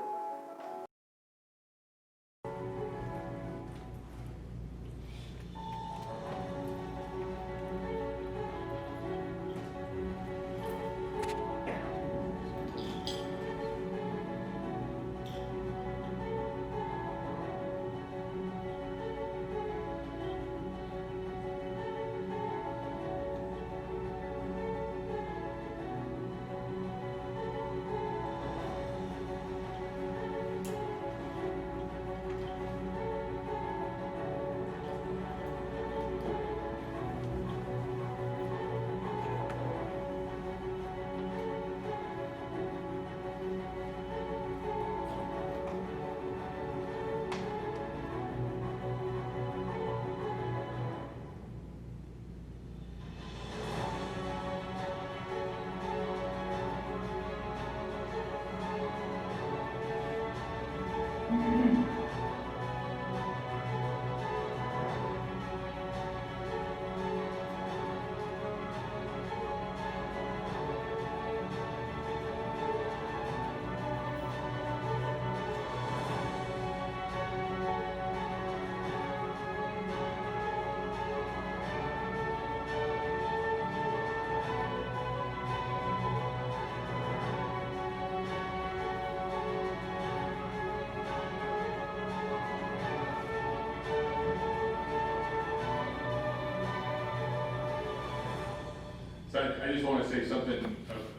So I just want to say something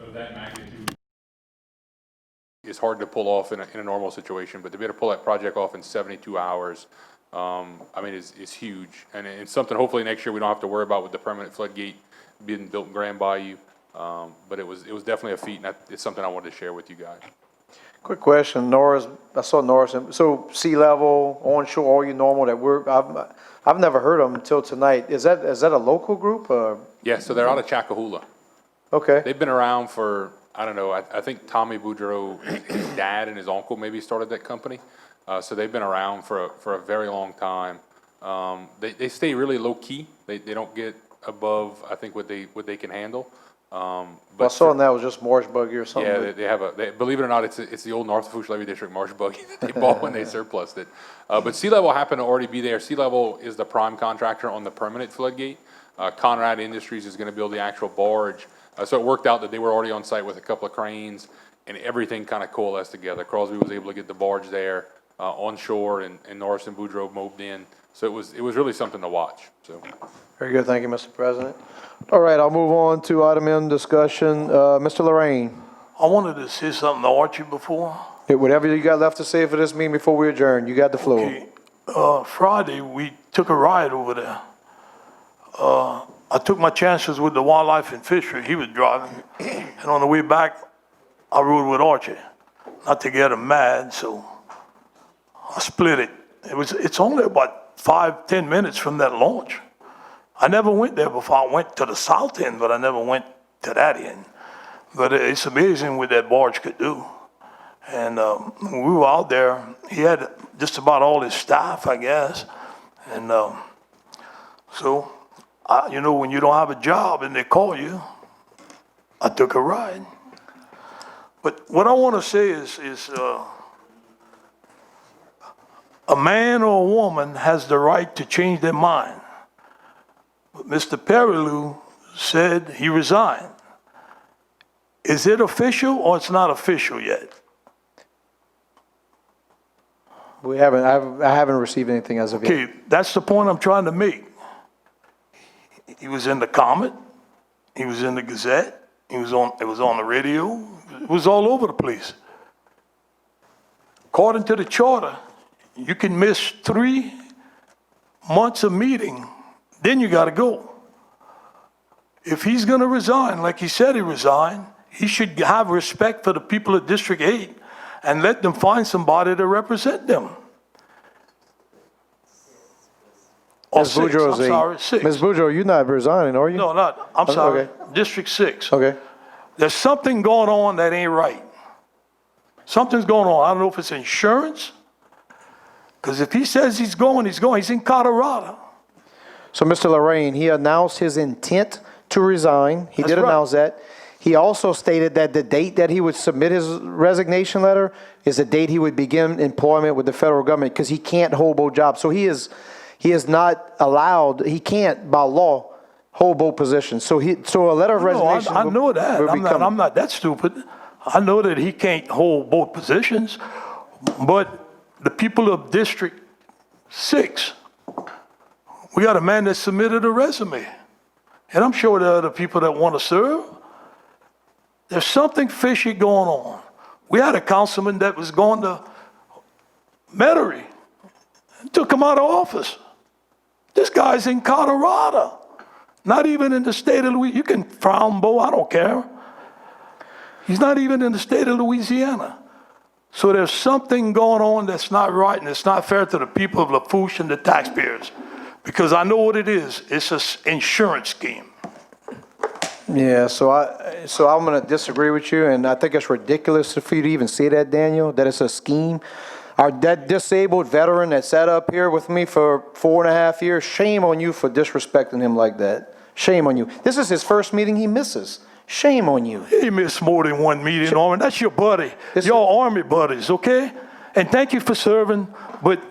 of that magnitude. It's hard to pull off in a normal situation, but to be able to pull that project off in 72 hours, I mean, is huge. And it's something hopefully next year we don't have to worry about with the permanent floodgate being built in Grand Bayou. But it was definitely a feat, and it's something I wanted to share with you guys. Quick question, Norris, I saw Norris, so sea level, onshore, all you normal that work, I've never heard of them until tonight. Is that a local group or? Yeah, so they're out of Chacahula. Okay. They've been around for, I don't know, I think Tommy Boudreau, his dad and his uncle maybe started that company. So they've been around for a very long time. They stay really low key. They don't get above, I think, what they can handle. But I saw that was just marsh buggy or something. Yeah, they have believe it or not, it's the old North Lafourche Levy District marsh buggy that they bought when they surplused it. But Sea Level happened to already be there. Sea Level is the prime contractor on the permanent floodgate. Conrad Industries is going to build the actual barge. So it worked out that they were already on site with a couple of cranes, and everything kind of coalesced together. Crosby was able to get the barge there onshore, and Norris and Boudreau moved in. So it was really something to watch. So. Very good, thank you, Mr. President. All right, I'll move on to item M discussion. Mr. Lorraine. I wanted to say something to Archie before. Yeah, whatever you got left to say for this meeting before we adjourn, you got the floor. Okay. Friday, we took a ride over there. I took my chances with the wildlife and fishery. He was driving. And on the way back, I rode with Archie. Not to get him mad, so I split it. It's only about 5-10 minutes from that launch. I never went there before. I went to the south end, but I never went to that end. But it's amazing what that barge could do. And we were out there. He had just about all his staff, I guess. And so, you know, when you don't have a job and they call you, I took a ride. But what I want to say is a man or a woman has the right to change their mind. But Mr. Perilou said he resigned. Is it official or it's not official yet? I haven't received anything as of yet. Okay, that's the point I'm trying to make. He was in the Comet, he was in the Gazette, it was on the radio, it was all over the place. According to the charter, you can miss 3 months of meeting, then you gotta go. If he's gonna resign, like he said he resigned, he should have respect for the people of District 8 and let them find somebody to represent them. Ms. Boudreau, 6. Ms. Boudreau, you're not resigning, are you? No, not, I'm sorry, Okay. District 6. Okay. There's something going on that ain't right. Something's going on. I don't know if it's insurance, because if he says he's going, he's going. He's in Colorado. So, Mr. Lorraine, he announced his intent to resign. He did announce that. He also stated that the date that he would submit his resignation letter is the date he would begin employment with the federal government, because he can't hold both jobs. So he is not allowed, he can't by law hold both positions. So a letter of resignation. I know that. I'm not that stupid. I know that he can't hold both positions, but the people of District 6, we got a man that submitted a resume. And I'm sure there are other people that want to serve. There's something fishy going on. We had a councilman that was going to Metairie. Took him out of office. This guy's in Colorado. Not even in the state of Louisiana. You can frown, Bo, I don't care. He's not even in the state of Louisiana. So there's something going on that's not right, and it's not fair to the people of Lafourche and the taxpayers. Because I know what it is. It's an insurance scheme. Yeah, so I'm going to disagree with you, and I think it's ridiculous for you to even say that, Daniel, that it's a scheme. That disabled veteran that sat up here with me for 4.5 years, shame on you for disrespecting him like that. Shame on you. This is his first meeting he misses. Shame on you. He missed more than one meeting, Norman. That's your buddy. Your Army buddies, okay? And thank you for serving, but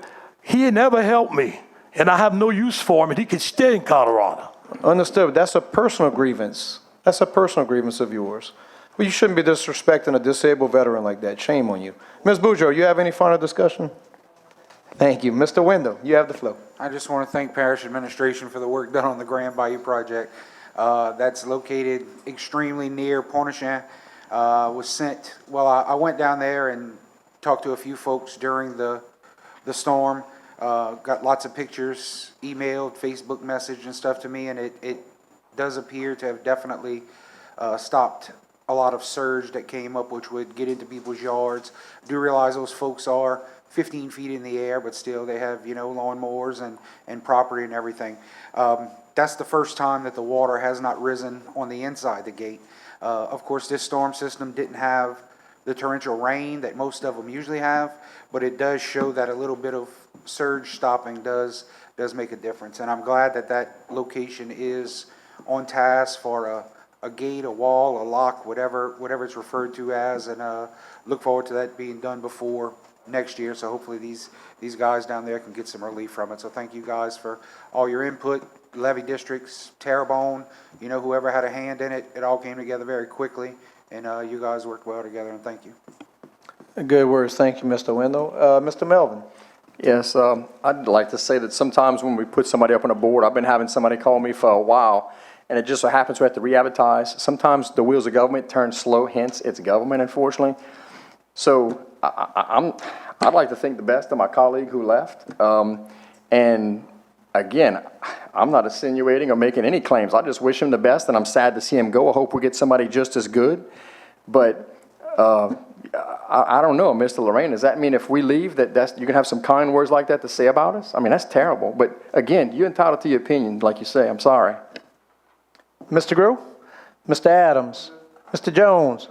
he never helped me, and I have no use for him, and he can stay in Colorado. Understood. That's a personal grievance. That's a personal grievance of yours. Well, you shouldn't be disrespecting a disabled veteran like that. Shame on you. Ms. Boudreau, you have any final discussion? Thank you. Mr. Wendell, you have the floor. I just want to thank Parish administration for the work done on the Grand Bayou project. that's located extremely near Pointe-aux-Chenes. Was sent, well, I went down there and talked to a few folks during the storm. Got lots of pictures, emailed, Facebook message and stuff to me, and it does appear to have definitely stopped a lot of surge that came up, which would get into people's yards. Do realize those folks are 15 feet in the air, but still they have, lawnmowers and property and everything. That's the first time that the water has not risen on the inside the gate. Of course, this storm system didn't have the torrential rain that most of them usually have, but it does show that a little bit of surge stopping does make a difference. And I'm glad that that location is on task for a gate, a wall, a lock, whatever it's referred to as, and look forward to that being done before next year. So hopefully these guys down there can get some relief from it. So thank you guys for all your input. Levee districts, Terrebonne, whoever had a hand in it, it all came together very quickly, and you guys worked well together, and thank you. Good words. Thank you, Mr. Wendell. Mr. Melvin. Yes, I'd like to say that sometimes when we put somebody up on a board, I've been having somebody call me for a while, and it just so happens we have to re-advertise. Sometimes the wheels of government turn slow, hence it's government, unfortunately. So I'd like to think the best of my colleague who left. And again, I'm not insinuating or making any claims. I just wish him the best, and I'm sad to see him go. I hope we get somebody just as good. But I don't know, Mr. Lorraine, does that mean if we leave that you can have some kind words like that to say about us? I mean, that's terrible. But again, you're entitled to your opinion, like you say. I'm sorry. Mr. Grew, Mr. Adams, Mr. Jones,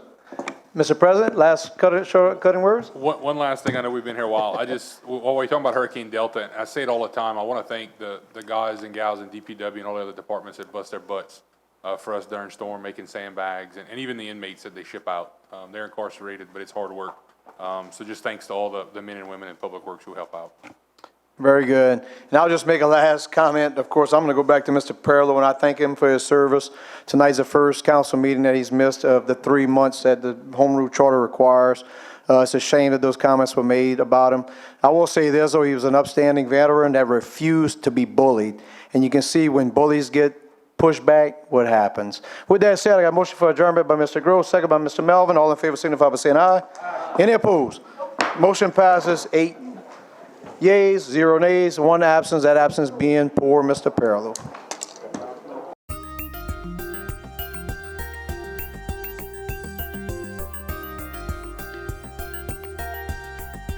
Mr. President, last cutting words? One last thing, I know we've been here a while. While we're talking about Hurricane Delta, and I say it all the time, I want to thank the guys and gals in DPW and all the other departments that bust their butts for us during storm, making sandbags, and even the inmates that they ship out. They're incarcerated, but it's hard work. So just thanks to all the men and women in Public Works who help out. Very good. And I'll just make a last comment. Of course, I'm going to go back to Mr. Perillo, and I thank him for his service. Tonight's the first council meeting that he's missed of the 3 months that the Home Rule Charter requires. It's a shame that those comments were made about him. I will say this, though, he was an upstanding veteran that refused to be bullied. And you can see when bullies get pushed back, what happens. With that said, I got a motion for adjournment by Mr. Gross, second by Mr. Melvin. All in favor signify by saying aye. Any opposed? Motion passes 8 yeas, 0 nays, 1 absence. That absence being poor Mr. Perillo.